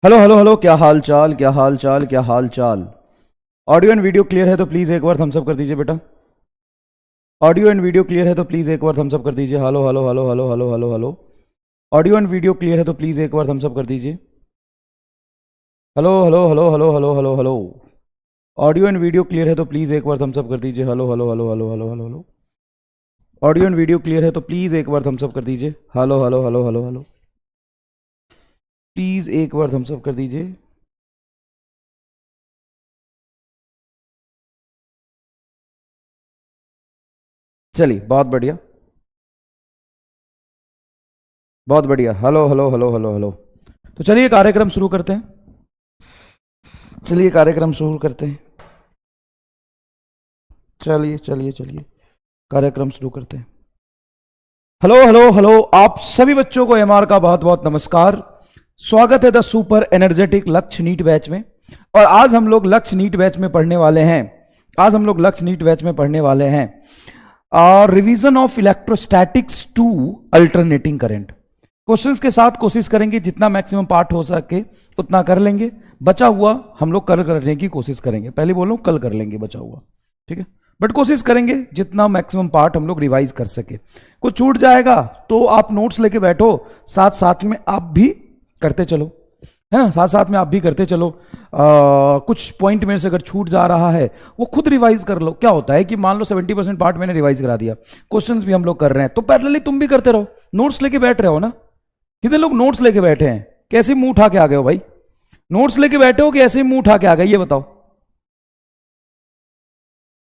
Hello hello hello, क्या हाल चाल, क्या हाल चाल, क्या हाल चाल। ऑडियो एंड वीडियो क्लियर है तो प्लीज एक बार थम्स अप कर दीजिए बेटा। ऑडियो एंड वीडियो क्लियर है तो प्लीज एक बार थम्स अप कर दीजिए। Hello hello hello hello hello hello hello. Audio and video clear है तो प्लीज एक बार थम्स अप कर दीजिए। Hello hello hello hello hello hello hello. Audio and video clear है तो प्लीज एक बार थम्स अप कर दीजिए। Hello hello hello hello hello hello hello. Audio and video clear है तो प्लीज एक बार थम्स अप कर दीजिए। Hello hello hello hello hello. Please एक बार थम्स अप कर दीजिए। चलिए, बहुत बढ़िया, बहुत बढ़िया। Hello hello hello hello hello. तो चलिए कार्यक्रम शुरू करते हैं। चलिए कार्यक्रम शुरू करते हैं। चलिए चलिए चलिए कार्यक्रम शुरू करते हैं। हेलो हेलो हेलो, आप सभी बच्चों को एमआर का बहुत बहुत नमस्कार। स्वागत है द सुपर एनर्जेटिक लक्ष्य नीट बैच में। और आज हम लोग लक्ष्य नीट बैच में पढ़ने वाले हैं। आज हम लोग लक्ष्य नीट बैच में पढ़ने वाले हैं और revision of electrostatics to alternating current. Questions के साथ कोशिश करेंगे जितना मैक्सिमम पार्ट हो सके उतना कर लेंगे। बचा हुआ हम लोग कल करने की कोशिश करेंगे। पहले बोलो कल कर लेंगे बचा हुआ, ठीक है। बट कोशिश करेंगे जितना मैक्सिमम पार्ट हम लोग रिवाइज कर सके। कुछ छूट जाएगा तो आप नोट्स लेके बैठो, साथ साथ में आप भी करते चलो, है ना। साथ साथ में आप भी करते चलो। कुछ पॉइंट में से अगर छूट जा रहा है वो खुद रिवाइज कर लो। क्या होता है कि मान लो 70% पार्ट मैंने रिवाइज करा दिया, क्वेश्चंस भी हम लोग कर रहे हैं, तो पैरेलली तुम भी करते रहो। नोट्स लेके बैठ रहे हो ना। कितने लोग नोट्स लेके बैठे हैं? कैसे मुंह उठा के आ गए हो भाई? नोट्स लेके बैठे हो कि ऐसे ही मुंह उठा के आ गए, ये बताओ।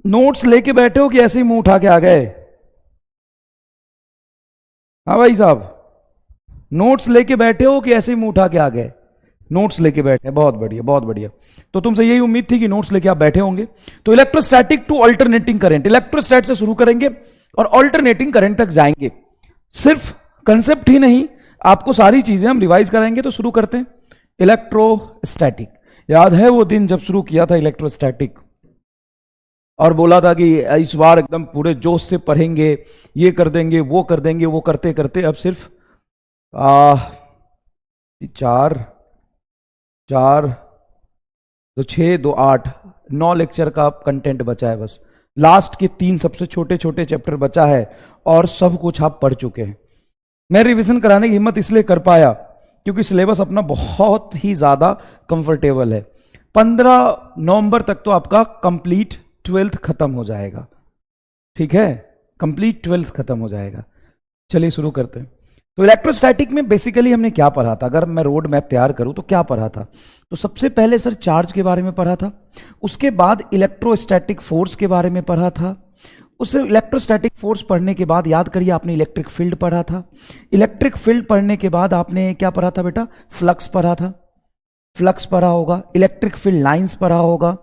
नोट्स लेके बैठे हो कि ऐसे ही मुंह उठा के आ गए? हाँ भाई साहब, नोट्स लेके बैठे हो कि ऐसे ही मुंह उठा के आ गए? नोट्स लेके बैठे, बहुत बढ़िया बहुत बढ़िया। तो तुमसे यही उम्मीद थी कि नोट्स लेके आप बैठे होंगे। तो इलेक्ट्रोस्टैटिक टू अल्टरनेटिंग करंट, इलेक्ट्रोस्टैट से शुरू करेंगे और अल्टरनेटिंग करंट तक जाएंगे। सिर्फ कंसेप्ट ही नहीं, आपको सारी चीजें हम रिवाइज कराएंगे। तो शुरू करते हैं। इलेक्ट्रोस्टैटिक, याद है वो दिन जब शुरू किया था इलेक्ट्रोस्टैटिक और बोला था कि इस बार एकदम पूरे जोश से पढ़ेंगे, ये कर देंगे वो कर देंगे। वो करते करते अब सिर्फ आ, चार चार तो 6 2 8 9 लेक्चर का कंटेंट बचा है बस। लास्ट के 3 सबसे छोटे छोटे चैप्टर बचा है और सब कुछ आप पढ़ चुके हैं। मैं रिवीजन कराने की हिम्मत इसलिए कर पाया क्योंकि सिलेबस अपना बहुत ही ज्यादा कंफर्टेबल है। 15 नवंबर तक तो आपका कंप्लीट 12th खत्म हो जाएगा, ठीक है। कंप्लीट 12th खत्म हो जाएगा। चलिए शुरू करते हैं। तो इलेक्ट्रोस्टैटिक में बेसिकली हमने क्या पढ़ा था? अगर मैं रोड मैप तैयार करूं तो क्या पढ़ा था? तो सबसे पहले सर चार्ज के बारे में पढ़ा था। उसके बाद इलेक्ट्रोस्टैटिक फोर्स के बारे में पढ़ा था। उस इलेक्ट्रोस्टैटिक फोर्स पढ़ने के बाद याद करिए आपने इलेक्ट्रिक फील्ड पढ़ा था। इलेक्ट्रिक फील्ड पढ़ने के बाद आपने क्या पढ़ा था बेटा? फ्लक्स पढ़ा था। फ्लक्स पढ़ा होगा। इलेक्ट्रिक फील्ड लाइंस पढ़ा होगा।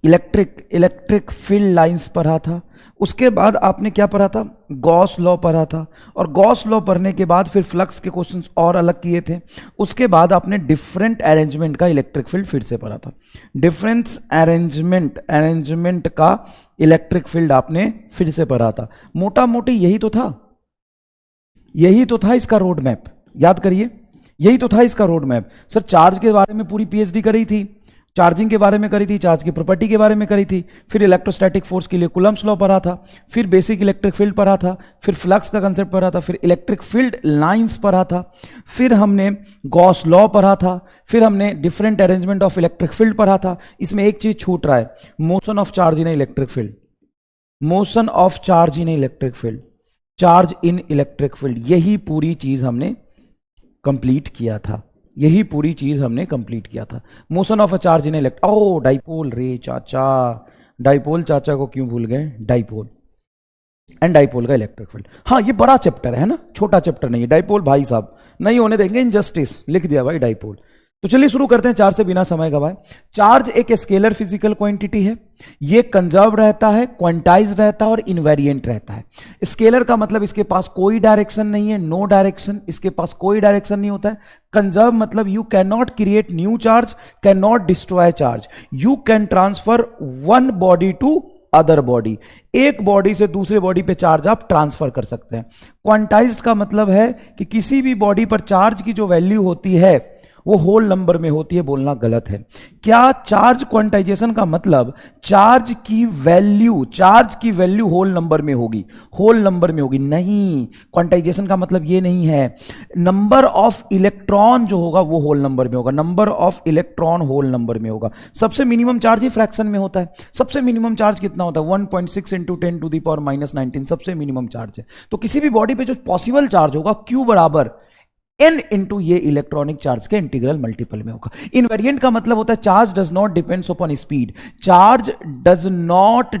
इलेक्ट्रिक फील्ड लाइंस पढ़ा था। उसके बाद आपने क्या पढ़ा था? गॉस लॉ पढ़ा था। और गॉस लॉ पढ़ने के बाद फिर फ्लक्स के क्वेश्चंस और अलग किए थे। उसके बाद आपने डिफरेंट अरेंजमेंट का इलेक्ट्रिक फील्ड फिर से पढ़ा था। डिफरेंस अरेंजमेंट का इलेक्ट्रिक फील्ड आपने फिर से पढ़ा था। मोटा मोटी यही तो था, यही तो था इसका रोड मैप। याद करिए, यही तो था इसका रोड मैप। सर चार्ज के बारे में पूरी पीएचडी करी थी, चार्जिंग के बारे में करी थी, चार्ज की प्रॉपर्टी के बारे में करी थी, फिर इलेक्ट्रोस्टैटिक फोर्स के लिए कूलम्ब्स लॉ पढ़ा था, फिर बेसिक इलेक्ट्रिक फील्ड पढ़ा था, फिर फ्लक्स का कंसेप्ट पढ़ा था, फिर इलेक्ट्रिक फील्ड लाइंस पढ़ा था, फिर हमने गॉस लॉ पढ़ा था, फिर हमने different arrangement of electric field पढ़ा था। इसमें एक चीज छूट रहा है, motion of charge in electric field. Motion of charge in electric field, charge in electric field, यही पूरी चीज हमने कंप्लीट किया था। यही पूरी चीज हमने कंप्लीट किया था। Motion of a charge in oh dipole, रे चाचा, डाइपोल चाचा को क्यों भूल गए? डाइपोल एंड डाइपोल का इलेक्ट्रिक फील्ड। हाँ ये बड़ा चैप्टर है ना, छोटा चैप्टर नहीं है डाइपोल। भाई साहब नहीं होने देंगे इनजस्टिस, लिख दिया भाई डाइपोल। तो चलिए शुरू करते हैं चार्ज से बिना समय गवाए। चार्ज एक स्केलर फिजिकल क्वांटिटी है। ये कंजर्व रहता है, क्वांटाइज रहता है और इनवेरिएंट रहता है। स्केलर का मतलब इसके पास कोई डायरेक्शन नहीं है, नो डायरेक्शन, इसके पास कोई डायरेक्शन नहीं होता है। कंजर्व मतलब you can not create new charge, can not destroy charge, you can transfer one body to other body. एक बॉडी से दूसरे बॉडी पे चार्ज आप ट्रांसफर कर सकते हैं। क्वांटाइज्ड का मतलब है कि किसी भी बॉडी पर चार्ज की जो वैल्यू होती है वो होल नंबर में होती है, बोलना गलत है। क्या चार्ज क्वांटाइजेशन का मतलब चार्ज की वैल्यू होल नंबर में होगी? होल नंबर में होगी नहीं, क्वांटाइजेशन का मतलब ये नहीं है। नंबर ऑफ इलेक्ट्रॉन जो होगा वो होल नंबर में होगा, number of electron hole number में होगा। सबसे मिनिमम चार्ज ही फ्रैक्शन में होता है। सबसे मिनिमम चार्ज कितना होता है? 1.6 इंटू 10⁻⁻19 सबसे मिनिमम चार्ज है। तो किसी भी बॉडी पे जो पॉसिबल चार्ज होगा Q बराबर n इंटू ये इलेक्ट्रॉनिक चार्ज के इंटीग्रल मल्टीपल में होगा। इनवेरिएंट का मतलब होता है charge does not depends upon speed, charge does not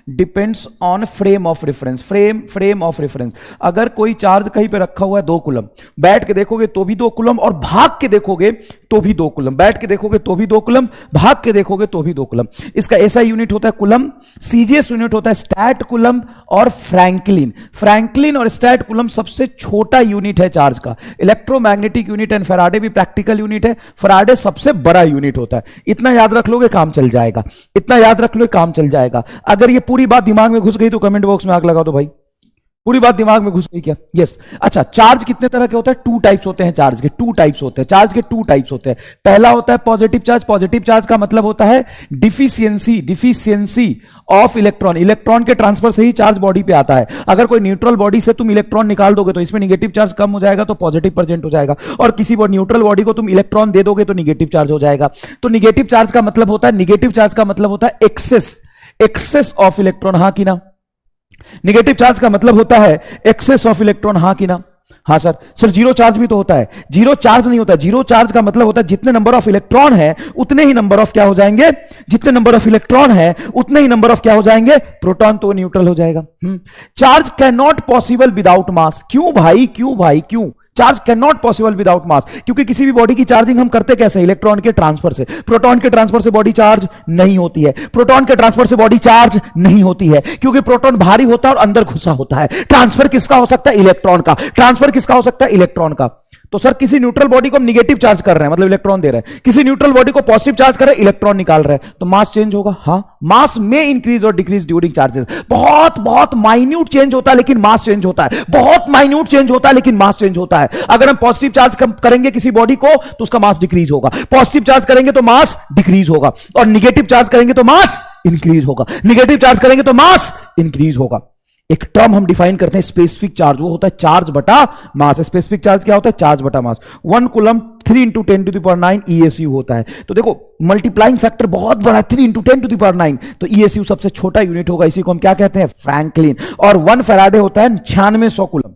depends on frame of reference, frame of reference. अगर कोई चार्ज कहीं पे रखा हुआ है 2 कूलम, बैठ के देखोगे तो भी 2 कूलम और भाग के देखोगे तो भी 2 कूलम, बैठ के देखोगे तो भी 2 कूलम, भाग के देखोगे तो भी 2 कूलम। इसका ऐसा यूनिट होता है कूलम, सीजीएस यूनिट होता है स्टैट कूलम और फ्रैंकलिन और स्टैट कूलम सबसे छोटा यूनिट है चार्ज का। इलेक्ट्रोमैग्नेटिक यूनिट एंड फैराडे भी प्रैक्टिकल यूनिट है, फैराडे सबसे बड़ा यूनिट होता है। इतना याद रख लोगे काम चल जाएगा, इतना याद रख लो काम चल जाएगा। अगर ये पूरी बात दिमाग में घुस गई तो कमेंट बॉक्स में आग लगा दो भाई, पूरी बात दिमाग में घुस गई क्या? यस। अच्छा, चार्ज कितने तरह के होते हैं? 2 टाइप्स होते हैं चार्ज के, 2 टाइप्स होते हैं चार्ज के, 2 टाइप्स होते हैं। पहला होता है पॉजिटिव चार्ज। पॉजिटिव चार्ज का मतलब होता है डिफिशियंसी ऑफ इलेक्ट्रॉन के ट्रांसफर से ही चार्ज बॉडी पे आता है। अगर कोई न्यूट्रल बॉडी से तुम इलेक्ट्रॉन निकाल दोगे तो इसमें निगेटिव चार्ज कम हो जाएगा, तो पॉजिटिव प्रेजेंट हो जाएगा, और किसी न्यूट्रल बॉडी को तुम इलेक्ट्रॉन दे दोगे तो निगेटिव चार्ज हो जाएगा। तो निगेटिव चार्ज का मतलब होता है एक्सेस ऑफ इलेक्ट्रॉन, हां कि ना? नेगेटिव चार्ज का मतलब होता है एक्सेस ऑफ इलेक्ट्रॉन, हां कि ना? हाँ सर जीरो चार्ज भी तो होता है। जीरो चार्ज नहीं होता, जीरो चार्ज का मतलब होता है जितने नंबर ऑफ इलेक्ट्रॉन है उतने ही नंबर ऑफ क्या हो जाएंगे, जितने नंबर ऑफ इलेक्ट्रॉन है उतने ही नंबर ऑफ क्या हो जाएंगे, प्रोटॉन, तो न्यूट्रल हो जाएगा। Charge can not possible without mass. क्यों भाई, क्यों charge can not possible without mass? क्योंकि किसी भी बॉडी की चार्जिंग हम करते कैसे? इलेक्ट्रॉन के ट्रांसफर से। प्रोटॉन के ट्रांसफर से बॉडी चार्ज नहीं होती है, प्रोटॉन के ट्रांसफर से बॉडी चार्ज नहीं होती है, क्योंकि प्रोटॉन भारी होता है और अंदर घुसा होता है। ट्रांसफर किसका हो सकता है? इलेक्ट्रॉन का। ट्रांसफर किसका हो सकता है? इलेक्ट्रॉन का। तो सर किसी न्यूट्रल बॉडी को हम निगेटिव चार्ज कर रहे हैं, मतलब इलेक्ट्रॉन दे रहे हैं, किसी न्यूट्रल बॉडी को पॉजिटिव चार्ज कर रहे हैं, इलेक्ट्रॉन निकाल रहे हैं, तो मास चेंज होगा। हाँ, मास में इंक्रीज और डिक्रीज ड्यूरिंग चार्जेस। बहुत माइन्यूट चेंज होता है लेकिन मास चेंज होता है, बहुत माइन्यूट चेंज होता है लेकिन मास चेंज होता है। अगर हम पॉजिटिव चार्ज करेंगे किसी बॉडी को तो उसका मास डिक्रीज होगा, पॉजिटिव चार्ज करेंगे तो मास डिक्रीज होगा, और निगेटिव चार्ज करेंगे तो मास इंक्रीज होगा, निगेटिव चार्ज करेंगे तो मास इंक्रीज होगा। एक टर्म हम डिफाइन करते हैं स्पेसिफिक चार्ज, वो होता है चार्ज बटा मास। स्पेसिफिक चार्ज क्या होता है? चार्ज बटा मास। 1 कूलम 3 इंटू 10⁻⁹ ESU होता है। तो देखो मल्टीप्लाइंग फैक्टर बहुत बड़ा है, 3 इंटू 10⁻⁹, तो ESU सबसे छोटा यूनिट होगा, इसी को हम क्या कहते हैं? फ्रैंकलिन। और 1 फैराडे होता है 9600 कूलम,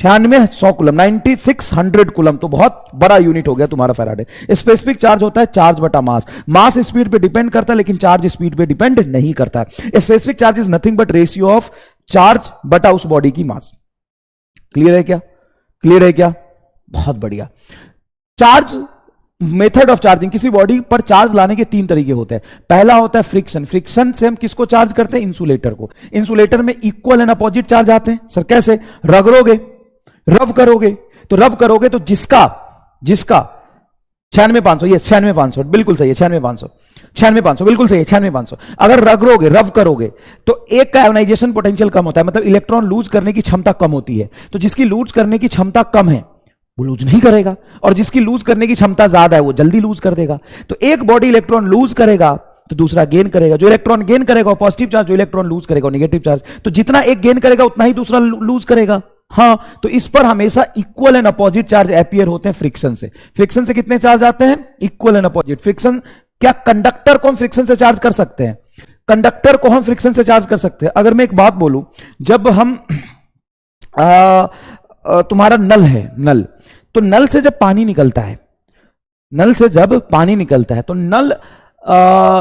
9600 कूलम, 9600 कूलम, तो बहुत बड़ा यूनिट हो गया तुम्हारा फैराडे। स्पेसिफिक चार्ज होता है चार्ज बटा मास। मास स्पीड पे डिपेंड करता है लेकिन चार्ज स्पीड पे डिपेंड नहीं करता है। Specific charge is nothing but ratio of charge बटा उस बॉडी की मास। क्लियर है क्या? क्लियर है क्या? बहुत बढ़िया। चार्ज, मेथड ऑफ चार्जिंग, किसी बॉडी पर चार्ज लाने के 3 तरीके होते हैं। पहला होता है फ्रिक्शन। फ्रिक्शन से हम किसको चार्ज करते हैं? इंसुलेटर को। इंसुलेटर में इक्वल एंड अपोजिट चार्ज आते हैं। सर कैसे? रगड़ोगे, रब करोगे तो जिसका 96,500, ये 96,500 बिल्कुल सही है, 96,500 बिल्कुल सही है, 96,500। अगर रगड़ोगे, रब करोगे तो एक का आयोनाइजेशन पोटेंशियल कम होता है, मतलब इलेक्ट्रॉन लूज करने की क्षमता कम होती है। तो जिसकी लूज करने की क्षमता कम है वो लूज नहीं करेगा, और जिसकी लूज करने की क्षमता ज्यादा है वो जल्दी लूज कर देगा। तो एक बॉडी इलेक्ट्रॉन लूज करेगा तो दूसरा गेन करेगा। जो इलेक्ट्रॉन गेन करेगा पॉजिटिव चार्ज, जो इलेक्ट्रॉन लूज करेगा नेगेटिव चार्ज। तो जितना एक गेन करेगा उतना ही दूसरा लूज करेगा। हाँ, तो इस पर हमेशा equal and opposite charge appear होते हैं फ्रिक्शन से। फ्रिक्शन से कितने चार्ज आते हैं? Equal and opposite. फ्रिक्शन, क्या कंडक्टर को हम फ्रिक्शन से चार्ज कर सकते हैं? कंडक्टर को हम फ्रिक्शन से चार्ज कर सकते हैं। अगर मैं एक बात बोलूं, जब हम तुम्हारा नल है, नल, तो नल से जब पानी निकलता है, तो नल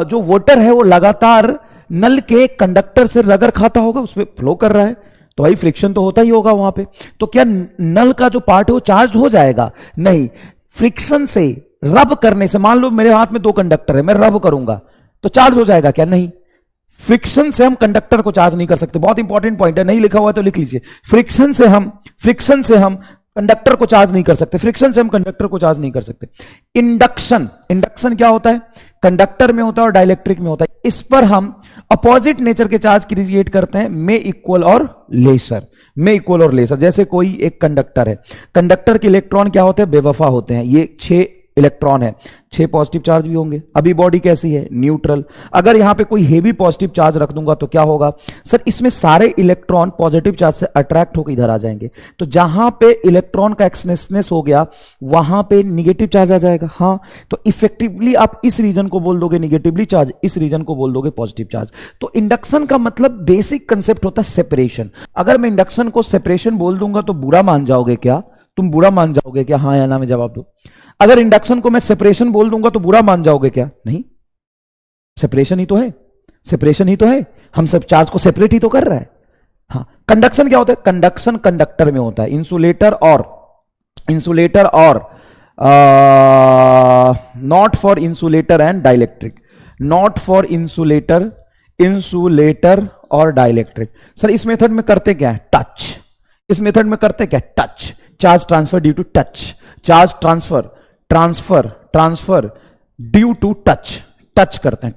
जो वाटर है वो लगातार नल के कंडक्टर से रगड़ खाता होगा, उसमें फ्लो कर रहा है, तो भाई फ्रिक्शन तो होता ही होगा वहां पे। तो क्या नल का जो पार्ट है वो चार्ज हो जाएगा? नहीं। फ्रिक्शन से, रब करने से, मान लो मेरे हाथ में 2 कंडक्टर है, मैं रब करूंगा तो चार्ज हो जाएगा क्या? नहीं। फ्रिक्शन से हम कंडक्टर को चार्ज नहीं कर सकते। बहुत इंपॉर्टेंट पॉइंट है, नहीं लिखा हुआ है तो लिख लीजिए। फ्रिक्शन से हम कंडक्टर को चार्ज नहीं कर सकते, फ्रिक्शन से हम कंडक्टर को चार्ज नहीं कर सकते। इंडक्शन क्या होता है? कंडक्टर में होता है और डाइलेक्ट्रिक में होता है। इस पर हम अपोजिट नेचर के चार्ज क्रिएट करते हैं में इक्वल और लेसर, में इक्वल और लेसर। जैसे कोई एक कंडक्टर है, कंडक्टर के इलेक्ट्रॉन क्या होते हैं, बेवफा होते हैं। ये 6 इलेक्ट्रॉन है, 6 पॉजिटिव चार्ज भी होंगे। अभी बॉडी कैसी है, न्यूट्रल। अगर यहां पे कोई हेवी पॉजिटिव चार्ज रख दूंगा तो क्या होगा सर, इसमें सारे इलेक्ट्रॉन पॉजिटिव चार्ज से अट्रैक्ट होकर इधर आ जाएंगे। तो जहां पे इलेक्ट्रॉन का एक्सनेसनेस हो गया वहां पे निगेटिव चार्ज आ जाएगा। हाँ, तो इफेक्टिवली आप इस रीजन को बोल दोगे निगेटिवली चार्ज, इस रीजन को बोल दोगे पॉजिटिव चार्ज। तो इंडक्शन का मतलब बेसिक कंसेप्ट होता है सेपरेशन। अगर मैं इंडक्शन को सेपरेशन बोल दूंगा तो बुरा मान जाओगे क्या, तुम बुरा मान जाओगे क्या, हाँ या ना में जवाब दो। अगर इंडक्शन को मैं सेपरेशन बोल दूंगा तो बुरा मान जाओगे क्या, नहीं, सेपरेशन ही तो है, सेपरेशन ही तो है, हम सब चार्ज को सेपरेट ही तो कर रहा है। हाँ, कंडक्शन क्या होता है, कंडक्शन कंडक्टर में होता है, इंसुलेटर और not for insulator and dielectric, not for insulator और डाइलेक्ट्रिक। सर इस मेथड में करते क्या है, टच, इस मेथड में करते क्या, touch, charge transfer due to touch, charge transfer due to touch करते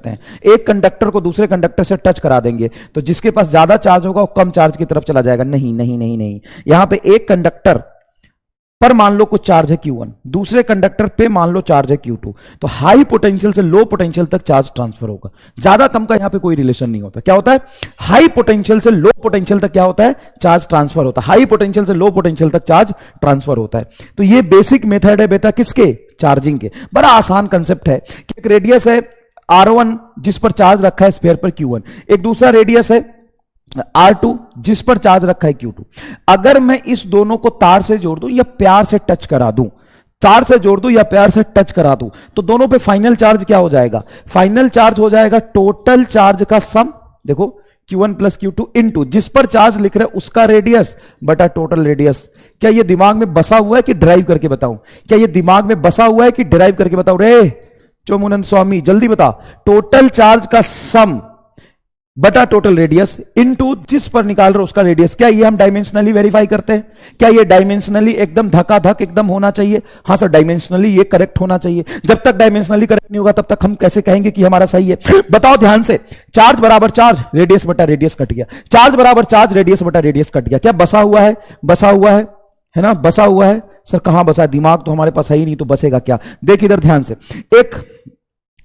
हैं। एक कंडक्टर को दूसरे कंडक्टर से टच करा देंगे तो जिसके पास ज्यादा चार्ज होगा वो कम चार्ज की तरफ चला जाएगा। नहीं, यहां पे एक कंडक्टर पर मान लो कुछ चार्ज है Q1, दूसरे कंडक्टर पे मान लो चार्ज है Q2, तो हाई पोटेंशियल से लो पोटेंशियल तक चार्ज ट्रांसफर होगा। ज्यादा कम का यहां पे कोई रिलेशन नहीं होता। क्या होता है, हाई पोटेंशियल से लो पोटेंशियल तक क्या होता है, चार्ज ट्रांसफर होता है। हाई पोटेंशियल से लो पोटेंशियल तक चार्ज ट्रांसफर होता है। तो ये बेसिक मेथड है बेटा किसके, चार्जिंग के। बड़ा आसान कंसेप्ट है कि एक रेडियस है R1 जिस पर चार्ज रखा है स्फीयर पर Q1, एक दूसरा रेडियस है R2 जिस पर चार्ज रखा है Q2। अगर मैं इस दोनों को तार से जोड़ दूं या प्यार से टच करा दूं, तार से जोड़ दूं या प्यार से टच करा दूं, तो दोनों पे फाइनल चार्ज क्या हो जाएगा, फाइनल चार्ज हो जाएगा टोटल चार्ज का सम। देखो Q1 प्लस Q2 इनटू जिस पर चार्ज लिख रहे हैं उसका रेडियस बटा टोटल रेडियस। क्या ये दिमाग में बसा हुआ है कि ड्राइव करके बताऊं, क्या ये दिमाग में बसा हुआ है कि ड्राइव करके बताऊं रे चोमुनंद स्वामी, जल्दी बता। टोटल चार्ज का सम बटा टोटल रेडियस इनटू जिस पर निकाल रहे उसका रेडियस। क्या ये हम डायमेंशनली वेरीफाई करते हैं, क्या ये डायमेंशनली एकदम धकाधक एकदम होना चाहिए, हाँ सर डायमेंशनली ये करेक्ट होना चाहिए। जब तक डायमेंशनली करेक्ट नहीं होगा तब तक हम कैसे कहेंगे कि हमारा सही है। बताओ ध्यान से, चार्ज बराबर चार्ज, रेडियस बटा रेडियस कट गया, चार्ज बराबर चार्ज, रेडियस बटा रेडियस कट गया। क्या बसा हुआ है, बसा हुआ है ना, बसा हुआ है। सर कहां बसा है, दिमाग तो हमारे पास है ही नहीं, तो बसेगा क्या। देख इधर ध्यान से, एक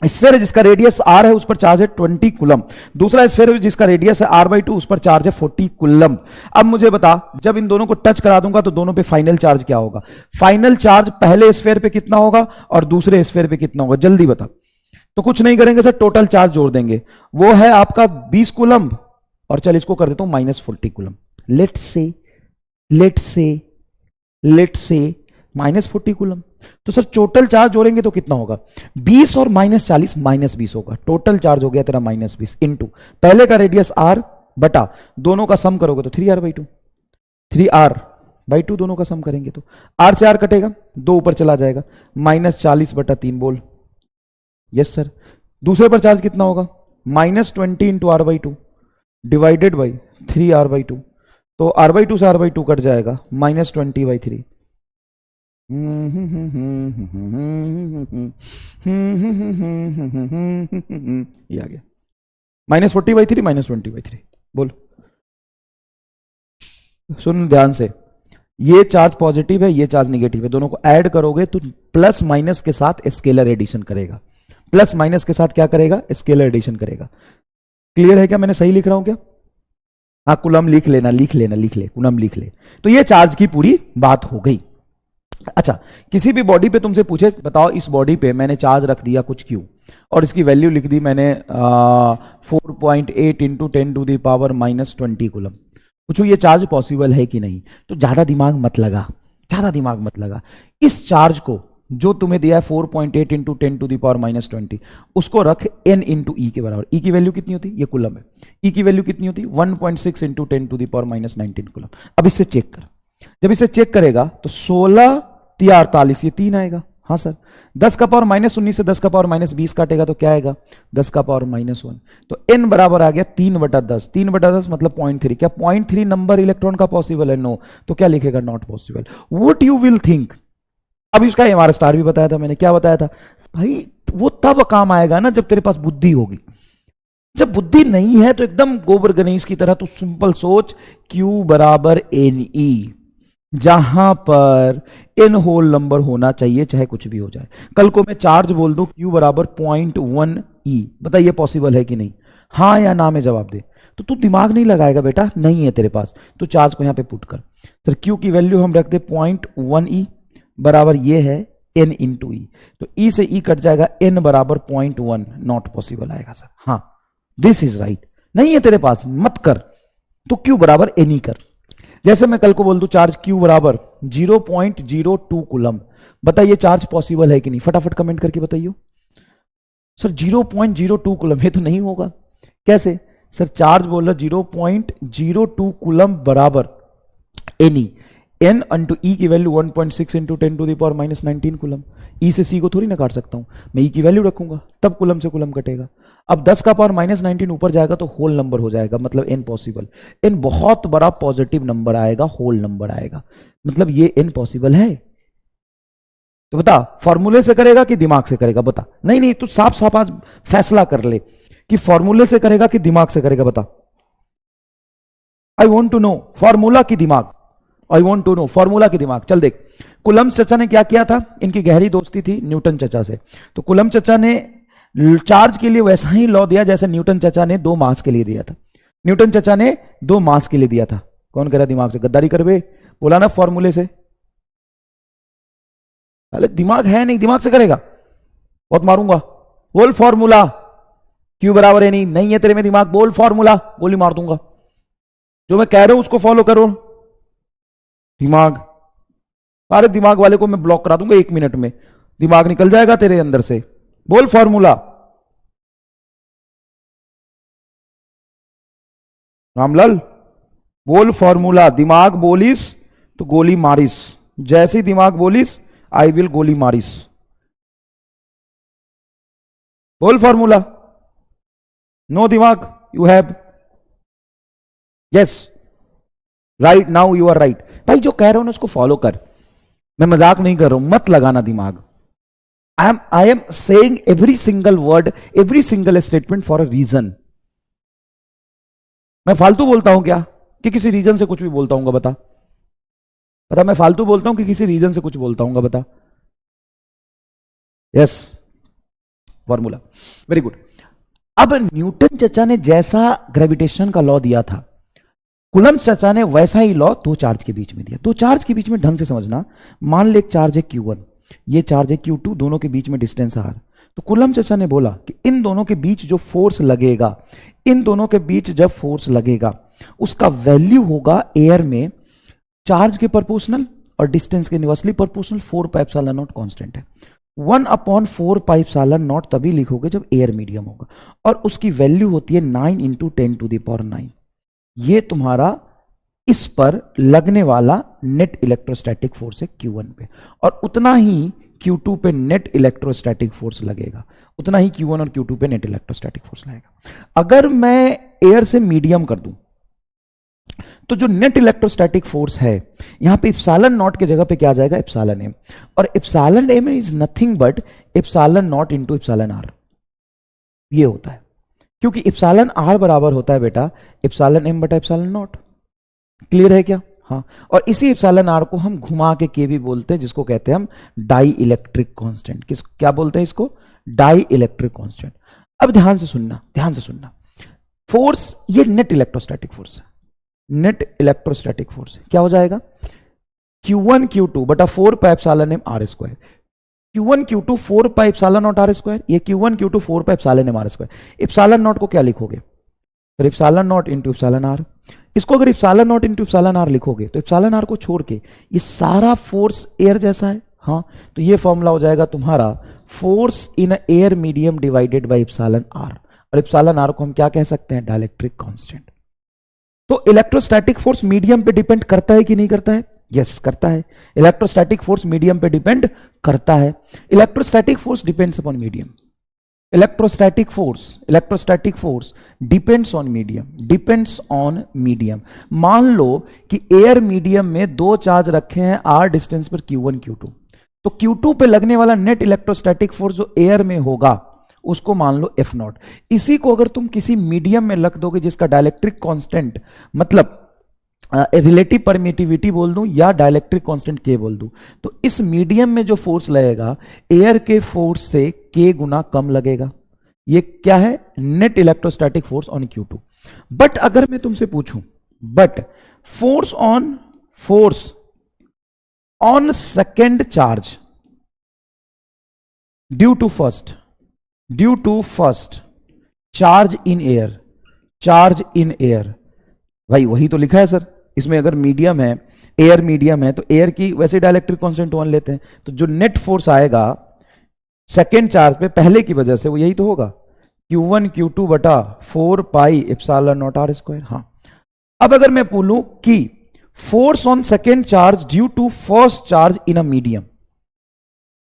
स्फीयर है जिसका रेडियस r है उस पर चार्ज है 20 कूलम, दूसरा स्फीयर है जिसका रेडियस है r/2 उस पर चार्ज है 40 कूलम। अब मुझे बता, जब इन दोनों को टच करा दूंगा तो दोनों पे फाइनल चार्ज क्या होगा, फाइनल चार्ज पहले स्फीयर पे कितना होगा और दूसरे स्फीयर पे कितना होगा, जल्दी बता। तो कुछ नहीं करेंगे सर, टोटल चार्ज जोड़ देंगे, वो है आपका 20 कूलम और चल इसको कर देता हूं -40 कूलम। Let's say -40 coulomb. तो सर टोटल चार्ज जोड़ेंगे तो कितना होगा, 20 और -40 -20 होगा। टोटल चार्ज हो गया तेरा -20 इनटू पहले का रेडियस r बटा दोनों का सम करोगे तो 3r/2, 3r/2 दोनों का सम करेंगे तो r से r कटेगा, 2 ऊपर चला जाएगा, -40/3 बोल। Yes sir. दूसरे पर चार्ज कितना होगा, -20 into r/2 divided by 3r/2, तो r/2 से r/2 कट जाएगा, -20/3। ये आ गया -40/3 -20/3 बोल। सुन ध्यान से, ये चार्ज पॉजिटिव है, ये चार्ज निगेटिव है, दोनों को ऐड करोगे तो प्लस माइनस के साथ स्केलर एडिशन करेगा, प्लस माइनस के साथ क्या करेगा, स्केलर एडिशन करेगा। क्लियर है क्या, मैंने सही लिख रहा हूं क्या, हाँ कूलम लिख लेना, कूलम लिख ले। तो ये चार्ज की पूरी बात हो गई। अच्छा, किसी भी बॉडी पे तुमसे पूछे बताओ इस बॉडी पे मैंने चार्ज रख दिया कुछ Q और इसकी वैल्यू लिख दी मैंने 4.8 इंटू 10⁻⁻20 कूलम, पूछो ये चार्ज पॉसिबल है कि नहीं। तो ज्यादा दिमाग मत लगा, इस चार्ज को जो तुम्हें दिया है 4.8 इंटू 10⁻⁻20 उसको रख n इंटू ई के बराबर। ई की वैल्यू कितनी होती, ये कूलम है, ई की वैल्यू कितनी होती 1.6 इंटू 10⁻⁻19 कूलम। अब इससे चेक कर, जब इसे चेक करेगा तो 16 या 48 ये 3 आएगा, हाँ सर। 10 का पावर -19 से 10 का पावर -20 काटेगा तो क्या आएगा, 10 का पावर -1। तो n बराबर आ गया 3/10, 3/10 मतलब 0.3। क्या 0.3 नंबर इलेक्ट्रॉन का पॉसिबल है, नो। तो क्या लिखेगा, not possible. What you will think. अब इसका MR स्टार भी बताया था मैंने, क्या बताया था भाई, वो तब काम आएगा ना जब तेरे पास बुद्धि होगी। जब बुद्धि नहीं है तो एकदम गोबर गणेश की तरह, तो सिंपल सोच, Q बराबर एन ई, जहां पर n होल नंबर होना चाहिए चाहे कुछ भी हो जाए। कल को मैं चार्ज बोल दूं Q बराबर 0.1 e, बताइए पॉसिबल है कि नहीं? हाँ या ना में जवाब दे। तो तू दिमाग नहीं लगाएगा बेटा, नहीं है तेरे पास, तो चार्ज को यहां पे पुट कर। सर Q की वैल्यू हम रख दे 0.1 e बराबर ये है n इंटू ई, तो e से e कट जाएगा, n बराबर 0.1, नॉट पॉसिबल आएगा सर। हाँ, दिस इज राइट, नहीं है तेरे पास मत कर, तो Q बराबर n ही कर। जैसे मैं कल को बोल दूं चार्ज Q बराबर 0.02 कूलम, बताइए चार्ज पॉसिबल है कि नहीं? फटाफट कमेंट करके बताइए। सर 0.02 कूलम, ये तो नहीं होगा। कैसे? सर चार्ज बोल रहा 0.02 कूलम बराबर एनी, एन इंटू ई की value 1.6 into 10 to the power -19 coulomb. E से सी को थोड़ी ना काट सकता हूं, मैं ई की वैल्यू रखूंगा तब कूलम से कूलम कटेगा। अब 10 का पावर -19 ऊपर जाएगा तो होल नंबर हो जाएगा, मतलब एन पॉसिबल। एन बहुत बड़ा पॉजिटिव नंबर आएगा, होल नंबर आएगा, मतलब ये एन पॉसिबल है। तो बता, फॉर्मूले से करेगा कि दिमाग से करेगा? बता। नहीं नहीं, तू साफ साफ आज फैसला कर ले कि फॉर्मूले से करेगा कि दिमाग से करेगा, बता। I want to know formula की दिमाग, I want to know formula की दिमाग। चल देख, कुलम चचा ने क्या किया था, इनकी गहरी दोस्ती थी न्यूटन चचा से, तो कुलम चचा ने चार्ज के लिए वैसा ही लॉ दिया जैसे न्यूटन चचा ने 2 मास के लिए दिया था। न्यूटन चचा ने 2 मास के लिए दिया था। कौन कह रहा दिमाग से? गद्दारी कर बे, बोला ना फॉर्मूले से। अरे दिमाग है नहीं, दिमाग से करेगा, बहुत मारूंगा। बोल फॉर्मूला, Q बराबर है नहीं है तेरे में दिमाग, बोल फॉर्मूला, गोली मार दूंगा। जो मैं कह रहा हूं उसको फॉलो करो। दिमाग, अरे दिमाग वाले को मैं ब्लॉक करा दूंगा 1 मिनट में, दिमाग निकल जाएगा तेरे अंदर से। बोल फॉर्मूला। रामलाल बोल फॉर्मूला। दिमाग बोलिस तो गोली मारिस, जैसे ही दिमाग बोलिस आई विल गोली मारिस। बोल फॉर्मूला। नो दिमाग, you have. Yes, right, now you are right. भाई जो कह रहा हूं ना उसको फॉलो कर, मैं मजाक नहीं कर रहा हूं, मत लगाना दिमाग। I am saying every single word, every single statement for a reason. मैं फालतू बोलता हूं क्या कि किसी रीजन से कुछ भी बोलता हूं? बता बता, मैं फालतू बोलता हूं कि किसी रीजन से कुछ बोलता हूं? बता। Yes, formula, very good. अब न्यूटन चचा ने जैसा ग्रेविटेशन का लॉ दिया था, कुलम चचा ने वैसा ही लॉ 2 चार्ज के बीच में दिया। 2 चार्ज के बीच में ढंग से समझना, मान ले एक चार्ज है Q1, ये चार्ज है Q2, दोनों के बीच में डिस्टेंस R। तो कुलम चचा ने बोला कि इन दोनों के बीच जो फोर्स लगेगा, इन दोनों के बीच जब फोर्स लगेगा उसका वैल्यू होगा एयर में चार्ज के प्रोपोर्शनल और डिस्टेंस के इनवर्सली प्रोपोर्शनल। 4πε0 कांस्टेंट है। 1/4πε0 तभी लिखोगे जब एयर मीडियम होगा, और उसकी वैल्यू होती है 9 इंटू 10 टू द पावर 9। ये तुम्हारा इस पर लगने वाला नेट इलेक्ट्रोस्टैटिक फोर्स है Q1 पे, और उतना ही Q2 पे नेट इलेक्ट्रोस्टैटिक फोर्स लगेगा, उतना ही Q1 और Q2 पे नेट इलेक्ट्रोस्टैटिक फोर्स लगेगा। अगर मैं एयर से मीडियम कर दूं तो जो नेट इलेक्ट्रोस्टैटिक फोर्स है यहां पे इप्सिलॉन नॉट की जगह पे क्या आ जाएगा? इप्सिलॉन एम, और epsilon M is nothing but epsilon naught into epsilon R. ये होता है क्योंकि इप्सिलॉन आर बराबर होता है बेटा इप्सिलॉन एम बटा इप्सिलॉन नॉट। क्लियर है क्या? हाँ, और इसी इप्सिलॉन आर को हम घुमा के भी बोलते हैं, जिसको कहते हैं हम डाई इलेक्ट्रिक कांस्टेंट। किस क्या बोलते हैं इसको? Dielectric constant. अब ध्यान से सुनना, ध्यान से सुनना। फोर्स ये नेट इलेक्ट्रोस्टैटिक फोर्स है, नेट इलेक्ट्रोस्टैटिक फोर्स क्या हो जाएगा? Q1 Q2 बटा 4πε are square. Q1 Q2 4πε0 are square, ये Q1 Q2 4πε are square. Epsilon not को क्या लिखोगे? फिर epsilon naught into epsilon R. इसको अगर epsilon naught into epsilon R लिखोगे तो इप्सिलॉन आर को छोड़ के ये सारा फोर्स एयर जैसा है। हाँ, तो ये फॉर्मूला हो जाएगा तुम्हारा force in air medium divided by epsilon R, और इप्सिलॉन आर को हम क्या कह सकते हैं? Dielectric constant. तो इलेक्ट्रोस्टैटिक फोर्स मीडियम पे डिपेंड करता है कि नहीं करता है? यस, करता है। इलेक्ट्रोस्टैटिक फोर्स मीडियम पे डिपेंड करता है। Electrostatic force depends upon medium. Electrostatic force depends on medium, depends on medium. मान लो कि एयर मीडियम में 2 चार्ज रखे हैं r डिस्टेंस पर Q1 Q2, तो Q2 पे लगने वाला नेट इलेक्ट्रोस्टैटिक फोर्स जो एयर में होगा उसको मान लो एफ नॉट। इसी को अगर तुम किसी मीडियम में रख दोगे जिसका डाइलेक्ट्रिक कांस्टेंट मतलब रिलेटिव परमिटिविटी बोल दूं या डाइलेक्ट्रिक कांस्टेंट के बोल दूं, तो इस मीडियम में जो फोर्स लगेगा एयर के फोर्स से के गुना कम लगेगा। ये क्या है? Net electrostatic force on Q2। But अगर मैं तुमसे पूछूं, but force on second charge due to first charge in air, भाई वही तो लिखा है सर। इसमें अगर मीडियम है, एयर मीडियम है, तो एयर की वैसे डाइलेक्ट्रिक कांस्टेंट 1 लेते हैं, तो जो नेट फोर्स आएगा सेकेंड चार्ज पे पहले की वजह से वो यही तो होगा, Q1 Q2 बटा 4 pi epsilon naught R square. हाँ, अब अगर मैं बोलूं कि force on second charge due to first charge in a medium,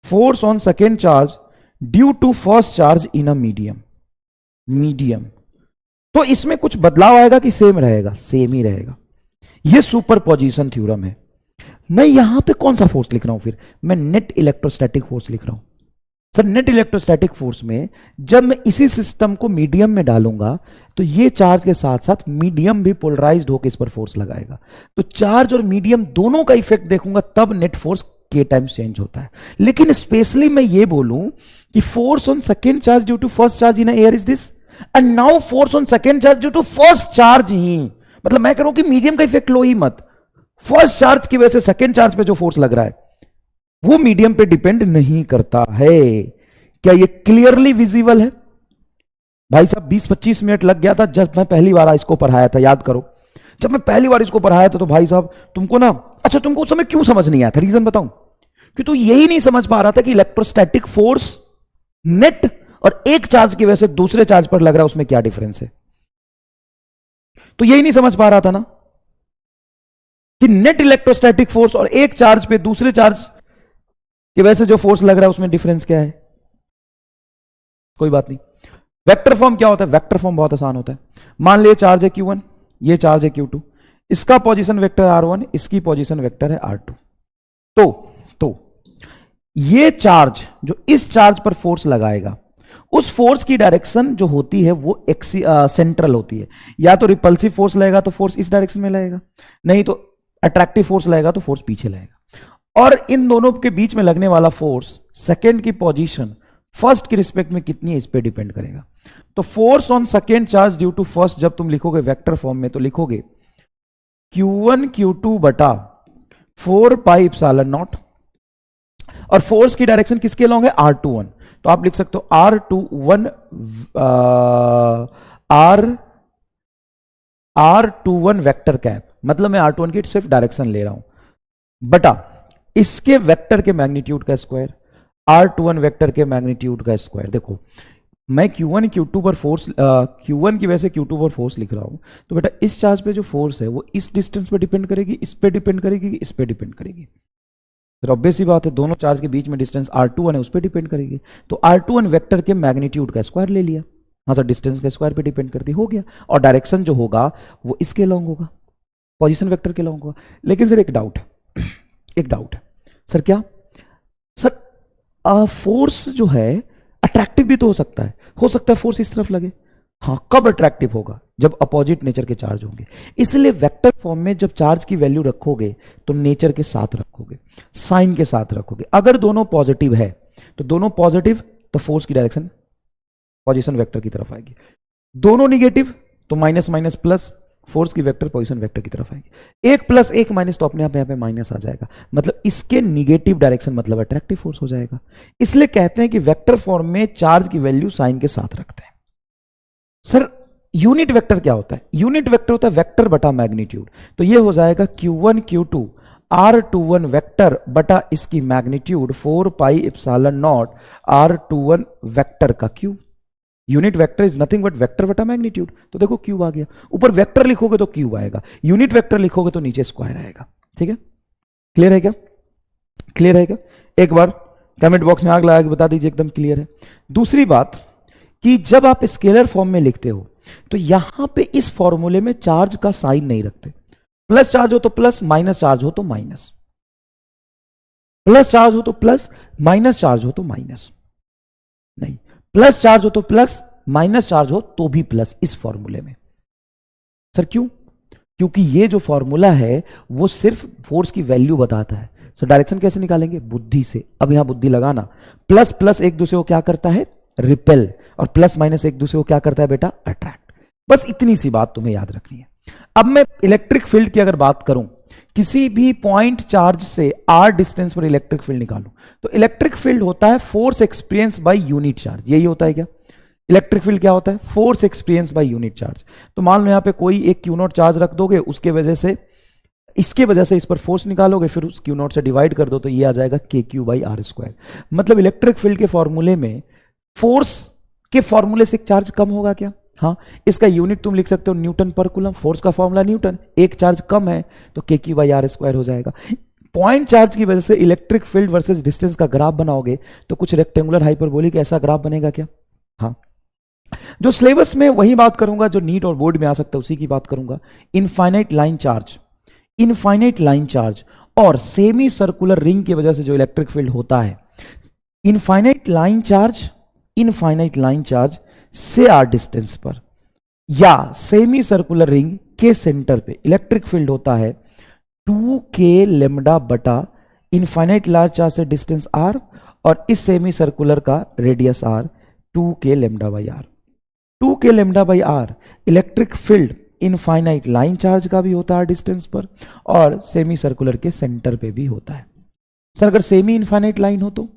force on second charge due to first charge in a medium, तो इसमें कुछ बदलाव आएगा कि सेम रहेगा? सेम ही रहेगा। यह सुपरपोजिशन थ्योरम है। मैं यहां पे कौन सा फोर्स लिख रहा हूं? फिर मैं नेट इलेक्ट्रोस्टैटिक फोर्स लिख रहा हूं। सर नेट इलेक्ट्रोस्टैटिक फोर्स में जब मैं इसी सिस्टम को मीडियम में डालूंगा तो ये चार्ज के साथ साथ मीडियम भी पोलराइज्ड होकर इस पर फोर्स लगाएगा, तो चार्ज और मीडियम दोनों का इफेक्ट देखूंगा, तब नेट फोर्स के टाइम्स चेंज होता है। लेकिन स्पेशली मैं ये बोलूं कि force on second charge due to first charge in air is this, and now force on second charge due to first charge ही, मतलब मैं कह रहा हूं कि मीडियम का इफेक्ट लो ही मत, फर्स्ट चार्ज की वजह से सेकेंड चार्ज पे जो फोर्स लग रहा है वो मीडियम पे डिपेंड नहीं करता है। क्या ये क्लियरली विजिबल है? भाई साहब 20-25 मिनट लग गया था जब मैं पहली बार इसको पढ़ाया था, याद करो जब मैं पहली बार इसको पढ़ाया था, तो भाई साहब तुमको ना, अच्छा तुमको उस समय क्यों समझ नहीं आया था? रीजन बताऊं? कि तू यही नहीं समझ पा रहा था कि इलेक्ट्रोस्टैटिक फोर्स नेट और एक चार्ज की वजह से दूसरे चार्ज पर लग रहा है, उसमें क्या डिफरेंस है। तो यही नहीं समझ पा रहा था ना कि नेट इलेक्ट्रोस्टैटिक फोर्स और एक चार्ज पे दूसरे चार्ज की वजह से जो फोर्स लग रहा है उसमें डिफरेंस क्या है। कोई बात नहीं। वेक्टर फॉर्म क्या होता है? वेक्टर फॉर्म बहुत आसान होता है। मान लिया चार्ज है Q1, ये चार्ज है Q2, इसका पोजीशन वेक्टर R1, इसकी पोजीशन वेक्टर है R2। तो ये चार्ज जो इस चार्ज पर फोर्स लगाएगा, उस फोर्स की डायरेक्शन जो होती है वो सेंट्रल होती है। या तो रिपल्सिव फोर्स लगेगा तो फोर्स इस डायरेक्शन में लगेगा, नहीं तो अट्रैक्टिव फोर्स लगेगा तो फोर्स पीछे लगेगा। और इन दोनों के बीच में लगने वाला फोर्स सेकेंड की पोजीशन फर्स्ट के रिस्पेक्ट में कितनी है इस पे डिपेंड करेगा। तो force on second charge due to first जब तुम लिखोगे वेक्टर फॉर्म में, तो लिखोगे Q1 Q2 बटा 4 पाई एप्सिलॉन नॉट, और फोर्स की डायरेक्शन किसके लॉन्ग है? R21। तो आप लिख सकते हो R21 वेक्टर कैप, मतलब मैं R21 की सिर्फ डायरेक्शन ले रहा हूं, बटा इसके वेक्टर के मैग्नीट्यूड का स्क्वायर, R21 वेक्टर के मैग्नीट्यूड का स्क्वायर। देखो मैं Q1 Q2 पर फोर्स, Q1 की वजह से Q2 पर फोर्स लिख रहा हूं, तो बेटा इस चार्ज पे जो फोर्स है वो इस डिस्टेंस पे डिपेंड करेगी, इस पे डिपेंड करेगी, इस पे डिपेंड करेगी। फिर ऑब्वियस ही बात है, दोनों चार्ज के बीच में डिस्टेंस R21 है, उस पर डिपेंड करेगी। तो R21 वेक्टर के मैग्नीट्यूड का स्क्वायर ले लिया, हाँ सर डिस्टेंस के स्क्वायर पे डिपेंड करती, हो गया। और डायरेक्शन जो होगा वो इसके लॉन्ग होगा, पोजीशन वेक्टर के लॉन्ग होगा। लेकिन सर एक डाउट है सर, क्या सर फोर्स जो है अट्रैक्टिव भी तो हो सकता है फोर्स इस तरफ लगे। हाँ, कब अट्रैक्टिव होगा? जब अपोजिट नेचर के चार्ज होंगे। इसलिए वेक्टर फॉर्म में जब चार्ज की वैल्यू रखोगे तो नेचर के साथ रखोगे, साइन के साथ रखोगे। अगर दोनों पॉजिटिव है तो दोनों पॉजिटिव, तो फोर्स की डायरेक्शन पोजीशन वेक्टर की तरफ आएगी। दोनों निगेटिव तो माइनस माइनस प्लस, फोर्स की वेक्टर पोजीशन वेक्टर की तरफ आएगी। एक प्लस एक माइनस तो अपने आप यहाँ पे माइनस आ जाएगा, मतलब इसके निगेटिव डायरेक्शन मतलब अट्रैक्टिव फोर्स हो जाएगा। इसलिए कहते हैं कि वेक्टर फॉर्म में चार्ज की वैल्यू साइन के साथ रखते हैं। सर यूनिट वेक्टर क्या होता है? यूनिट वेक्टर होता है वेक्टर बटा मैग्नीट्यूड। तो ये हो जाएगा Q1 Q2 R21 वेक्टर बटा इसकी magnitude 4 pi epsilon naught R21 vector का cube. Unit vector is nothing but vector बटा मैग्नीट्यूड। तो देखो क्यूब आ गया, ऊपर वेक्टर लिखोगे तो क्यूब आएगा, यूनिट वेक्टर लिखोगे तो नीचे स्क्वायर आएगा। ठीक है, क्लियर है क्या? क्लियर है क्या? एक बार कमेंट बॉक्स में आग लगा के बता दीजिए एकदम क्लियर है। दूसरी बात कि जब आप स्केलर फॉर्म में लिखते हो तो यहां पे इस फॉर्मूले में चार्ज का साइन नहीं रखते। प्लस चार्ज हो तो प्लस, माइनस चार्ज हो तो माइनस, प्लस चार्ज हो तो प्लस, माइनस चार्ज हो तो माइनस। नहीं, प्लस चार्ज हो तो प्लस, माइनस चार्ज हो तो भी प्लस, इस फॉर्मूले में। सर क्यों? क्योंकि ये जो फॉर्मूला है वो सिर्फ फोर्स की वैल्यू बताता है। तो डायरेक्शन कैसे निकालेंगे? बुद्धि से। अब यहां बुद्धि लगाना। प्लस प्लस एक दूसरे को क्या करता है? रिपेल। और प्लस माइनस एक दूसरे को क्या करता है बेटा? अट्रैक्ट। बस इतनी सी बात तुम्हें याद रखनी है। अब मैं इलेक्ट्रिक फील्ड की अगर बात करूं, किसी भी पॉइंट चार्ज से r डिस्टेंस पर इलेक्ट्रिक फील्ड निकालूं, तो इलेक्ट्रिक फील्ड होता है force experience by unit charge. यही होता है क्या? इलेक्ट्रिक फील्ड क्या होता है? Force experience by unit charge. तो मान लो यहां पे कोई एक क्यू नॉट चार्ज रख दोगे, उसके वजह से इसके वजह से इस पर फोर्स निकालोगे, फिर उस क्यू नॉट से डिवाइड कर दो तो ये आ जाएगा के क्यू बाई आर स्क्वायर। मतलब इलेक्ट्रिक फील्ड के फॉर्मूले में फोर्स के फॉर्मूले से एक चार्ज कम होगा क्या? हाँ, इसका यूनिट तुम लिख सकते हो न्यूटन पर कूलम। फोर्स का फॉर्मूला न्यूटन, एक चार्ज कम है तो के क्यू बाई आर स्क्वायर हो जाएगा। पॉइंट चार्ज की वजह से इलेक्ट्रिक फील्ड वर्सेस डिस्टेंस का ग्राफ बनाओगे तो कुछ रेक्टेंगुलर हाइपरबोलिक ऐसा ग्राफ बनेगा क्या? हाँ, जो सिलेबस में वही बात करूंगा, जो नीट और बोर्ड में आ सकता है उसी की बात करूंगा। Infinite line charge, infinite line charge और सेमी सर्कुलर रिंग की वजह से जो इलेक्ट्रिक फील्ड होता है, infinite line charge, infinite line charge से आर डिस्टेंस पर या सेमी सर्कुलर रिंग के सेंटर पे इलेक्ट्रिक फील्ड होता है 2k लेमडा बटा इनफाइनाइट लार्ज चार्ज से डिस्टेंस r और इस सेमी सर्कुलर का radius r, 2k lambda by R. 2k lambda by R electric field infinite line charge का भी होता है डिस्टेंस पर और सेमी सर्कुलर के सेंटर पे भी होता है। सर अगर सेमी इनफाइनाइट लाइन हो तो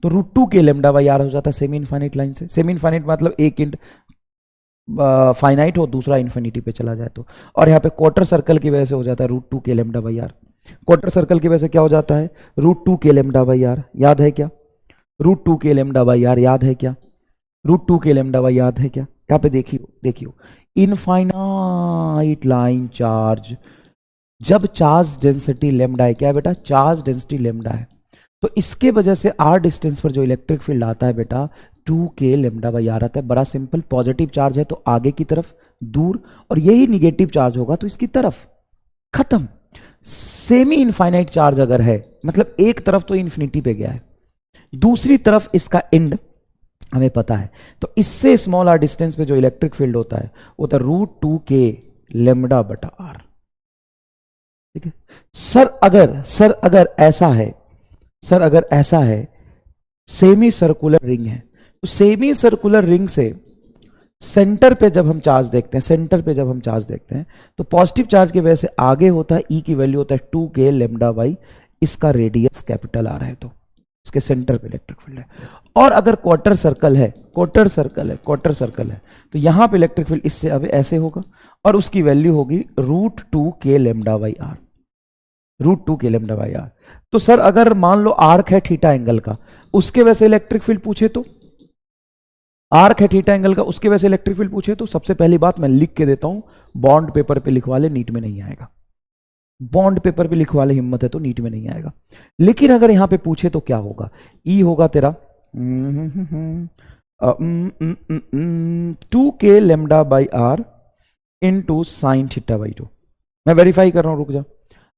root 2k lambda by are हो जाता है सेमी इनफाइनाइट लाइन से। सेमी इनफाइनाइट मतलब एक इंट फाइनाइट हो, दूसरा इन्फिनिटी पे चला जाए तो। और यहाँ पे क्वार्टर सर्कल की वजह से हो जाता है root 2k lambda by R. Quarter circle की वजह से क्या हो जाता है? Root 2k lambda by R. याद है क्या? Root 2k lambda by R याद है क्या? रूट 2k लेमडा बाई याद है क्या? यहाँ पे देखियो इनफाइनाइट लाइन चार्ज, जब चार्ज डेंसिटी लेमडा है, क्या है बेटा? चार्ज डेंसिटी लेमडा है, तो इसके वजह से आर डिस्टेंस पर जो इलेक्ट्रिक फील्ड आता है बेटा 2k लेमडा बाई आर आता है। बड़ा सिंपल, पॉजिटिव चार्ज है तो आगे की तरफ दूर, और यही निगेटिव चार्ज होगा तो इसकी तरफ। खत्म। सेमी इनफाइनाइट चार्ज अगर है मतलब एक तरफ तो इन्फिनिटी पे गया है, दूसरी तरफ इसका एंड हमें पता है, तो इससे स्मॉल आर डिस्टेंस पे जो इलेक्ट्रिक फील्ड होता है वो था रूट 2k लेमडा बटा आर। ठीक है सर, अगर ऐसा है, सर अगर ऐसा है, सेमी सर्कुलर रिंग है, तो सेमी सर्कुलर रिंग से सेंटर पे जब हम चार्ज देखते हैं, सेंटर पे जब हम चार्ज देखते हैं तो पॉजिटिव चार्ज की वजह से आगे होता है, ई की वैल्यू होता है 2k लेमडा बाई इसका रेडियस कैपिटल आर है, तो इसके सेंटर पे इलेक्ट्रिक फील्ड है। और अगर क्वार्टर सर्कल है, क्वार्टर सर्कल है तो यहां पे इलेक्ट्रिक फील्ड इससे अब ऐसे होगा और उसकी वैल्यू होगी root 2k lambda by R, root 2k lambda by R. तो सर अगर मान लो आर्क है थीटा एंगल का, उसके वजह से इलेक्ट्रिक फील्ड पूछे तो, आर्क है थीटा एंगल का, उसके वजह से इलेक्ट्रिक फील्ड पूछे तो सबसे पहली बात मैं लिख के देता हूं, बॉन्ड पेपर पे लिखवा ले, नीट में नहीं आएगा। बॉन्ड पेपर पे लिखवा ले, हिम्मत है तो नीट में नहीं आएगा। लेकिन अगर यहां पे पूछे तो क्या होगा? ई होगा तेरा 2k lambda by R into sine theta by 2। मैं वेरीफाई कर रहा हूं, रुक जा।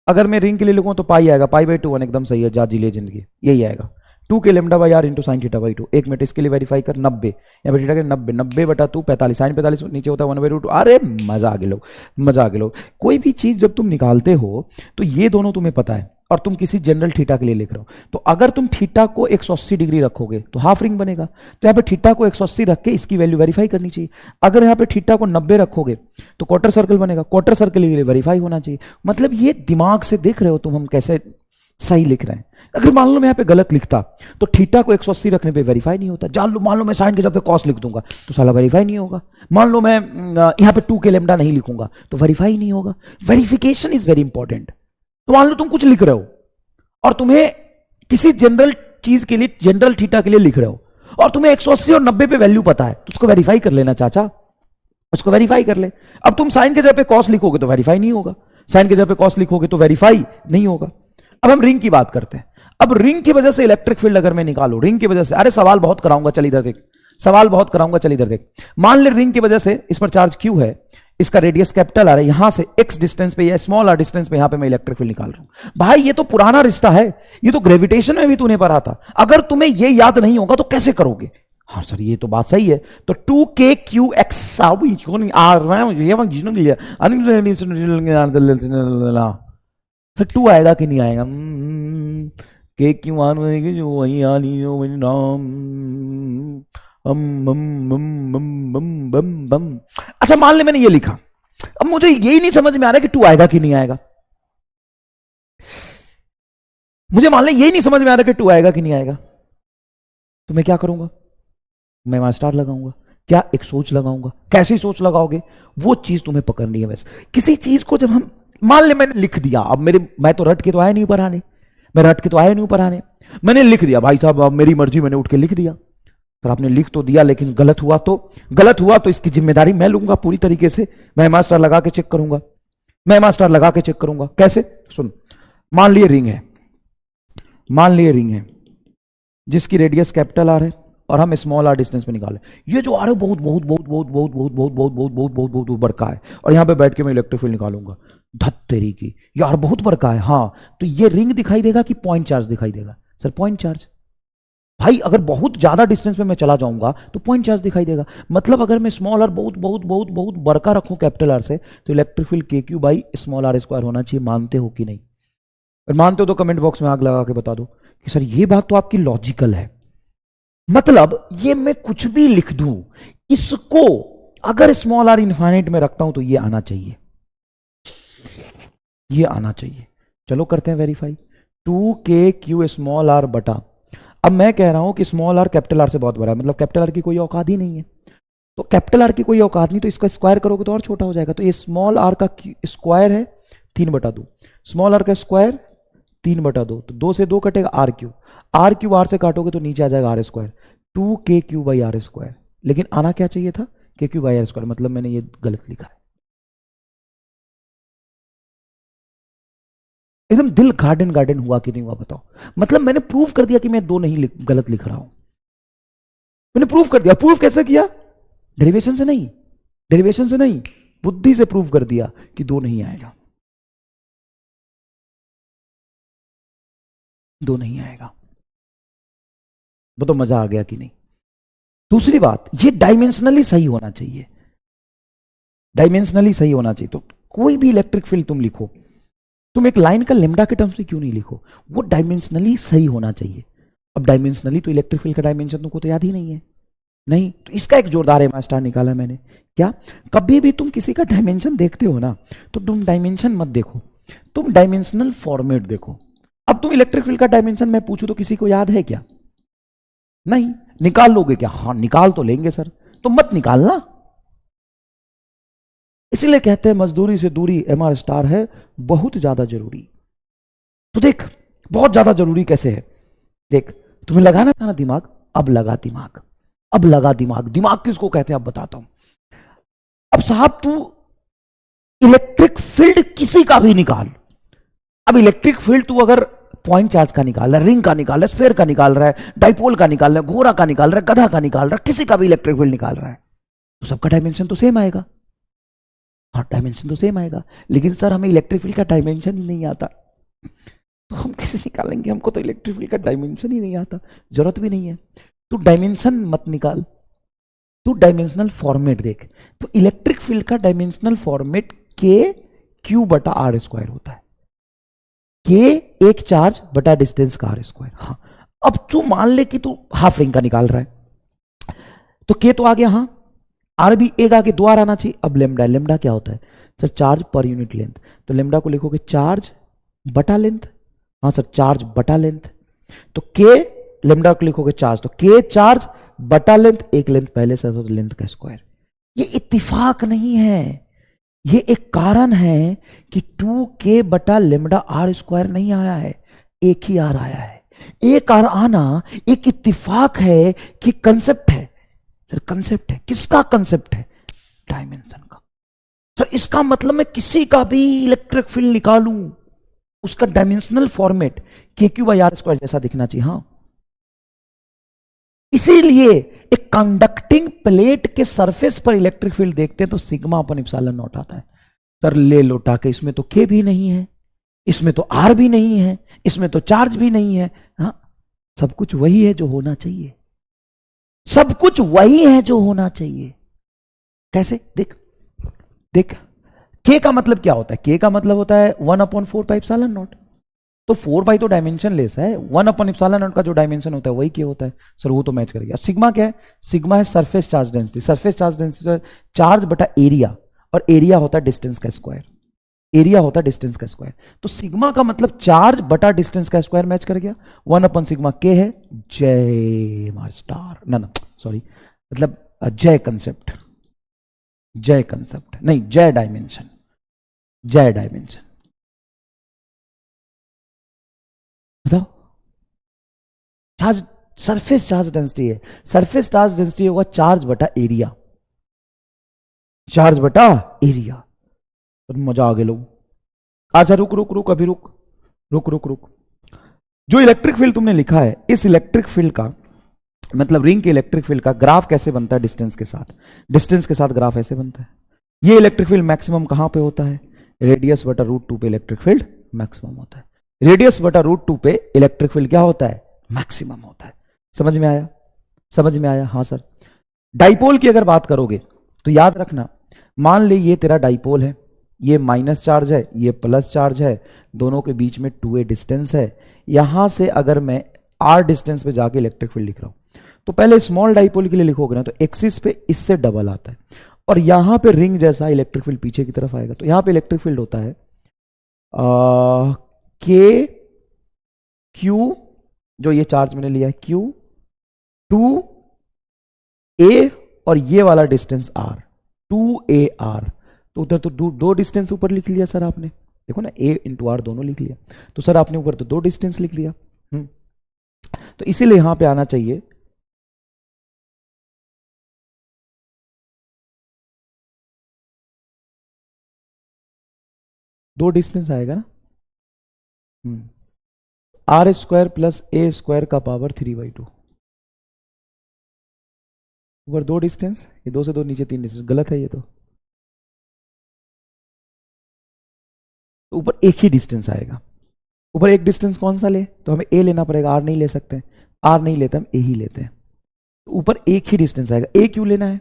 अगर मैं रिंग के लिए लिखूं तो पाई आएगा, पाई बाई 2 एकदम सही है, जा जी ले जिंदगी, यही आएगा 2k lambda by R into sine theta by 2। एक मिनट इसके लिए वेरीफाई कर, 90 या बेटा के 90 बटा 2 45, साइन 45 नीचे होता है 1/2। अरे मजा आ गया, मजा आ गया। कोई भी चीज जब तुम निकालते हो तो ये दोनों तुम्हें पता है और तुम किसी जनरल थीटा के लिए लिख रहे हो, तो अगर तुम थीटा को 180 डिग्री रखोगे तो हाफ रिंग बनेगा। तो यहाँ पे थीटा को 180 रख के इसकी वैल्यू वेरीफाई करनी चाहिए। अगर यहाँ पे थीटा को 90 रखोगे तो क्वार्टर सर्कल बनेगा, क्वार्टर सर्कल के लिए वेरीफाई होना चाहिए। मतलब ये दिमाग से देख रहे हो तुम हम कैसे सही लिख रहे हैं। अगर मान लो मैं यहाँ पे गलत लिखता तो थीटा को 180 रखने पे वेरीफाई नहीं होता। जान लो, मान लो मैं साइन के जगह पे कॉस लिख दूंगा तो साला वेरीफाई नहीं होगा। मान लो मैं यहाँ पे 2k लेमडा नहीं लिखूंगा तो वेरीफाई नहीं होगा। Verification is very important. तो मान लो तुम कुछ लिख रहे हो और तुम्हें किसी जनरल चीज के लिए, जनरल थीटा के लिए लिख रहे हो और तुम्हें 180 और 90 पे वैल्यू पता है, तो उसको वेरीफाई कर लेना चाचा, उसको वेरीफाई कर ले। अब तुम साइन के जगह पे कॉस लिखोगे तो वेरीफाई नहीं होगा, साइन के जगह पे कॉस लिखोगे तो वेरीफाई नहीं होगा। अब हम रिंग की बात करते हैं। अब रिंग की वजह से इलेक्ट्रिक फील्ड अगर मैं निकालू, रिंग की वजह से, अरे सवाल बहुत कराऊंगा, चल इधर देख, सवाल बहुत कराऊंगा, चल इधर देख। मान ले रिंग की वजह से इस पर चार्ज क्यू है, इसका रेडियस कैपिटल आ रहा है, यहां से x डिस्टेंस पे या स्मॉल आर डिस्टेंस पे यहां पे मैं इलेक्ट्रिक फील्ड निकाल रहा हूं। भाई ये तो पुराना रिश्ता है, ये तो ग्रेविटेशन में भी तूने पढ़ा था। अगर तुम्हें ये याद नहीं होगा तो कैसे करोगे? हाँ सर ये तो बात सही है। तो 2k/q(x) सर 2 आएगा कि नहीं आएगा? के क्यों आने जो वही आनी जो वही नाम बम। अच्छा मान ले मैंने ये लिखा, अब मुझे यही नहीं समझ में आ रहा कि 2 आएगा कि नहीं आएगा। मुझे मान ले यही नहीं समझ में आ रहा कि 2 आएगा कि नहीं आएगा, तो मैं क्या करूंगा? मैं वहां स्टार लगाऊंगा। क्या? एक सोच लगाऊंगा। कैसी सोच लगाओगे? वो चीज तुम्हें पकड़नी है। वैसे किसी चीज को जब हम मान ले मैंने लिख दिया, अब मैं तो रट के तो आया नहीं ऊपर आने, मैंने लिख दिया भाई साहब, अब मेरी मर्जी, मैंने उठ के लिख दिया। सर आपने लिख तो दिया लेकिन गलत हुआ तो इसकी जिम्मेदारी मैं लूंगा पूरी तरीके से। मैं मास्टर लगा के चेक करूंगा। कैसे? सुन, मान लिए रिंग है जिसकी रेडियस कैपिटल आर है और हम स्मॉल आर डिस्टेंस में निकाले। ये जो आर है बहुत बहुत बहुत बहुत बहुत बहुत बहुत बहुत बहुत बहुत बहुत बहुत बड़का है, और यहां पे बैठ के मैं इलेक्ट्रिक फील्ड निकालूंगा। धत तेरी की, यार बहुत बड़का है। हाँ तो ये रिंग दिखाई देगा कि पॉइंट चार्ज दिखाई देगा? Sir point charge. भाई अगर बहुत ज्यादा डिस्टेंस में मैं चला जाऊंगा तो पॉइंट चार्ज दिखाई देगा। मतलब अगर मैं स्मॉल आर बहुत बहुत बहुत बहुत बड़का रखूं कैपिटल आर से, तो electric field KQ by small R square होना चाहिए। मानते हो कि नहीं? अगर मानते हो तो कमेंट बॉक्स में आग लगा के बता दो कि सर ये बात तो आपकी लॉजिकल है। मतलब ये मैं कुछ भी लिख दूं, इसको अगर स्मॉल आर इनफाइनाइट में रखता हूं तो ये आना चाहिए, चलो करते हैं वेरीफाई। 2k/q स्मॉल आर बटा, अब मैं कह रहा हूं कि स्मॉल आर कैपिटल आर से बहुत बड़ा है, मतलब कैपिटल आर की कोई औकात ही नहीं है। तो कैपिटल आर की कोई औकात नहीं, तो इसका स्क्वायर करोगे तो और छोटा हो जाएगा। तो ये स्मॉल आर का स्क्वायर है 3/2, स्मॉल आर का स्क्वायर 3/2, तो 2 से 2 कटेगा r³ आर से काटोगे तो नीचे आ जाएगा r square. 2k³ by R square, लेकिन आना क्या चाहिए था? KQ by R square. मतलब मैंने ये गलत लिखा है। एकदम दिल गार्डन हुआ कि नहीं हुआ बताओ? मतलब मैंने प्रूव कर दिया कि मैं 2 नहीं गलत लिख रहा हूं। मैंने प्रूव कर दिया। प्रूव कैसे किया? डेरिवेशन से नहीं, बुद्धि से प्रूव कर दिया कि 2 नहीं आएगा, 2 नहीं आएगा। वो तो मजा आ गया कि नहीं? दूसरी बात, ये डायमेंशनली सही होना चाहिए, तो कोई भी इलेक्ट्रिक फील्ड तुम लिखो, तुम एक लाइन का लेमडा के टर्म्स में क्यों नहीं लिखो? वो डायमेंशनली सही होना चाहिए। अब डायमेंशनली तो इलेक्ट्रिक फील्ड का डायमेंशन तुमको तो याद ही नहीं है। नहीं तो इसका एक जोरदार एम स्टार निकाला मैंने। क्या? कभी भी तुम किसी का डायमेंशन देखते हो ना, तो तुम डायमेंशन मत देखो, तुम डायमेंशनल फॉर्मेट देखो। अब तुम इलेक्ट्रिक फील्ड का डायमेंशन मैं पूछूं तो किसी को याद है क्या? नहीं। निकाल लोगे क्या? हाँ निकाल तो लेंगे सर, तो मत निकालना। इसलिए कहते हैं मजदूरी से दूरी MR स्टार है बहुत ज्यादा जरूरी। तो देख बहुत ज्यादा जरूरी कैसे है, देख तुम्हें लगाना था ना दिमाग, अब लगा दिमाग। दिमाग किसको कहते हैं अब बताता हूं। अब साहब तू इलेक्ट्रिक फील्ड किसी का भी निकाल। अब इलेक्ट्रिक फील्ड तू अगर पॉइंट चार्ज का निकाल रहा है, रिंग का निकाल रहा है, स्फीयर का निकाल रहा है, डाइपोल का निकाल रहा है, घोड़ा का निकाल रहा है, गधा का निकाल रहा है, किसी का भी इलेक्ट्रिक फील्ड निकाल रहा है, तो सबका डायमेंशन तो सेम आएगा। हाँ डायमेंशन तो सेम आएगा, लेकिन सर हमें इलेक्ट्रिक फील्ड का डायमेंशन ही नहीं आता, तो हम कैसे निकालेंगे? हमको तो इलेक्ट्रिक फील्ड का डायमेंशन ही नहीं आता, जरूरत भी नहीं है। तू डायमेंशन मत निकाल, तू डायमेंशनल फॉर्मेट देख। तो इलेक्ट्रिक फील्ड का डायमेंशनल फॉर्मेट KQ बटा आर स्क्वायर होता है। K एक चार्ज बटा डिस्टेंस का आर स्क्वायर। हाँ अब तू मान ले कि तू हाफ रिंग का निकाल रहा है, तो K तो आ गया, हाँ आर भी एक आगे 2 आर आना चाहिए। अब लेमडा क्या होता है sir? Charge per unit length. तो लेमडा को लिखोगे चार्ज बटा लेंथ। हाँ सर चार्ज बटा लेंथ। तो K लेमडा को लिखोगे चार्ज, तो K चार्ज बटा लेंथ, एक लेंथ पहले से तो लेंथ का स्क्वायर। ये इत्तिफाक नहीं है, ये एक कारण है कि 2k बटा लेमडा आर स्क्वायर नहीं आया है, एक ही आर आया है। एक आर आना एक इत्तिफाक है कि कंसेप्ट है। सर कंसेप्ट है, किसका कंसेप्ट है? डायमेंशन का। सर इसका मतलब मैं किसी का भी इलेक्ट्रिक फील्ड निकालूं, उसका dimensional format KQ by R square जैसा दिखना चाहिए। हाँ इसीलिए एक कंडक्टिंग प्लेट के सरफेस पर इलेक्ट्रिक फील्ड देखते हैं तो सिग्मा अपन इप्सिलॉन नॉट आता है। सर ले लोटा के, इसमें तो K भी नहीं है, इसमें तो R भी नहीं है, इसमें तो चार्ज भी नहीं है। हाँ सब कुछ वही है जो होना चाहिए। सब कुछ वही है जो होना चाहिए। कैसे? देख देख, के का मतलब क्या होता है? के का मतलब होता है 1/4 पाई एप्सिलॉन नॉट। तो 4 पाई तो डायमेंशन लेस है, 1/एप्सिलॉन नॉट का जो डायमेंशन होता है वही के होता है। सर वो तो मैच कर गया। सिग्मा क्या है? सिग्मा है surface charge density. Surface charge density charge बटा एरिया, और एरिया होता है डिस्टेंस का स्क्वायर। एरिया होता है डिस्टेंस का स्क्वायर। तो सिग्मा का मतलब चार्ज बटा डिस्टेंस का स्क्वायर मैच कर गया। 1/सिग्मा के है जय स्टार, ना ना सॉरी, मतलब जय कंसेप्ट, जय कंसेप्ट नहीं, जय डायमेंशन, जय डायमेंशन। बताओ, चार्ज, सरफेस चार्ज डेंसिटी है, सरफेस चार्ज डेंसिटी होगा चार्ज बटा एरिया, चार्ज बटा एरिया। तो मजा आ गया लोग। अच्छा रुक रुक रुक, अभी रुक रुक रुक रुक। जो इलेक्ट्रिक फील्ड तुमने लिखा है, इस इलेक्ट्रिक फील्ड का मतलब रिंग के इलेक्ट्रिक फील्ड का ग्राफ कैसे बनता है डिस्टेंस के साथ? डिस्टेंस के साथ ग्राफ ऐसे बनता है। ये इलेक्ट्रिक फील्ड मैक्सिमम कहां पे होता है? रेडियस बटा √2 पे इलेक्ट्रिक फील्ड मैक्सिमम होता है। रेडियस बटा √2 पे इलेक्ट्रिक फील्ड क्या होता है? मैक्सिमम होता है। समझ में आया? समझ में आया? हाँ सर। डाइपोल की अगर बात करोगे तो याद रखना, मान ले ये तेरा डाइपोल है, ये माइनस चार्ज है, ये प्लस चार्ज है, दोनों के बीच में 2a डिस्टेंस है। यहां से अगर मैं r डिस्टेंस पे जाके इलेक्ट्रिक फील्ड लिख रहा हूं, तो पहले स्मॉल डाइपोल के लिए लिखोगे ना तो एक्सिस पे इससे डबल आता है, और यहां पे रिंग जैसा इलेक्ट्रिक फील्ड पीछे की तरफ आएगा। तो यहां पे इलेक्ट्रिक फील्ड होता है के क्यू, जो ये चार्ज मैंने लिया है क्यू, 2a, और ये वाला डिस्टेंस r, 2ar। तो उधर तो दो डिस्टेंस ऊपर लिख लिया सर आपने, देखो ना, a इंटू आर दोनों लिख लिया, तो सर आपने ऊपर तो 2 डिस्टेंस लिख लिया। तो इसीलिए यहां पे आना चाहिए दो डिस्टेंस आएगा ना, r² प्लस a² का पावर 3/2। ऊपर 2 डिस्टेंस, ये 2 से 2 नीचे 3 डिस्टेंस, गलत है ये तो। ऊपर एक ही डिस्टेंस आएगा। ऊपर एक डिस्टेंस कौन सा ले? तो हमें a लेना पड़ेगा, r नहीं ले सकते, r नहीं लेते हम a ही लेते हैं। तो ऊपर एक ही डिस्टेंस आएगा। a क्यों लेना है?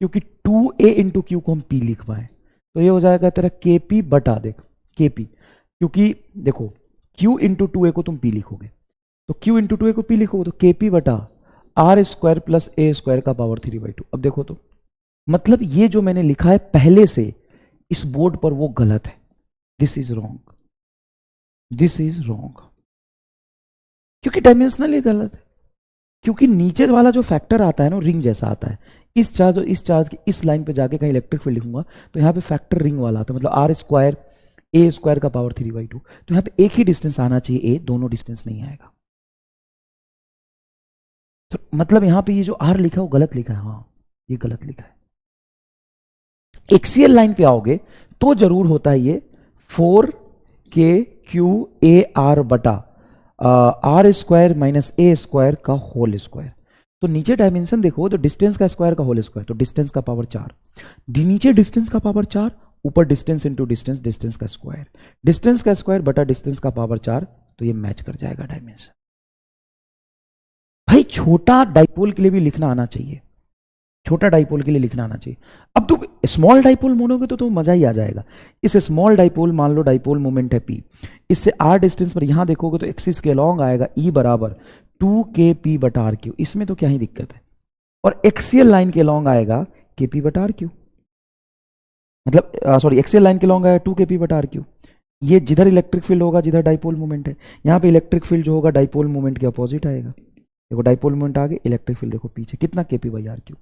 क्योंकि 2a इंटू क्यू को हम p लिख पाए, तो ये हो जाएगा तेरा kp बटा, देख kp, क्योंकि देखो q इंटू 2a को तुम p लिखोगे, तो q इंटू 2a को p लिखोगे तो kp बटा r² प्लस a² का पावर 3/2। अब देखो तो, मतलब ये जो मैंने लिखा है पहले से इस बोर्ड पर वो गलत है। This is wrong, this is wrong, क्योंकि डायमेंशनली गलत है। क्योंकि नीचे वाला जो फैक्टर आता है ना, रिंग जैसा आता है। इस चार्ज और इस चार्ज की इस लाइन पे जाके कहीं इलेक्ट्रिक फील्ड लिखूंगा तो यहाँ पे फैक्टर रिंग वाला आता है, मतलब r² a² का पावर 3/2। तो यहाँ पे एक ही डिस्टेंस आना चाहिए a, दोनों डिस्टेंस नहीं आएगा। तो मतलब यहाँ पे ये जो r लिखा है वो गलत लिखा है, हाँ ये गलत लिखा है। एक्सियल लाइन पे आओगे तो जरूर होता है ये 4k∗a r बटा r² माइनस a² का होल स्क्वायर। तो नीचे डायमेंशन देखो तो डिस्टेंस का स्क्वायर का होल स्क्वायर, तो डिस्टेंस का पावर 4, नीचे डिस्टेंस का पावर 4, ऊपर डिस्टेंस इंटू डिस्टेंस, डिस्टेंस का स्क्वायर, डिस्टेंस का स्क्वायर बटा डिस्टेंस का पावर 4, तो ये मैच कर जाएगा डायमेंशन। भाई छोटा डाइपोल के लिए भी लिखना आना चाहिए, छोटा डाइपोल के लिए लिखना आना चाहिए। अब तुम स्मॉल डाइपोल मोनोगे तो मजा ही आ जाएगा। इस स्मॉल डाइपोल, मान लो डाइपोल मोमेंट है p, इससे r डिस्टेंस पर यहां देखोगे तो एक्सिस के अलॉन्ग आएगा E बराबर 2kp बटा r क्यू, इसमें तो क्या ही दिक्कत है। और एक्सियल लाइन के अलॉन्ग आएगा kp बटा r क्यू, मतलब सॉरी एक्सियल लाइन के अलॉन्ग आएगा 2kp बटा r क्यू। ये जिधर इलेक्ट्रिक फील्ड होगा, जिधर डाइपोल मोमेंट है, यहाँ पे इलेक्ट्रिक फील्ड जो होगा डाइपोल मोमेंट के अपोजिट आएगा। देखो डाइपोल मोमेंट आगे, इलेक्ट्रिक फील्ड देखो पीछे, कितना kp बाई r क्यू।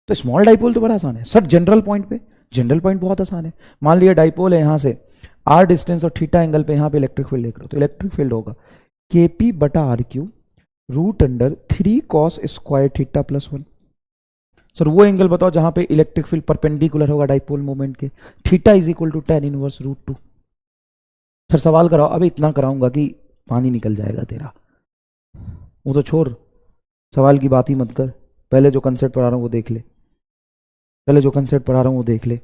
तो स्मॉल डाइपोल तो बड़ा आसान है सर। जनरल पॉइंट पे, जनरल पॉइंट बहुत आसान है। मान लिया डाइपोल है, यहां से r डिस्टेंस और थीटा एंगल पे यहां पे इलेक्ट्रिक फील्ड देख रहे हो, तो इलेक्ट्रिक फील्ड होगा kp बटा r cube √3 cos square theta plus 1। Sir वो एंगल बताओ जहां पे इलेक्ट्रिक फील्ड परपेंडिकुलर होगा डाइपोल मोमेंट के, theta is equal to tan inverse √2। Sir सवाल कराओ, अभी इतना कराऊंगा कि पानी निकल जाएगा तेरा। वो तो छोड़, सवाल की बात ही मत कर, पहले जो कंसेप्ट पढ़ा रहा हूं वो देख ले, पहले जो कंसेप्ट पढ़ा रहा हूं वो देख ले।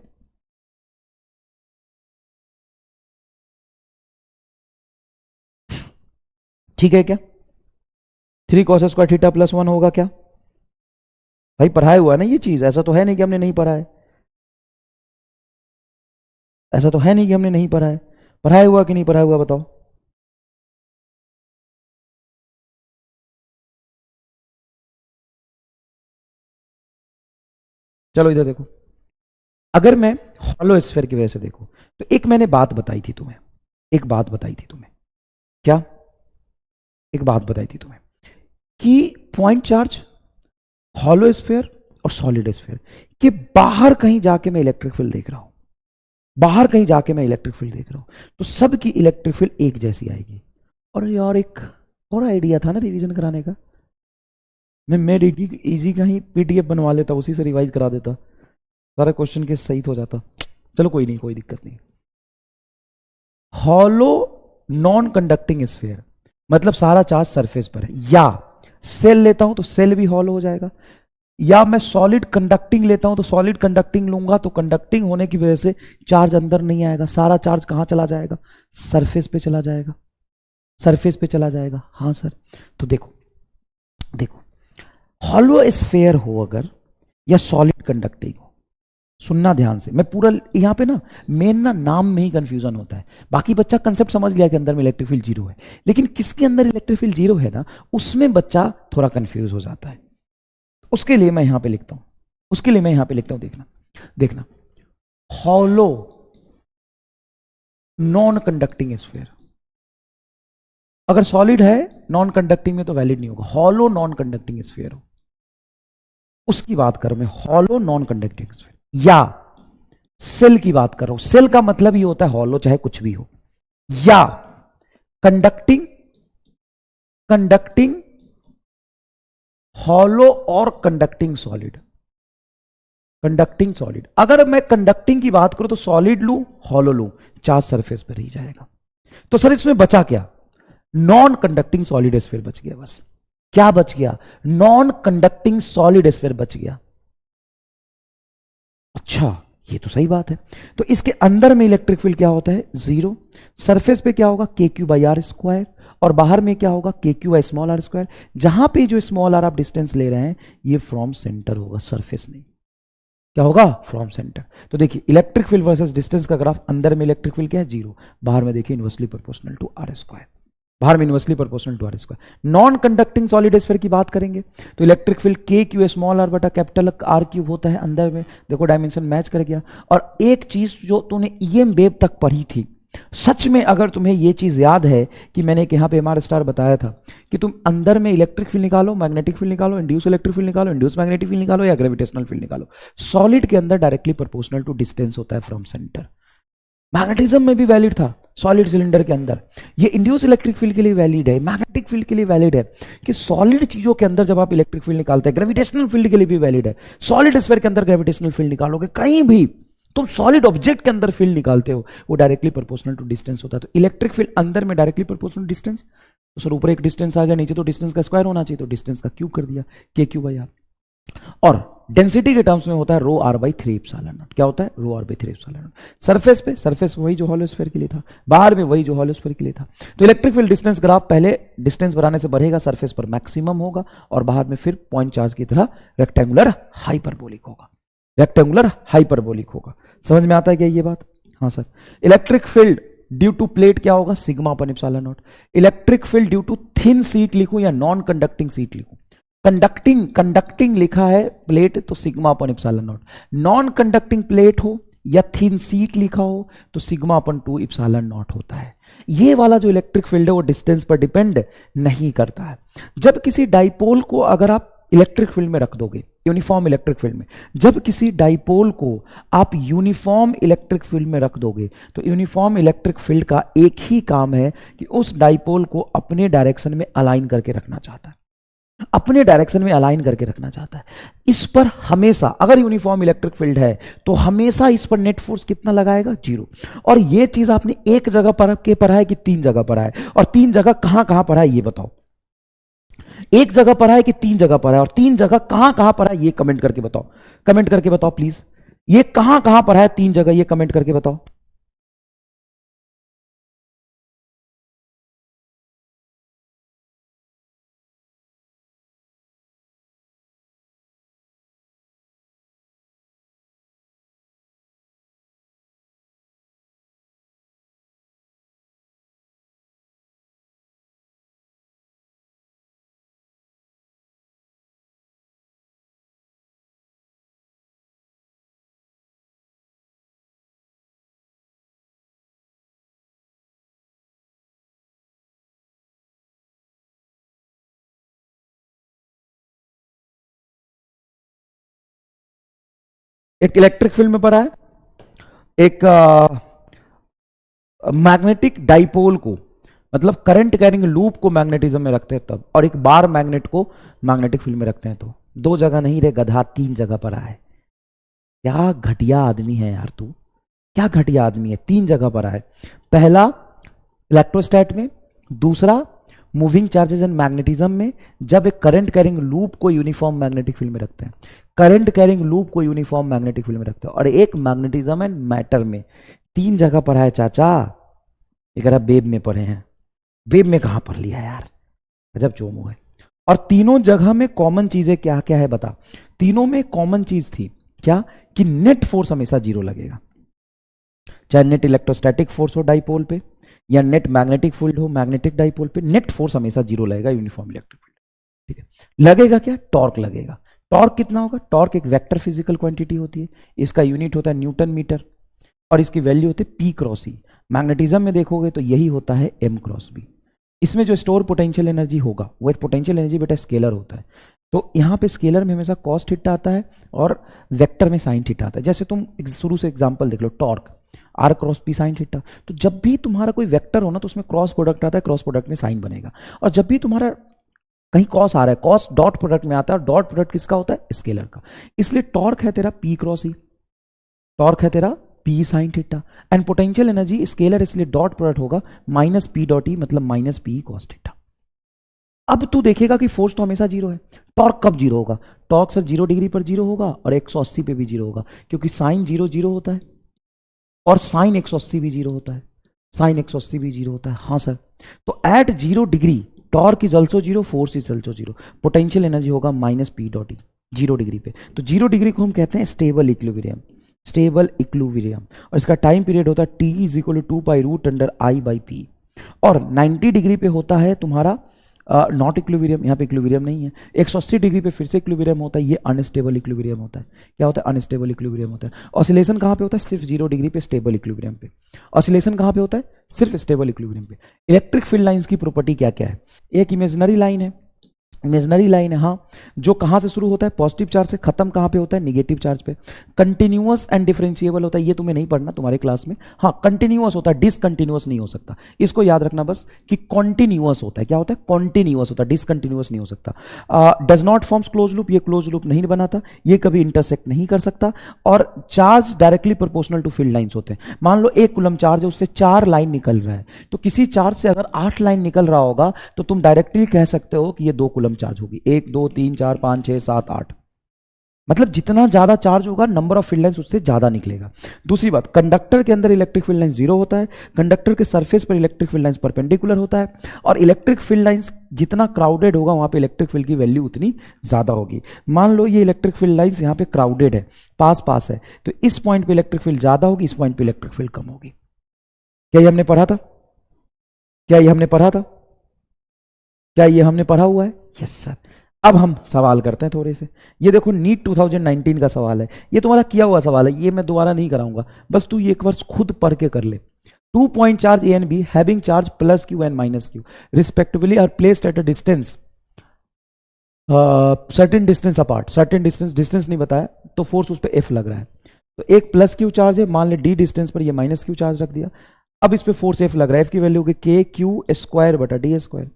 ठीक है क्या? 3 cos² थीटा प्लस 1 होगा क्या? भाई पढ़ाया हुआ है ना ये चीज, ऐसा तो है नहीं कि हमने नहीं पढ़ा है, ऐसा तो है नहीं कि हमने नहीं पढ़ा है। पढ़ाया हुआ कि नहीं पढ़ाया हुआ बताओ? चलो इधर देखो, अगर मैं हॉलो स्फीयर की वजह से देखो, तो एक मैंने बात बताई थी तुम्हें, एक बात बताई थी तुम्हें, क्या? एक बात बताई थी तुम्हें कि पॉइंट चार्ज, हॉलो स्फीयर और सॉलिड स्फीयर के बाहर कहीं जाके मैं इलेक्ट्रिक फील्ड देख रहा हूं, बाहर कहीं जाके मैं इलेक्ट्रिक फील्ड देख रहा हूं, तो सबकी इलेक्ट्रिक फील्ड एक जैसी आएगी। और यार एक और आइडिया था ना रिवीजन कराने का, मैं इजी का ही पीडीएफ बनवा लेता, उसी से रिवाइज करा देता, सारा क्वेश्चन के सही हो जाता। चलो कोई नहीं, कोई दिक्कत नहीं। हॉलो नॉन कंडक्टिंग स्फीयर मतलब सारा चार्ज सरफेस पर है, या सेल लेता हूं तो सेल भी हॉलो हो जाएगा, या मैं सॉलिड कंडक्टिंग लेता हूं तो सॉलिड कंडक्टिंग लूंगा तो कंडक्टिंग होने की वजह से चार्ज अंदर नहीं आएगा, सारा चार्ज कहां चला जाएगा? सरफेस पे चला जाएगा, सरफेस पे चला जाएगा। हाँ सर, तो देखो देखो, हॉलो स्फीयर हो अगर या सॉलिड कंडक्टिंग हो, सुनना ध्यान से, मैं पूरा यहां पे ना मेन ना नाम में ही कंफ्यूजन होता है, बाकी बच्चा कंसेप्ट समझ लिया कि अंदर में इलेक्ट्रिक फील्ड जीरो है, लेकिन किसके अंदर इलेक्ट्रिक फील्ड जीरो है ना, उसमें बच्चा थोड़ा कंफ्यूज हो जाता है। उसके लिए मैं यहां पे लिखता हूं, उसके लिए मैं यहां पे लिखता हूं, देखना देखना, हॉलो नॉन कंडक्टिंग स्फीयर, अगर सॉलिड है नॉन कंडक्टिंग में तो वैलिड नहीं होगा, हॉलो नॉन कंडक्टिंग स्फीयर हो उसकी बात कर मैं, हॉलो नॉन कंडक्टिंग स्फीयर, या सेल की बात कर रहा हूं, सेल का मतलब ही होता है हॉलो चाहे कुछ भी हो, या कंडक्टिंग, कंडक्टिंग हॉलो और कंडक्टिंग सॉलिड, कंडक्टिंग सॉलिड। अगर मैं कंडक्टिंग की बात करूं तो सॉलिड लूं हॉलो लूं, चार्ज सरफेस पर ही जाएगा। तो सर इसमें बचा क्या? नॉन कंडक्टिंग सॉलिड स्फीयर बच गया, बस। क्या बच गया? नॉन कंडक्टिंग सॉलिड स्फीयर बच गया। अच्छा, ये तो सही बात है। तो इसके अंदर में इलेक्ट्रिक फील्ड क्या होता है? जीरो। सरफेस पे क्या होगा? K Q by R square, और बाहर में क्या होगा? K Q by small R square. जहां पे जो स्मॉल आर आप डिस्टेंस ले रहे हैं ये फ्रॉम सेंटर होगा, सरफेस नहीं। क्या होगा? From centre. तो देखिए इलेक्ट्रिक फील्ड वर्सेस डिस्टेंस का ग्राफ, अंदर में इलेक्ट्रिक फील्ड क्या है? जीरो, बाहर में देखिए inversely proportional to R square, बाहर में inversely proportional to R square. Non conducting solid sphere की बात करेंगे तो electric field K Q small R बटा कैपिटल आर क्यूब होता है अंदर में, देखो डायमेंशन मैच कर गया। और एक चीज जो तूने ईएम वेव तक पढ़ी थी, सच में अगर तुम्हें यह चीज याद है कि मैंने एक यहां पे एमआर स्टार बताया था कि तुम अंदर में इलेक्ट्रिक फील्ड निकालो, मैग्नेटिक फील्ड निकालो, इंड्यूस इलेक्ट्रिक फील्ड निकालो, इंड्यूस मैग्नेटिक फील्ड निकालो, या ग्रेविटेशनल फील्ड निकालो, सॉलिड के अंदर डायरेक्टली प्रोपोर्शनल टू डिस्टेंस होता है फ्रॉम सेंटर। मैग्नेटिज्म में भी वैलिड था सॉलिड सिलेंडर के अंदर, ये इंड्यूस इलेक्ट्रिक फील्ड के लिए वैलिड है, मैग्नेटिक फील्ड के लिए वैलिड है कि सॉलिड चीजों के अंदर जब आप इलेक्ट्रिक फील्ड निकालते हैं, ग्रेविटेशनल फील्ड के लिए भी वैलिड है। सॉलिड स्फीयर के अंदर ग्रेविटेशनल फील्ड निकालोगे, कहीं भी तुम सॉलिड ऑब्जेक्ट के अंदर फील्ड निकालते हो, वो डायरेक्टली प्रोपोर्शनल टू डिस्टेंस होता है। तो इलेक्ट्रिक फील्ड अंदर में डायरेक्टली प्रोपोर्शनल डिस्टेंस, तो सर ऊपर एक डिस्टेंस आ गया, नीचे तो डिस्टेंस का स्क्वायर होना चाहिए, तो डिस्टेंस का क्यूब कर दिया, के क्यू बाई आर। और डेंसिटी के टर्म्स में होता है rho r by 3 epsilon naught. क्या होता है? Rho r by 3 epsilon naught. Surface पे, सरफेस में वही जो हॉलो स्फीयर के लिए था, बाहर में वही जो हॉलो स्फीयर के लिए था। तो इलेक्ट्रिक फील्ड डिस्टेंस ग्राफ पहले डिस्टेंस बढ़ाने से बढ़ेगा, सरफेस पर मैक्सिमम होगा, और बाहर में फिर पॉइंट चार्ज की तरह रेक्टेंगुलर हाइपरबोलिक होगा, रेक्टेंगुलर हाइपरबोलिक होगा। समझ में आता है क्या ये बात? हाँ sir. Electric field due to plate क्या होगा? Sigma upon epsilon naught. Electric field due to thin sheet लिखूं या नॉन कंडक्टिंग सीट लिखूं? कंडक्टिंग, कंडक्टिंग लिखा है प्लेट तो sigma upon epsilon naught, non conducting plate हो या थिन सीट लिखा हो तो सिग्मा अपन 2 एप्सिलॉन नॉट होता है। ये वाला जो इलेक्ट्रिक फील्ड है वो डिस्टेंस पर डिपेंड नहीं करता है। जब किसी डाइपोल को अगर आप इलेक्ट्रिक फील्ड में रख दोगे, यूनिफॉर्म इलेक्ट्रिक फील्ड में, जब किसी डाइपोल को आप यूनिफॉर्म इलेक्ट्रिक फील्ड में रख दोगे तो यूनिफॉर्म इलेक्ट्रिक फील्ड का एक ही काम है कि उस डाइपोल को अपने डायरेक्शन में अलाइन करके रखना चाहता है, अपने डायरेक्शन में अलाइन करके रखना चाहता है। इस पर हमेशा अगर यूनिफॉर्म इलेक्ट्रिक फील्ड है तो हमेशा इस पर नेट फोर्स कितना लगाएगा? जीरो। और यह चीज आपने एक जगह पर पढ़ा है कि 3 जगह पढ़ा है? और 3 जगह कहां कहां पढ़ा है ये बताओ? एक जगह पढ़ा है कि 3 जगह पढ़ा है? और 3 जगह कहां कहां पढ़ा है ये कमेंट करके बताओ, कमेंट करके बताओ प्लीज। ये कहां कहां पढ़ा है 3 जगह, ये कमेंट करके बताओ। एक इलेक्ट्रिक फील्ड में पढ़ा है, एक मैग्नेटिक डाइपोल को, मतलब करंट कैरिंग लूप को मैग्नेटिज्म में रखते हैं तब, और एक बार मैग्नेट को मैग्नेटिक फील्ड में रखते हैं तो। दो जगह नहीं रे गधा, तीन जगह पर है। क्या घटिया आदमी है यार तू, क्या घटिया आदमी है, तीन जगह पर है। पहला इलेक्ट्रोस्टैट में, दूसरा मूविंग चार्जेस एंड मैग्नेटिज्म में, जब एक करंट कैरिंग लूप को यूनिफॉर्म मैग्नेटिक फील्ड में रखते हैं, करंट कैरिंग लूप को यूनिफॉर्म मैग्नेटिक फील्ड में रखते हैं, और एक मैग्नेटिज्म एंड मैटर में। तीन जगह पर है चाचा। अगर आप बेब में पढ़े हैं, वेब में कहां पढ़ लिया यार, गजब चोमू है। और तीनों जगह में कॉमन चीजें क्या क्या है बता। तीनों में कॉमन चीज थी क्या, कि नेट फोर्स हमेशा जीरो लगेगा, चाहे नेट इलेक्ट्रोस्टैटिक फोर्स हो डाइपोल पे, या नेट मैग्नेटिक फील्ड हो मैग्नेटिक डाइपोल पे, नेट फोर्स हमेशा जीरो लगेगा यूनिफॉर्म इलेक्ट्रिक फील्ड। ठीक है, लगेगा क्या, टॉर्क लगेगा। टॉर्क कितना होगा, टॉर्क एक वेक्टर फिजिकल क्वांटिटी होती है, इसका यूनिट होता है न्यूटन मीटर, और इसकी वैल्यू होती है पी क्रॉस ई। मैग्नेटिज्म में देखोगे तो यही होता है एम क्रॉस बी। इसमें जो स्टोर पोटेंशियल एनर्जी होगा वो एक पोटेंशियल एनर्जी बेटा स्केलर होता है, तो यहाँ पे स्केलर में हमेशा कॉस थीटा आता है और वेक्टर में साइन थीटा आता है। जैसे तुम शुरू से एग्जांपल देख लो, torque r cross p sine theta, तो जब भी तुम्हारा कोई वेक्टर हो ना तो उसमें क्रॉस प्रोडक्ट आता है, क्रॉस प्रोडक्ट में साइन बनेगा। और जब भी तुम्हारा कहीं कॉस आ रहा है, कॉस डॉट प्रोडक्ट में आता है, और डॉट प्रोडक्ट किसका होता है, स्केलर का। इसलिए टॉर्क है तेरा पी क्रॉस ई, टॉर्क है तेरा P sine theta, and potential energy scalar, इसलिए डॉट प्रोडक्ट होगा माइनस पी डॉट ई, मतलब माइनस पी कॉस थीटा। अब तू देखेगा कि फोर्स तो हमेशा जीरो है, टॉर्क कब जीरो होगा, टॉर्क सर 0 डिग्री पर जीरो होगा और 180 पे भी जीरो होगा, क्योंकि साइन 0 0 होता है और साइन 180 भी जीरो होता है, साइन 180 भी जीरो होता है। हाँ सर, तो at 0 degree torque is also zero, force is also zero, potential energy होगा minus p dot E 0 degree पे। तो 0 डिग्री को हम कहते हैं स्टेबल इक्विलिब्रियम, स्टेबल इक्विलिब्रियम, और इसका टाइम पीरियड होता है T is equal to 2 pi root under I by P. और 90 डिग्री पे होता है तुम्हारा नॉट इक्विलिब्रियम, यहाँ पे इक्विलिब्रियम नहीं है। 180 डिग्री पे फिर से इक्विलिब्रियम होता है, ये अनस्टेबल इक्विलिब्रियम होता है। क्या होता है, अनस्टेबल इक्विलिब्रियम होता है। ऑसिलेशन कहाँ पे होता है, सिर्फ 0 डिग्री पे स्टेबल इक्विलिब्रियम पे। ऑसिलेशन कहाँ पे होता है, सिर्फ स्टेबल इक्विलिब्रियम पे। इलेक्ट्रिक फील्ड लाइंस की प्रॉपर्टी क्या क्या है, एक इमेजिनरी लाइन है, इमेजिनरी लाइन है हाँ, जो कहां से शुरू होता है, पॉजिटिव चार्ज से, खत्म कहां पे होता है, निगेटिव चार्ज पे। कंटिन्यूअस एंड डिफरेंशिएबल होता है, ये तुम्हें नहीं पढ़ना तुम्हारे क्लास में। हाँ कंटिन्यूअस होता है, डिसकंटिन्यूअस नहीं हो सकता, इसको याद रखना बस कि कॉन्टिन्यूअस होता है। क्या होता है, कॉन्टिन्यूअस होता है, डिसकंटिन्यूअस नहीं हो सकता। Does not forms close loop, ये क्लोज लूप नहीं बनाता, ये कभी इंटरसेक्ट नहीं कर सकता। और charge directly proportional to field lines होते हैं। मान लो 1 कूलम चार्ज है, उससे 4 लाइन निकल रहा है, तो किसी चार्ज से अगर 8 लाइन निकल रहा होगा तो तुम डायरेक्टली कह सकते हो कि ये 2 कूलम चार्ज होगी। 1 2 3 4 5 6 7 8, मतलब जितना ज्यादा चार्ज होगा नंबर ऑफ फील्ड लाइंस उससे ज्यादा निकलेगा। दूसरी बात, कंडक्टर के अंदर इलेक्ट्रिक फील्ड लाइंस 0 होता है, कंडक्टर के सरफेस पर इलेक्ट्रिक फील्ड लाइंस परपेंडिकुलर होता है, और इलेक्ट्रिक फील्ड लाइंस जितना क्राउडेड होगा वहां पे इलेक्ट्रिक फील्ड की वैल्यू उतनी ज्यादा होगी। मान लो ये इलेक्ट्रिक फील्ड लाइंस यहाँ पे क्राउडेड है, पास पास है, तो इस पॉइंट पे इलेक्ट्रिक फील्ड ज्यादा होगी, इस पॉइंट पे इलेक्ट्रिक फील्ड कम होगी। क्या ये हमने पढ़ा था, क्या ये हमने पढ़ा था, क्या ये हमने पढ़ा हुआ है? Yes sir. अब हम सवाल करते हैं थोड़े से। ये देखो नीट 2019 का सवाल है, ये तुम्हारा किया हुआ सवाल है, ये मैं दोबारा नहीं कराऊंगा, बस तू ये एक बार खुद पढ़ के कर ले। 2 point charge A and B having charge plus Q and minus Q respectively are placed at a distance certain distance apart. Certain distance नहीं बताया तो फोर्स उस पर एफ लग रहा है, तो एक प्लस क्यू चार्ज है, मान ले डी डिस्टेंस पर ये माइनस क्यू चार्ज रख दिया। अब इस पे फोर्स एफ लग रहा है, एफ की वैल्यू होगी के क्यू स्क्वायर बटा D square.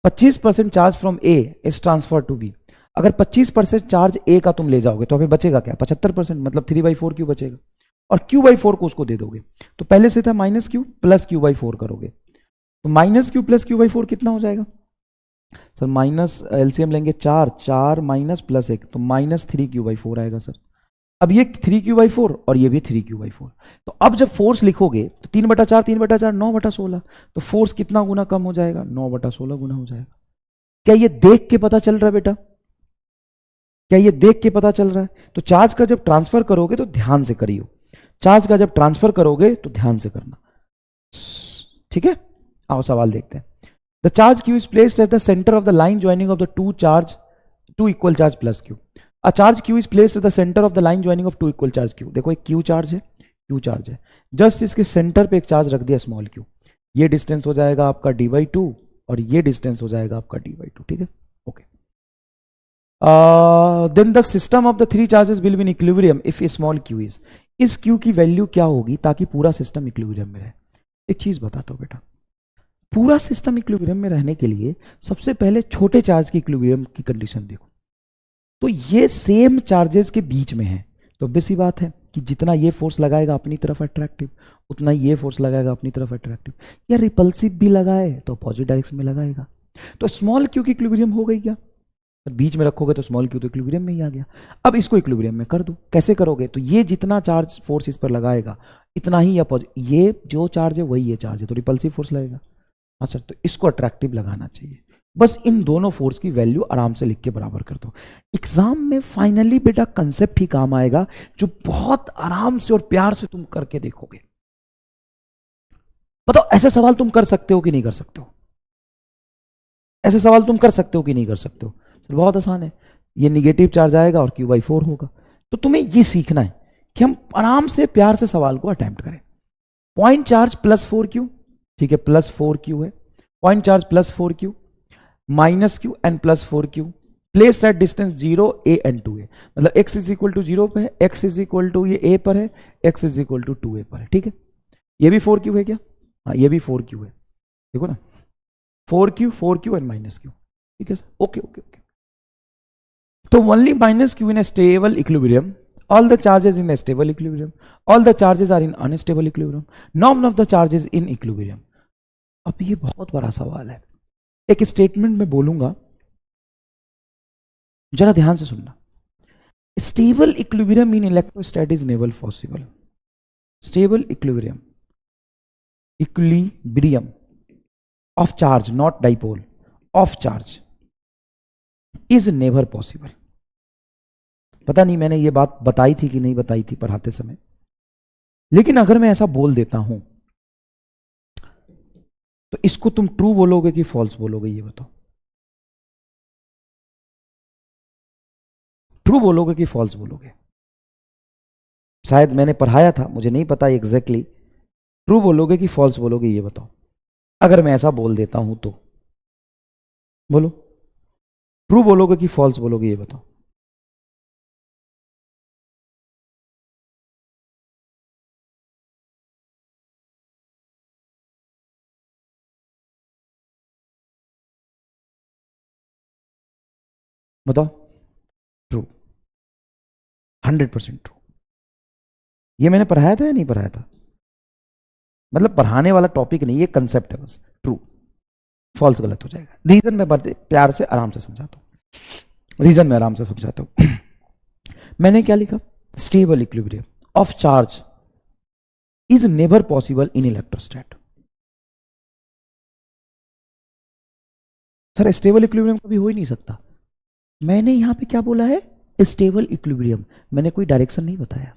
25% charge from A is transfer to B. अगर 25% चार्ज ए का तुम ले जाओगे तो हमें बचेगा क्या, 75%, मतलब 3/4 क्यू बचेगा, और Q/4 को उसको दे दोगे। तो पहले से था माइनस क्यू प्लस Q/4 करोगे, तो माइनस क्यू प्लस Q/4 कितना हो जाएगा सर, माइनस एलसीएम लेंगे 4, 4 माइनस प्लस 1, तो माइनस 3Q/4 आएगा सर। अब ये 3Q/4 और ये भी 3Q/4, तो अब जब फोर्स लिखोगे तो 3/4 3/4 9/16, तो फोर्स कितना गुना कम हो जाएगा, 9/16 गुना हो जाएगा। क्या ये देख के पता चल रहा है बेटा, क्या ये देख के पता चल रहा है? तो चार्ज का जब ट्रांसफर करोगे तो ध्यान से करियो, चार्ज का जब ट्रांसफर करोगे तो ध्यान से करना, ठीक है। आओ सवाल देखते हैं। The charge Q is placed at the center of the line joining of the two equal charge plus Q. A charge Q is placed at the center of the line joining of two equal charge Q. देखो एक Q charge है, Q charge है, just इसके centre पे एक charge रख दिया small q, ये डिस्टेंस हो जाएगा आपका d/2 और ये डिस्टेंस हो जाएगा आपका d/2, ठीक है। Okay then the system of the three charges will be in equilibrium if small Q is, इस क्यू की वैल्यू क्या होगी ताकि पूरा सिस्टम इक्विलिब्रियम में रहे। एक चीज बताता हूं बेटा, पूरा सिस्टम इक्विलिब्रियम में रहने के लिए सबसे पहले छोटे चार्ज की इक्विलिब्रियम की कंडीशन देखो। तो ये सेम चार्जेस के बीच में है, तो ऑब्वियस सी बात है कि जितना ये फोर्स लगाएगा अपनी तरफ अट्रैक्टिव, उतना ये फोर्स लगाएगा अपनी तरफ अट्रैक्टिव। या रिपल्सिव भी लगाए तो अपोजिट डायरेक्शन में लगाएगा। तो स्मॉल क्यू की इक्विलिब्रियम हो गई क्या? तो बीच में रखोगे तो स्मॉल क्यू तो इक्विलिब्रियम में ही आ गया। अब इसको इक्विलिब्रियम में कर दो। कैसे करोगे? तो ये जितना चार्ज फोर्स इस पर लगाएगा इतना ही अपोजिट, ये जो चार्ज है वही ये चार्ज है, तो रिपल्सिव फोर्स लगेगा। हाँ सर, तो इसको अट्रैक्टिव लगाना चाहिए। बस इन दोनों फोर्स की वैल्यू आराम से लिख के बराबर कर दो। एग्जाम में फाइनली बेटा कंसेप्ट ही काम आएगा जो बहुत आराम से और प्यार से तुम करके देखोगे। बताओ ऐसे सवाल तुम कर सकते हो कि नहीं कर सकते हो? ऐसे सवाल तुम कर सकते हो कि नहीं कर सकते हो? सर बहुत आसान है, ये निगेटिव चार्ज आएगा और Q/4 होगा। तो तुम्हें ये सीखना है कि हम आराम से प्यार से सवाल को अटेम्प्ट करें। पॉइंट चार्ज +4Q, ठीक है, +4Q है। Point charge +4Q, -Q and +4Q, place at distance 0, A and 2A। मतलब x इज इक्वल टू 0 पे है, x इज इक्वल टू ये A पर है, x is equal to 2A पर है। ठीक है, ये भी 4Q है क्या? हाँ ये भी 4Q है, देखो ना, 4Q एंड -Q। ठीक है सर, ओके ओके ओके। तो only -Q in a stable equilibrium, all the charges in a stable equilibrium, all the charges are in unstable equilibrium, none of the charges in equilibrium। अब ये बहुत बड़ा सवाल है, एक स्टेटमेंट में बोलूंगा, जरा ध्यान से सुनना। Stable equilibrium in electrostat is never possible. Stable equilibrium, equilibrium of charge, not dipole, of charge is never possible. पता नहीं मैंने ये बात बताई थी कि नहीं बताई थी पढ़ाते समय, लेकिन अगर मैं ऐसा बोल देता हूं तो इसको तुम ट्रू बोलोगे कि फॉल्स बोलोगे? ये बताओ, ट्रू बोलोगे कि फॉल्स बोलोगे? शायद मैंने पढ़ाया था, मुझे नहीं पता एग्जैक्टली। ट्रू बोलोगे कि फॉल्स बोलोगे? ये बताओ, अगर मैं ऐसा बोल देता हूं तो बोलो, ट्रू बोलोगे कि फॉल्स बोलोगे? ये बताओ। बताओ, ट्रू, 100% ट्रू। ये मैंने पढ़ाया था या नहीं पढ़ाया था? मतलब पढ़ाने वाला टॉपिक नहीं, ये कंसेप्ट है बस। ट्रू, फॉल्स गलत हो जाएगा। रीजन में बड़े प्यार से आराम से समझाता हूं, रीजन में आराम से समझाता हूं। मैंने क्या लिखा? Stable equilibrium of charge is never possible in electrostat. Sir stable equilibrium कभी हो ही नहीं सकता। मैंने यहां पे क्या बोला है? Stable equilibrium. मैंने कोई डायरेक्शन नहीं बताया,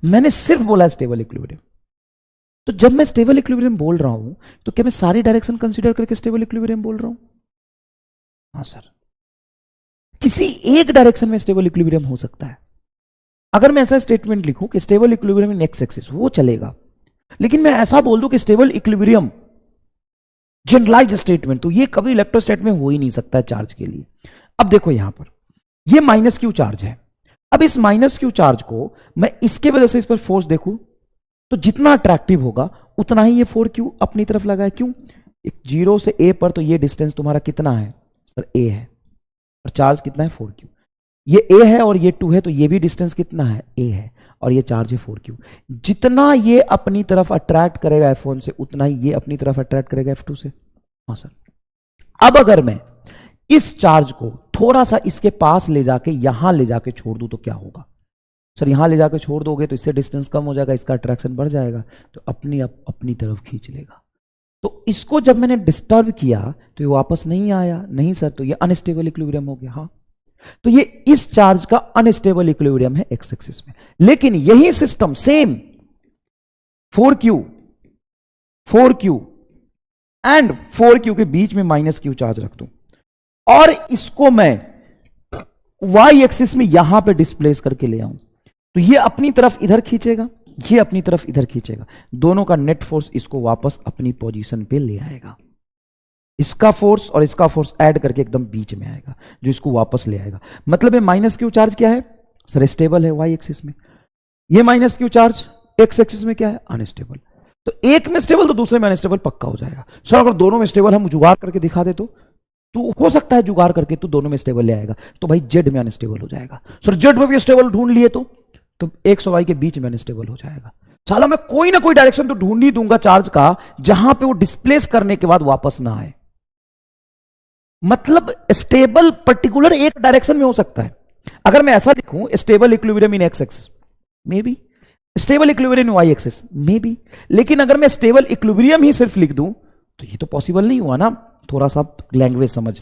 मैंने सिर्फ बोला स्टेबल इक्विलिब्रियम। तो जब मैं स्टेबल इक्विलिब्रियम बोल रहा हूं तो क्या मैं सारी डायरेक्शन कंसीडर करके स्टेबल इक्विलिब्रियम बोल रहा हूं? हाँ सर, किसी एक डायरेक्शन में स्टेबल इक्विलिब्रियम हो सकता है। अगर मैं ऐसा स्टेटमेंट लिखूं कि stable equilibrium in X axis, वो चलेगा। लेकिन मैं ऐसा बोल दूं कि स्टेबल इक्विलिब्रियम जनरलाइज स्टेटमेंट, तो ये कभी इलेक्ट्रोस्टैट में हो ही नहीं सकता है चार्ज के लिए। अब देखो यहां पर ये -Q चार्ज है। अब इस -Q चार्ज को मैं इसके वजह से इस पर फोर्स देखूं तो जितना अट्रैक्टिव होगा उतना ही ये 4Q अपनी तरफ लगाए। क्यों? 0 से A पर तो ये डिस्टेंस तुम्हारा कितना है सर? A है, और चार्ज कितना है? 4Q। ये A है और ये 2 है, तो ये भी डिस्टेंस कितना है? A है, और ये चार्ज है 4Q। जितना ये अपनी तरफ अट्रैक्ट करेगा F1 से उतना ही ये अपनी तरफ अट्रैक्ट करेगा F2 से। हाँ सर। अब अगर मैं इस चार्ज को थोड़ा सा इसके पास ले जाके यहां ले जाके छोड़ दूं तो क्या होगा? सर यहां ले जाके छोड़ दोगे तो इससे डिस्टेंस कम हो जाएगा, इसका अट्रैक्शन बढ़ जाएगा, तो अपनी तरफ खींच लेगा। तो इसको जब मैंने डिस्टर्ब किया तो ये वापस नहीं आया। नहीं सर, तो ये अनस्टेबल इक्विलिब्रियम हो गया। हाँ, तो ये इस चार्ज का अनस्टेबल इक्विलिब्रियम है एक्स एक्सिस में। लेकिन यही system same 4Q and 4Q के बीच में -Q चार्ज रख दूं और इसको मैं y एक्सिस में यहां पे डिस्प्लेस करके ले आऊं, तो ये अपनी तरफ इधर खींचेगा, ये अपनी तरफ इधर खींचेगा। दोनों का नेट फोर्स इसको वापस अपनी पोजीशन पे ले आएगा। इसका फोर्स और इसका फोर्स ऐड करके एकदम बीच में आएगा जो इसको वापस ले आएगा। मतलब ये माइनस क्यू चार्ज क्या है सर, स्टेबल है वाई एक्सिस में। ये minus Q charge x axis में क्या है, अनस्टेबल। तो एक में स्टेबल तो दूसरे में अनस्टेबल पक्का हो जाएगा। सर अगर दोनों में स्टेबल हम जुगाड़ करके दिखा दे तो हो सकता है जुगाड़ करके तो दोनों में स्टेबल ले आएगा, तो भाई जेड में अनस्टेबल हो जाएगा। सर जेड में भी स्टेबल ढूंढ लिए तो एक्स और वाई के बीच में अनस्टेबल हो जाएगा। साला मैं कोई ना कोई डायरेक्शन तो ढूंढ ही दूंगा चार्ज का जहां पे वो डिस्प्लेस करने के बाद वापस ना आए। मतलब स्टेबल पर्टिकुलर एक डायरेक्शन में हो सकता है। अगर मैं ऐसा लिखूं stable equilibrium in X axis, may be stable equilibrium in Y axis, may be. लेकिन अगर मैं स्टेबल इक्विलिब्रियम ही सिर्फ लिख दूं तो ये तो पॉसिबल नहीं हुआ ना। थोड़ा सा लैंग्वेज समझ।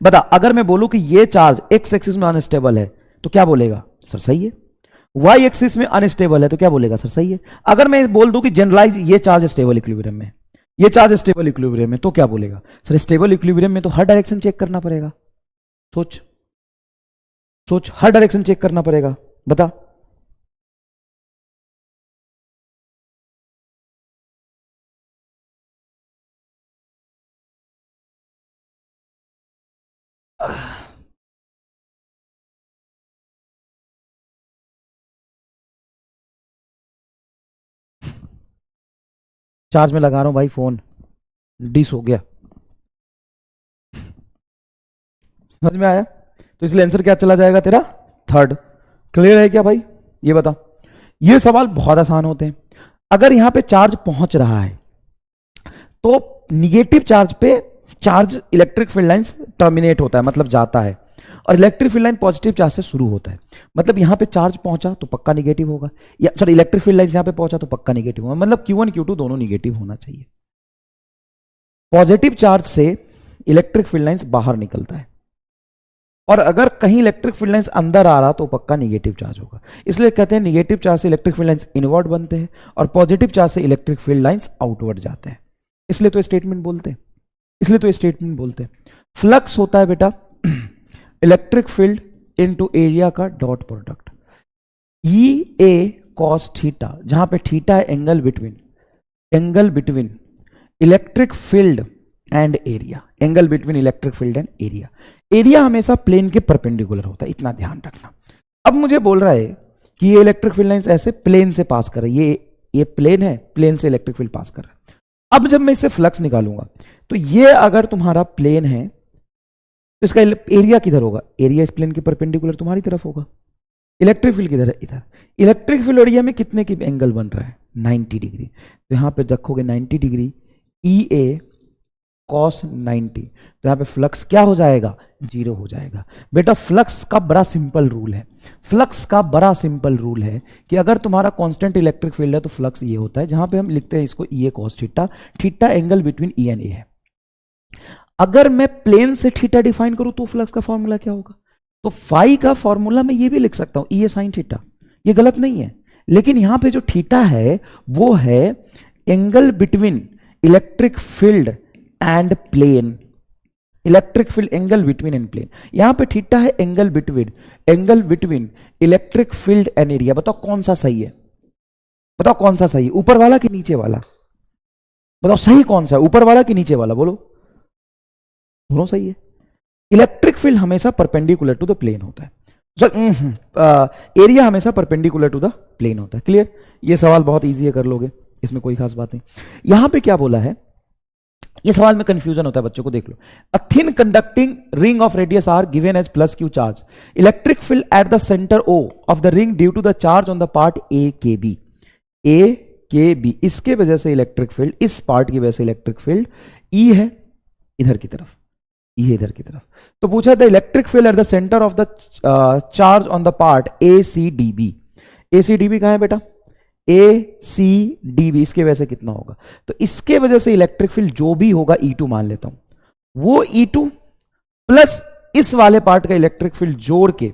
बता, अगर मैं बोलूं कि ये चार्ज एक्स एक्सिस में अनस्टेबल है तो क्या बोलेगा, सर सही है। वाई एक्सिस में अनस्टेबल है तो क्या बोलेगा, सर सही है। अगर मैं बोल दूं कि जनरलाइज ये चार्ज स्टेबल इक्विलिब्रियम में, ये चार्ज स्टेबल इक्विलिब्रियम में, तो क्या बोलेगा, सर स्टेबल इक्विलिब्रियम में तो हर डायरेक्शन चेक करना पड़ेगा। सोच सोच, हर डायरेक्शन चेक करना पड़ेगा। बता, चार्ज में लगा रहा हूं भाई फोन, डिस हो गया। समझ में आया? तो इसलिए आंसर क्या चला जाएगा तेरा, थर्ड। क्लियर है क्या भाई? ये बता, ये सवाल बहुत आसान होते हैं। अगर यहां पे चार्ज पहुंच रहा है तो निगेटिव चार्ज पे charge electric field lines terminate होता है, मतलब जाता है, और electric field line positive charge से शुरू होता है। मतलब यहां पे चार्ज पहुंचा तो पक्का निगेटिव होगा, या सॉरी इलेक्ट्रिक फील्ड लाइन यहां पे पहुंचा तो पक्का निगेटिव होगा। मतलब Q1 Q2 दोनों निगेटिव होना चाहिए। पॉजिटिव चार्ज से इलेक्ट्रिक फील्ड लाइंस बाहर निकलता है, और अगर कहीं इलेक्ट्रिक फील्ड लाइंस अंदर आ रहा तो पक्का निगेटिव चार्ज होगा। इसलिए कहते हैं निगेटिव चार्ज से इलेक्ट्रिक फील्ड लाइंस इनवर्ड बनते हैं और पॉजिटिव चार्ज से इलेक्ट्रिक फील्ड लाइंस आउटवर्ड जाते हैं। इसलिए तो स्टेटमेंट बोलते हैं, इसलिए तो स्टेटमेंट बोलते हैं। फ्लक्स होता है बेटा इलेक्ट्रिक फील्ड इनटू एरिया का dot product, E A cos theta, जहां पे थीटा है angle between electric field and area, angle between electric field and area. Area हमेशा प्लेन के परपेंडिकुलर होता है, इतना ध्यान रखना। अब मुझे बोल रहा है कि ये इलेक्ट्रिक फील्ड लाइंस ऐसे प्लेन से पास कर रही है, ये प्लेन है, प्लेन से इलेक्ट्रिक फील्ड पास कर रहा है। अब जब मैं इससे फ्लक्स निकालूंगा तो ये अगर तुम्हारा प्लेन है तो इसका एरिया किधर होगा, एरिया इस प्लेन के परपेंडिकुलर तुम्हारी तरफ होगा। इलेक्ट्रिक फील्ड किधर है, इधर। इलेक्ट्रिक फील्ड एरिया में कितने की एंगल बन रहा है, 90 डिग्री। तो यहां पे रखोगे 90 डिग्री, ई ए कॉस 90, तो यहां पे फ्लक्स क्या हो जाएगा, 0 हो जाएगा। बेटा फ्लक्स का बड़ा सिंपल रूल है, फ्लक्स का बड़ा सिंपल रूल है कि अगर तुम्हारा कांस्टेंट इलेक्ट्रिक फील्ड है तो फ्लक्स ये होता है, जहां पे हम लिखते हैं इसको E A cos theta, theta angle between E and A है। अगर मैं प्लेन से थीटा डिफाइन करूं तो फ्लक्स का फॉर्मूला क्या होगा, तो फाई का फॉर्मूला मैं ये भी लिख सकता हूं, ई ए साइन थीटा, ये गलत नहीं है। लेकिन यहां पे जो थीटा है वो है angle between electric field and plane, electric field angle between and plane. यहां पे थीटा है angle between electric field and area. बताओ कौन सा सही है, बताओ कौन सा सही है, ऊपर वाला कि नीचे वाला? बताओ सही कौन सा है, ऊपर वाला कि नीचे वाला? बोलो, दोनों सही है। इलेक्ट्रिक फील्ड हमेशा परपेंडिकुलर टू द प्लेन होता है, एरिया हमेशा परपेंडिकुलर टू द प्लेन होता है। क्लियर? ये सवाल बहुत इजी है, कर लोगे, इसमें कोई खास बात नहीं। यहां पे क्या बोला है, ये सवाल में कंफ्यूजन होता है बच्चों को, देख लो। A thin conducting ring of radius r given as plus q charge, electric field at the centre O of the ring due to the charge on the part A K B, इसके वजह से electric field, इस part की वजह से electric field E है इधर की तरफ, ये इधर की तरफ। तो पूछा the electric field at the centre of the charge on the part A C D B, A C D B कहां है बेटा, ए सी डी बी, इसके वजह से कितना होगा, तो इसके वजह से इलेक्ट्रिक फील्ड जो भी होगा E2 मान लेता हूं, वो E2 प्लस इस वाले पार्ट का इलेक्ट्रिक फील्ड जोड़ के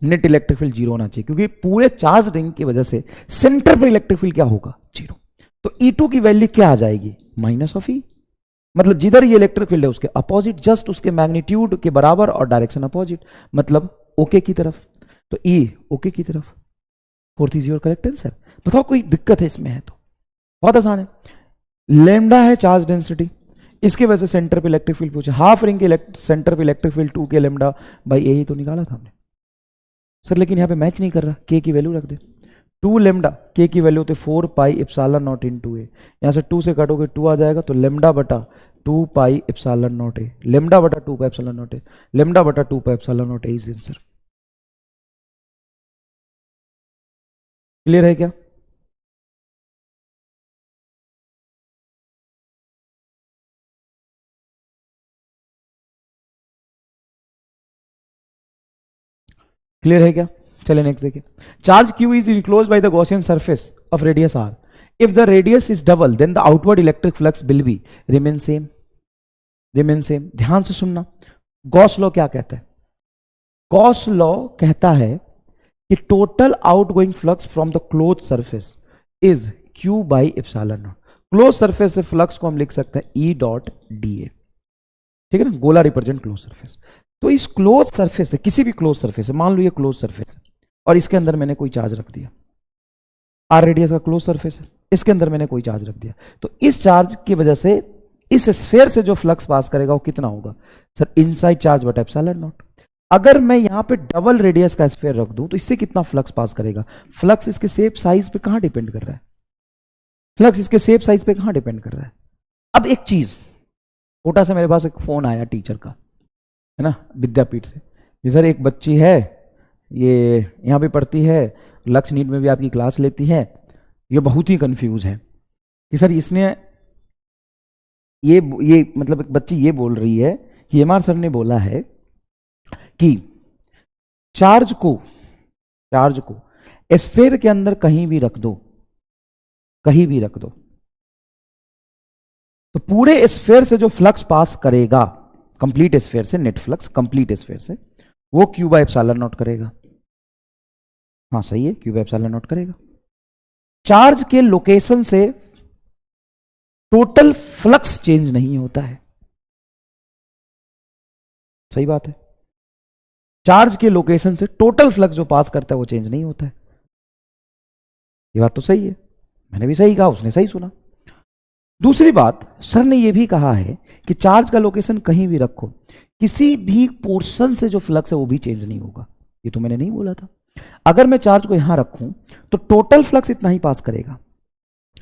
नेट इलेक्ट्रिक फील्ड 0 होना चाहिए, क्योंकि पूरे चार्ज रिंग की वजह से सेंटर पर इलेक्ट्रिक फील्ड क्या होगा, 0। तो E2 की वैल्यू क्या आ जाएगी, माइनस ऑफ ई, मतलब जिधर ये इलेक्ट्रिक फील्ड है उसके अपोजिट, जस्ट उसके मैग्नीट्यूड के बराबर और डायरेक्शन अपोजिट, मतलब ओके की तरफ। तो ई ओके की तरफ, fourth is your correct answer. बताओ कोई दिक्कत है इसमें, है तो बहुत आसान है। लैम्डा है चार्ज डेंसिटी, इसके वजह से सेंटर पे इलेक्ट्रिक फील्ड पूछे, हाफ रिंग के सेंटर पे इलेक्ट्रिक फील्ड 2 के लेमडा बाई ए ही तो निकाला था हमने सर, लेकिन यहाँ पे मैच नहीं कर रहा, के की वैल्यू रख दे 2 लेमडा, के की वैल्यू होती 4 पाई एप्सिलॉन नॉट इनटू ए, यहाँ से 2 से कटोगे 2 आ जाएगा, तो लेमडा बटा 2 pi epsilon naught A, lambda बटा 2 pi epsilon naught A, lambda बटा 2 pi epsilon naught A is answer. Clear है क्या? क्लियर है क्या? चलिए नेक्स्ट देखिए, charge Q is enclose by the Gaussian surface of radius R, if the radius is double then the outward electric flux will be remain same, remain same. ध्यान से सुनना, Gauss law क्या कहता है? गॉस लॉ कहता है कि total outgoing flux from the close surface is Q by epsilon not. Close surface से फ्लक्स को हम लिख सकते हैं E डॉट डी ए, ठीक है ना, गोला रिप्रेजेंट क्लोज सरफेस। तो इस क्लोज सरफेस से, किसी भी क्लोज सरफेस से, मान लो ये क्लोज सरफेस है और इसके अंदर मैंने कोई चार्ज रख दिया, आर रेडियस का क्लोज सरफेस है, इसके अंदर मैंने कोई चार्ज रख दिया, तो इस चार्ज की वजह से इस स्फीयर से जो फ्लक्स पास करेगा वो कितना होगा सर? इनसाइड चार्ज बटा एप्सिलॉन नॉट। अगर मैं यहां पे डबल रेडियस का स्फीयर रख दूं तो इससे कितना फ्लक्स पास करेगा? फ्लक्स इसके शेप साइज पे कहां डिपेंड कर रहा है? फ्लक्स इसके शेप साइज पे कहां डिपेंड कर रहा है? अब एक चीज, छोटा सा मेरे पास एक फोन आया टीचर का, है ना, विद्यापीठ से, इधर एक बच्ची है, ये यहाँ पे पढ़ती है, लक्ष्य नीट में भी आपकी क्लास लेती है, ये बहुत ही कंफ्यूज है कि सर इसने ये मतलब एक बच्ची ये बोल रही है कि एमआर सर ने बोला है कि चार्ज को स्फीयर के अंदर कहीं भी रख दो, कहीं भी रख दो, तो पूरे स्फीयर से जो फ्लक्स पास करेगा, कंप्लीट स्फीयर से, नेट फ्लक्स कंप्लीट स्फीयर से, वो Q बाय एप्सिलॉन नॉट करेगा। हाँ सही है, Q बाय एप्सिलॉन नॉट करेगा। चार्ज के लोकेशन से टोटल फ्लक्स चेंज नहीं होता है, सही बात है, चार्ज के लोकेशन से टोटल फ्लक्स जो पास करता है वो चेंज नहीं होता है। ये बात तो सही है, मैंने भी सही कहा, उसने सही सुना। दूसरी बात, सर ने यह भी कहा है कि चार्ज का लोकेशन कहीं भी रखो, किसी भी पोर्शन से जो फ्लक्स है वो भी चेंज नहीं होगा। ये तो मैंने नहीं बोला था। अगर मैं चार्ज को यहां रखूं तो टोटल फ्लक्स इतना ही पास करेगा,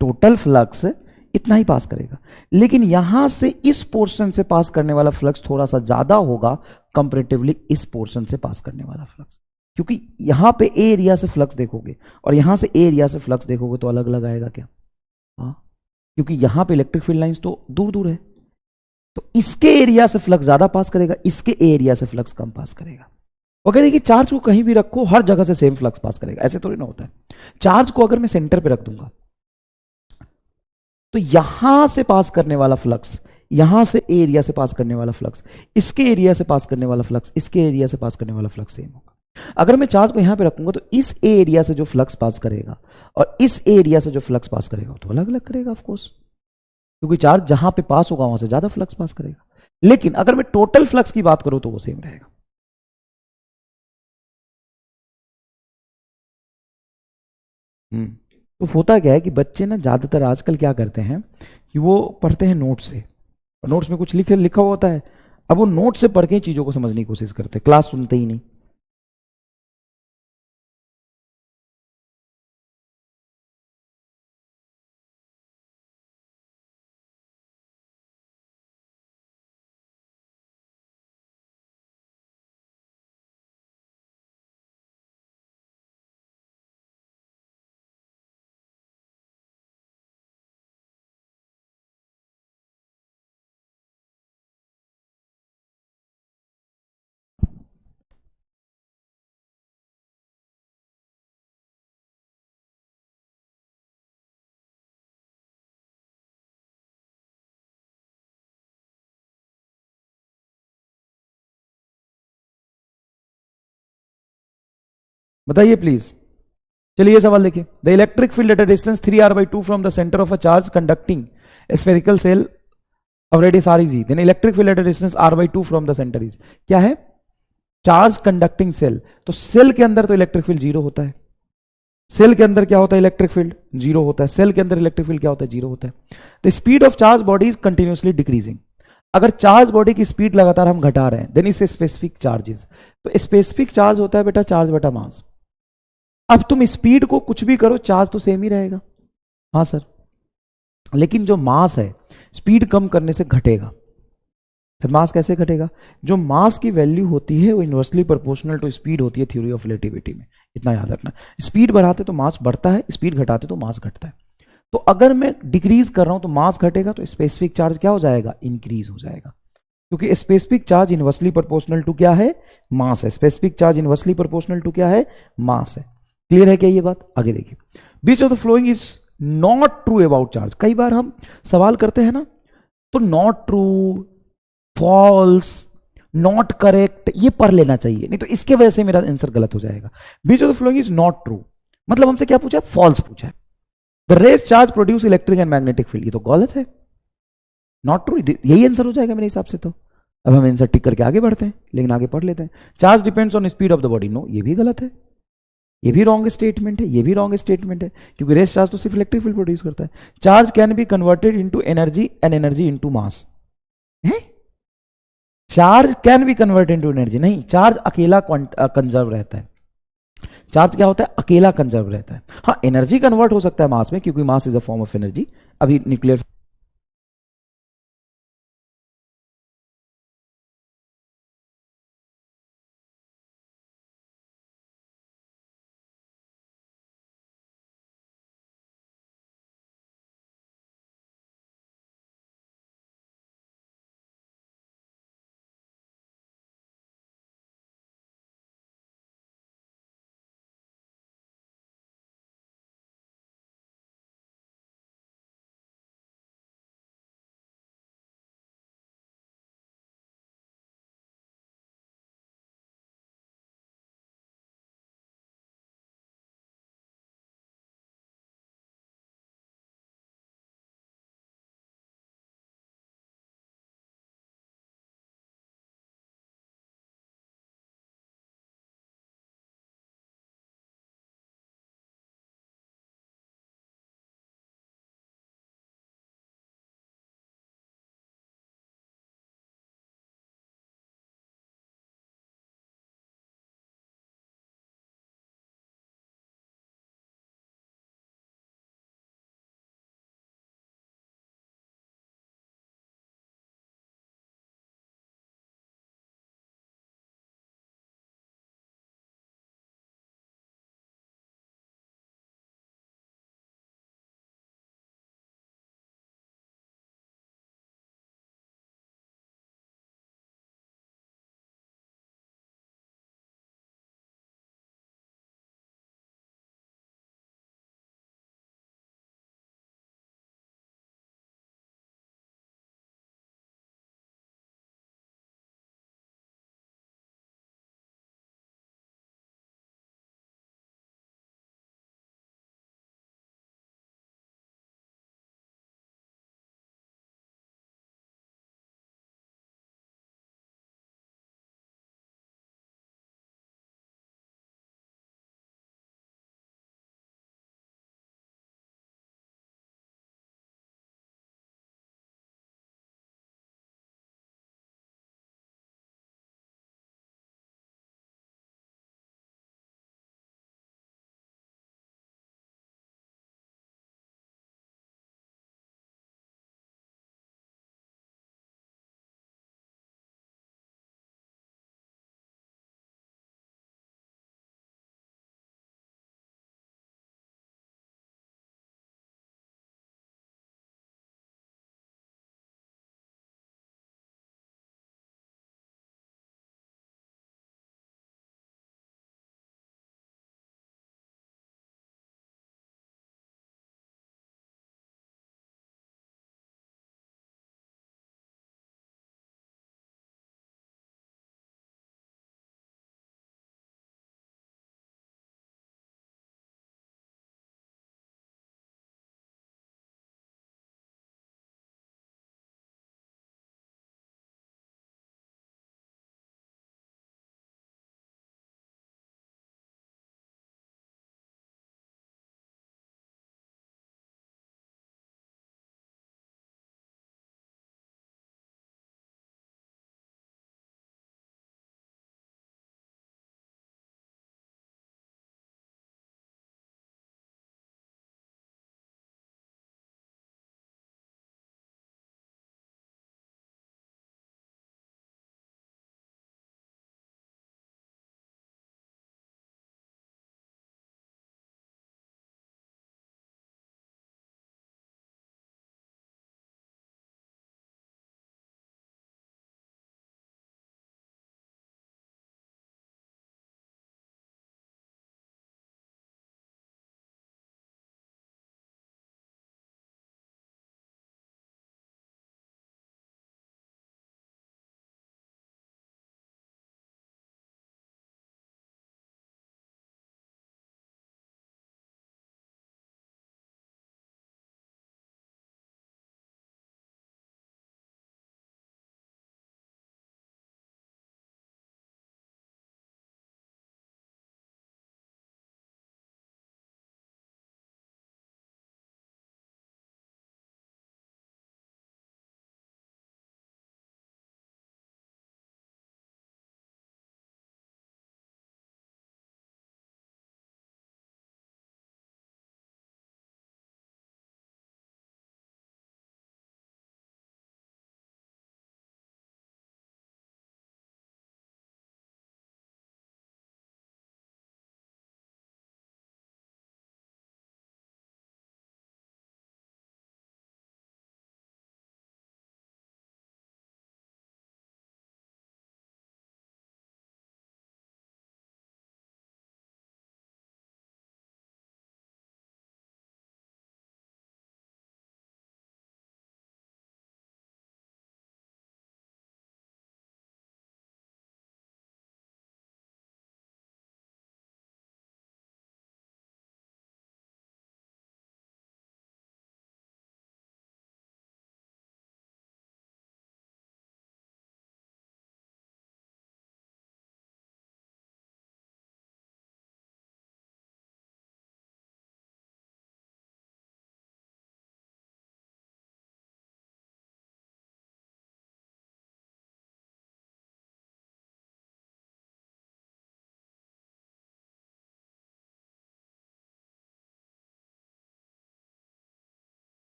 टोटल फ्लक्स इतना ही पास करेगा, लेकिन यहां से इस पोर्शन से पास करने वाला फ्लक्स थोड़ा सा ज्यादा होगा कंपैरेटिवली इस पोर्शन से पास करने वाला फ्लक्स, क्योंकि यहां पे ए एरिया से फ्लक्स देखोगे और यहां से ए एरिया से फ्लक्स देखोगे तो अलग अलग आएगा क्या? हाँ, क्योंकि यहां पे इलेक्ट्रिक फील्ड लाइंस तो दूर दूर है, तो इसके एरिया से फ्लक्स ज्यादा पास करेगा, इसके एरिया से फ्लक्स कम पास करेगा। वो कह रहे कि चार्ज को कहीं भी रखो हर जगह से सेम फ्लक्स पास करेगा, ऐसे थोड़ी ना होता है। चार्ज को अगर मैं सेंटर पे रख दूंगा तो यहां से पास करने वाला फ्लक्स, यहां से एरिया से पास करने वाला फ्लक्स, इसके एरिया से पास करने वाला फ्लक्स, इसके एरिया से पास करने वाला फ्लक्स सेम होगा। अगर मैं चार्ज को यहां पे रखूंगा तो इस एरिया से जो फ्लक्स पास करेगा और इस एरिया से जो फ्लक्स पास करेगा तो अलग अलग करेगा ऑफ कोर्स, क्योंकि चार्ज जहां पे पास होगा वहां से ज्यादा फ्लक्स पास करेगा। लेकिन अगर मैं टोटल फ्लक्स की बात करूं तो वो सेम रहेगा। तो होता क्या है कि बच्चे ना ज्यादातर आजकल क्या करते हैं कि वो पढ़ते हैं नोट से, और नोट्स में कुछ लिखा हुआ होता है, अब वो नोट से पढ़ के चीजों को समझने की कोशिश करते हैं, क्लास सुनते ही नहीं। बताइए प्लीज। चलिए ये सवाल देखिए, the electric field at a distance 3r/2 from the centre of a charge conducting spherical shell of radius r is E, then electric field at a distance r/2 from the centre is, क्या है? Charge conducting shell, तो shell के अंदर तो electric field 0 होता है, cell के अंदर क्या होता है? इलेक्ट्रिक फील्ड जीरो होता है। सेल के अंदर इलेक्ट्रिक फील्ड क्या होता है? जीरो होता है। The speed of charge body is continuously decreasing. अगर चार्ज बॉडी की स्पीड लगातार हम घटा रहे हैं, देन इस स्पेसिफिक चार्जेस। तो स्पेसिफिक चार्ज होता है बेटा चार्ज बटा मास। अब तुम स्पीड को कुछ भी करो, चार्ज तो सेम ही रहेगा। हाँ सर, लेकिन जो मास है स्पीड कम करने से घटेगा। तो मास कैसे घटेगा? जो मास की वैल्यू होती है वो इनवर्सली प्रोपोर्शनल टू स्पीड होती है थ्योरी ऑफ रिलेटिविटी में। इतना याद रखना। स्पीड बढ़ाते तो मास बढ़ता है, स्पीड घटाते तो मास घटता है। तो अगर मैं डिक्रीज कर रहा हूं तो मास घटेगा, तो स्पेसिफिक चार्ज क्या हो जाएगा? इंक्रीज हो जाएगा। क्योंकि specific charge inversely proportional to क्या है? मास है। Specific charge inversely proportional to क्या है? मास है। क्लियर है क्या ये बात? आगे देखिए, which of the following is not true about charge. कई बार हम सवाल करते हैं ना, तो not true, false, not correct, ये पढ़ लेना चाहिए, नहीं तो इसके वजह से मेरा आंसर गलत हो जाएगा। Which of the following is not true मतलब हमसे क्या पूछा है? फॉल्स पूछा है। The rest charge produce electric and magnetic field, ये तो गलत है, नॉट ट्रू। यही आंसर हो जाएगा मेरे हिसाब से। तो अब हम आंसर टिक करके आगे बढ़ते हैं, लेकिन आगे पढ़ लेते हैं। Charge depends on speed of the body, no, ये भी गलत है, ये भी रॉन्ग स्टेटमेंट है, ये भी रॉन्ग स्टेटमेंट है, क्योंकि रेस चार्ज तो सिर्फ इलेक्ट्रिक फील्ड प्रोड्यूस करता है। Charge can be converted into energy and energy into mass है। Charge can be convert into energy नहीं, चार्ज अकेला कंजर्व रहता है। चार्ज क्या होता है? अकेला कंजर्व रहता है। हाँ, एनर्जी कन्वर्ट हो सकता है मास में, क्योंकि mass is a form of energy. अभी न्यूक्लियर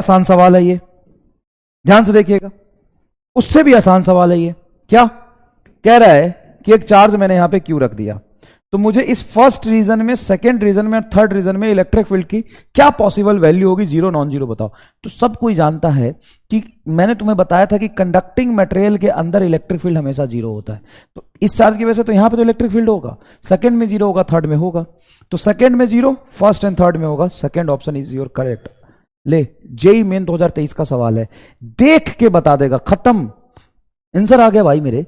आसान सवाल है ये, ध्यान से देखिएगा। उससे भी आसान सवाल है ये। क्या कह रहा है कि एक चार्ज मैंने यहां पे क्यू रख दिया, तो मुझे इस फर्स्ट रीजन में, सेकंड रीजन में और थर्ड रीजन में इलेक्ट्रिक फील्ड की क्या पॉसिबल वैल्यू होगी, जीरो नॉन जीरो बताओ। तो सब कोई जानता है कि मैंने तुम्हें बताया था कि कंडक्टिंग मटेरियल के अंदर इलेक्ट्रिक फील्ड हमेशा जीरो होता है। तो इस चार्ज की वजह से तो यहां पे तो इलेक्ट्रिक फील्ड होगा, सेकंड में जीरो होगा, थर्ड में होगा। तो सेकंड में जीरो, फर्स्ट एंड थर्ड में होगा। Second option is your correct. ले, जेई मेन 2023 का सवाल है, देख के बता देगा, खत्म। आंसर आ गया भाई मेरे,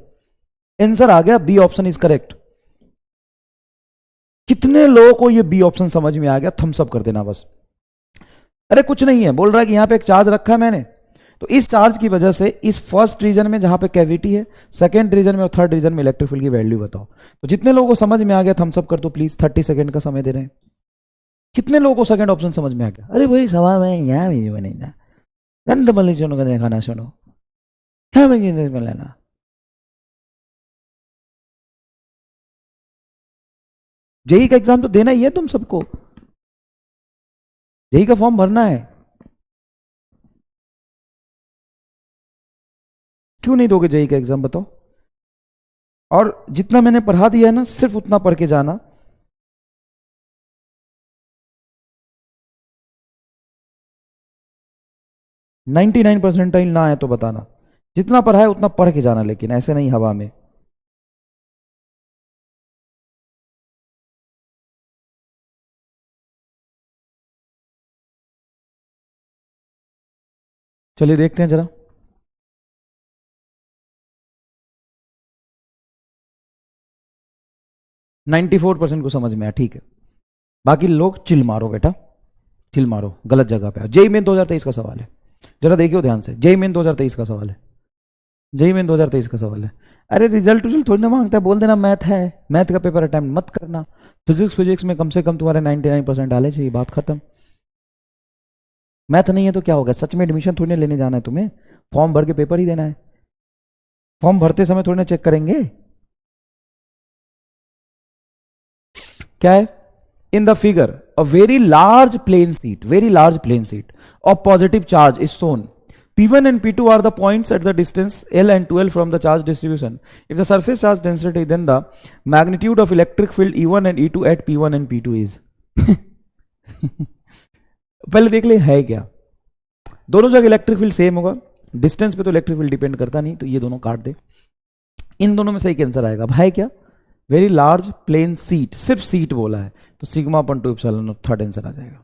आंसर आ गया, बी ऑप्शन इज करेक्ट। कितने लोगों को ये बी ऑप्शन समझ में आ गया? थम्स अप कर देना बस। अरे कुछ नहीं है, बोल रहा है कि यहां पे एक चार्ज रखा है मैंने, तो इस चार्ज की वजह से इस फर्स्ट रीजन में जहां पे कैविटी है, सेकंड रीजन में और थर्ड रीजन में इलेक्ट्रिक फील्ड की वैल्यू बताओ। तो जितने लोगों को समझ में आ गया थम्स अप कर दो प्लीज, 30 सेकंड का समय दे रहे हैं। कितने लोगों को सेकंड ऑप्शन समझ में आ गया? अरे भाई सवाल में यहाँ भी नहीं ना, गंद बल्ली सुनो का खाना सुनो, क्या में लेना। जेई का एग्जाम तो देना ही है तुम सबको, जेई का फॉर्म भरना है। क्यों नहीं दोगे जेई का एग्जाम बताओ? और जितना मैंने पढ़ा दिया है ना, सिर्फ उतना पढ़ के जाना। नाइनटी 99 परसेंटाइल ना है तो बताना, जितना पढ़ा है उतना पढ़ के जाना, लेकिन ऐसे नहीं हवा में। चलिए देखते हैं जरा। 94% को समझ में आया, ठीक है। बाकी लोग चिल मारो बेटा, चिल मारो, गलत जगह पे। जेई मेन 2023 का सवाल है, जरा देखियो ध्यान से। जेई मेन 2023 का सवाल है, जेई मेन 2023 का सवाल है। अरे रिजल्ट थोड़ी ना मांगता है, बोल देना मैथ है, मैथ का पेपर अटेम्प्ट मत करना। फिजिक्स में कम से कम तुम्हारे 99% आने चाहिए, बात खत्म। मैथ नहीं है तो क्या होगा? सच में एडमिशन थोड़ी ना लेने जाना है तुम्हें, फॉर्म भर के पेपर ही देना है। फॉर्म भरते समय थोड़ी ना चेक करेंगे। क्या है? In the figure a very large plane sheet of positive charge is shown. P1 and P2 are the points at the distance L and 2L from the charge distribution. If the surface charge density, then the magnitude of electric field E1 and E2 at P1 and P2 is. पहले देख ले है क्या, दोनों जगह electric field same होगा, distance पे तो इलेक्ट्रिक फील्ड डिपेंड करता नहीं, तो ये दोनों काट दे। इन दोनों में सही आंसर आएगा भाई। क्या? वेरी लार्ज प्लेन सीट, सिर्फ सीट बोला है तो सिग्मा अपन 2 एप्सिलॉन, थर्ड आंसर आ जाएगा।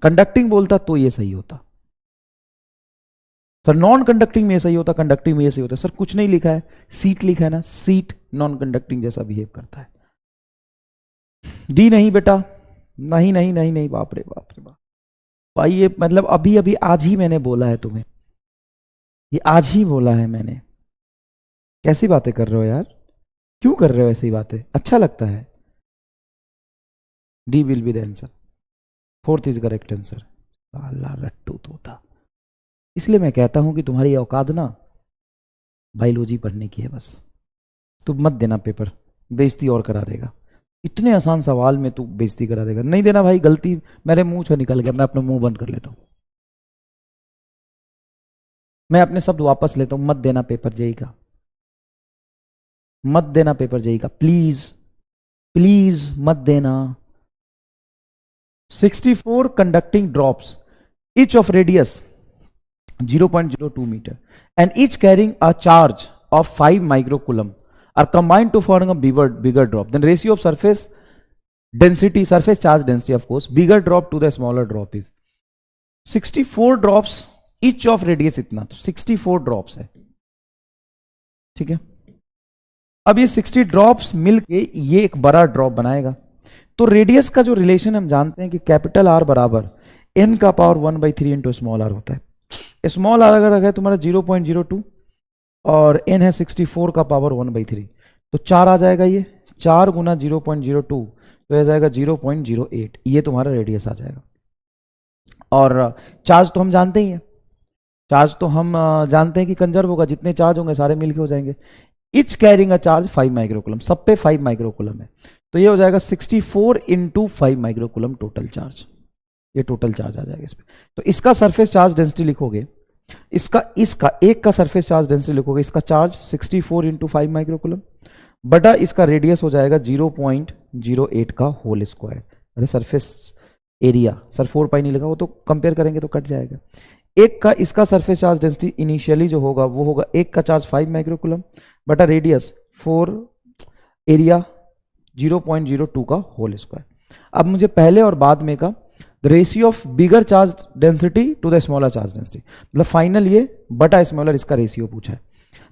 कंडक्टिंग बोलता तो ये सही होता सर, नॉन कंडक्टिंग में सही होता, कंडक्टिंग में सही होता। सर कुछ नहीं लिखा है, सीट लिखा है ना, सीट नॉन कंडक्टिंग जैसा बिहेव करता है। डी नहीं बेटा, नहीं नहीं नहीं नहीं, बाप रे बाप रे बाप भाई, ये मतलब अभी अभी आज ही मैंने बोला है तुम्हें, ये आज ही बोला है मैंने। कैसी बातें कर रहे हो यार, क्यों कर रहे हो ऐसी बातें? अच्छा लगता है। D will be the answer, fourth is correct answer. Allah रट्टू तोता। इसलिए मैं कहता हूं कि तुम्हारी औकात ना बायोलॉजी पढ़ने की है बस। तू मत देना पेपर, बेइज्जती और करा देगा। इतने आसान सवाल में तू बेइज्जती करा देगा। नहीं देना भाई, गलती मेरे मुंह से निकल गया, मैं अपना मुंह बंद कर लेता हूं, मैं अपने शब्द वापस लेता हूं। मत देना पेपर जेई का, मत देना पेपर जेई का, प्लीज प्लीज मत देना। 64 conducting drops, each of radius 0.02 meter and each carrying a charge of 5 microcoulomb are combined to form a bigger drop. Then ratio of surface density, surface charge density, of course, bigger drop to the smaller drop is 64 drops, each of radius इतना, तो 64 drops है, ठीक है। अब ये 60 drops मिलके ये एक बड़ा ड्रॉप बनाएगा। तो रेडियस का जो रिलेशन हम जानते हैं कि कैपिटल आर बराबर n का पावर 1/3 इंटू स्मॉल आर होता है। स्मॉल आर अगर है तुम्हारा 0.02 और n है 64 का पावर 1/3, तो 4 आ जाएगा। ये 4 गुना 0.02 तो आ जाएगा 0.08, ये तुम्हारा रेडियस आ जाएगा। और चार्ज तो हम जानते ही हैं, चार्ज तो हम जानते हैं कि कंजर्व होगा, जितने चार्ज होंगे सारे मिलके हो जाएंगे। Etch carrying a charge 5 microcoulomb, सब पे 5 माइक्रोकूलम है, तो ये हो जाएगा 64 इंटू 5 माइक्रोकूलम टोटल चार्ज। ये टोटल चार्ज आ जाएगा इस पे। तो इसका सरफेस चार्ज डेंसिटी लिखोगे, इसका एक का सरफेस चार्ज डेंसिटी लिखोगे, इसका चार्ज 64 इंटू 5 माइक्रोकूलम बटा इसका रेडियस हो जाएगा 0.08 का होल स्क्वायर। अरे सरफेस एरिया सर 4 पाई नहीं लगा, वो तो कंपेयर करेंगे तो कट जाएगा। एक का इसका सरफेस चार्ज डेंसिटी इनिशियली जो होगा वो होगा, एक का चार्ज 5 माइक्रोकूलम बटा रेडियस 4, एरिया 0.02 का होल स्क्वायर। अब मुझे पहले और बाद में का the ratio of bigger charge density to the smaller charge density, मतलब फाइनल ये बटा स्मॉलर, इसका रेशियो पूछा है।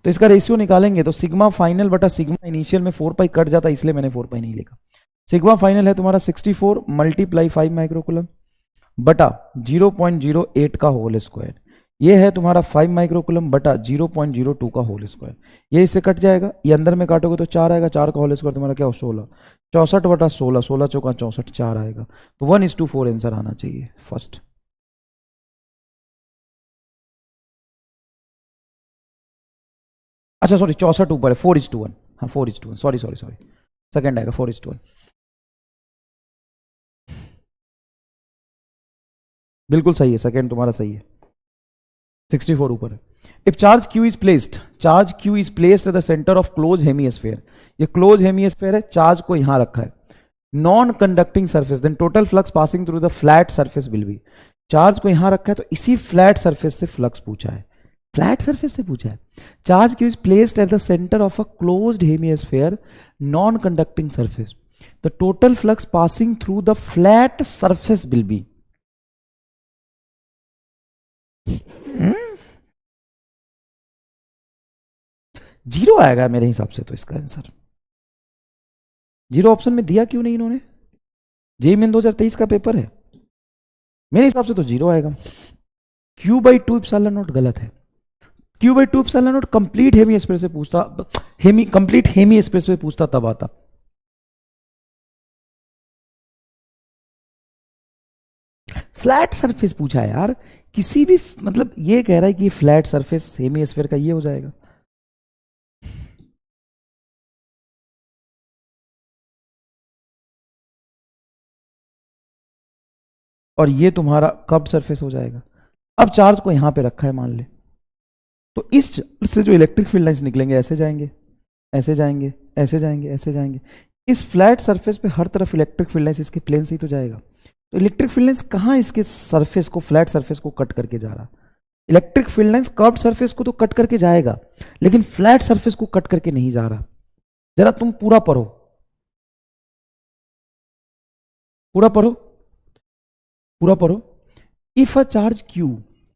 तो इसका रेशियो निकालेंगे तो सिग्मा फाइनल बटा सिग्मा इनिशियल में 4 पाई कट जाता है, इसलिए मैंने 4 पाई नहीं लिखा। सिग्मा फाइनल है तुम्हारा 64 मल्टीप्लाई 5 माइक्रोकूलम बटा 0.08 का होल स्क्वायर, ये है तुम्हारा 5 माइक्रोकूलम बटा 0.02 का होल स्क्वायर। ये इससे कट जाएगा, ये अंदर में काटोगे तो 4 आएगा, 4 का होल स्क्वायर तुम्हारा क्या हो 16, 64 बटा 16, 16 चौका 64, 4 आएगा। तो 1:4 आंसर आना चाहिए फर्स्ट। अच्छा सॉरी 64 ऊपर है, 4:1, हाँ 4:1, सॉरी सॉरी सॉरी, सेकंड आएगा 4:1, बिल्कुल सही है, सेकंड तुम्हारा सही है, 64 ऊपर है। If charge Q is placed, charge Q is placed at the centre of close hemisphere, ये क्लोज हेमिस्फीयर है, चार्ज को यहां रखा है, non conducting surface, then total flux passing through the flat surface will be, charge को यहां रखा है तो इसी फ्लैट सरफेस से फ्लक्स पूछा है, फ्लैट सरफेस से पूछा है। Charge Q is placed at the centre of a closed hemisphere non conducting surface, the total flux passing through the flat surface will B. Zero आएगा मेरे हिसाब से तो इसका आंसर। जीरो ऑप्शन में दिया क्यों नहीं इन्होंने? जेईई मेन 2023 का पेपर है, मेरे हिसाब से तो जीरो आएगा। Q/2 एप्सिलॉन नॉट गलत है, Q/2 epsilon naught complete hemi space से पूछता, कंप्लीट हेमी स्पेस पे पूछता तब आता। फ्लैट सरफेस पूछा है यार, किसी भी मतलब ये कह रहा है कि फ्लैट सरफेस हेमी स्फीयर का ये हो जाएगा। और ये तुम्हारा कर्व्ड सरफेस हो जाएगा। अब चार्ज को यहां पे रखा है मान ले, तो इस से जो इलेक्ट्रिक फील्ड लाइंस निकलेंगे ऐसे जाएंगे, ऐसे जाएंगे, ऐसे जाएंगे, ऐसे जाएंगे, इस फ्लैट सरफेस पे हर तरफ इलेक्ट्रिक फील्ड लाइंस इसके प्लेन से ही तो जाएगा। तो इलेक्ट्रिक फील्ड लाइंस कहां इसके सरफेस को, फ्लैट सरफेस को कट करके जा रहा? Electric field lines curved surface को तो कट करके जाएगा, लेकिन फ्लैट सरफेस को कट करके नहीं जा रहा। जरा तुम पूरा पढ़ो, पूरा पढ़ो, पूरा पढ़ो। If a charge Q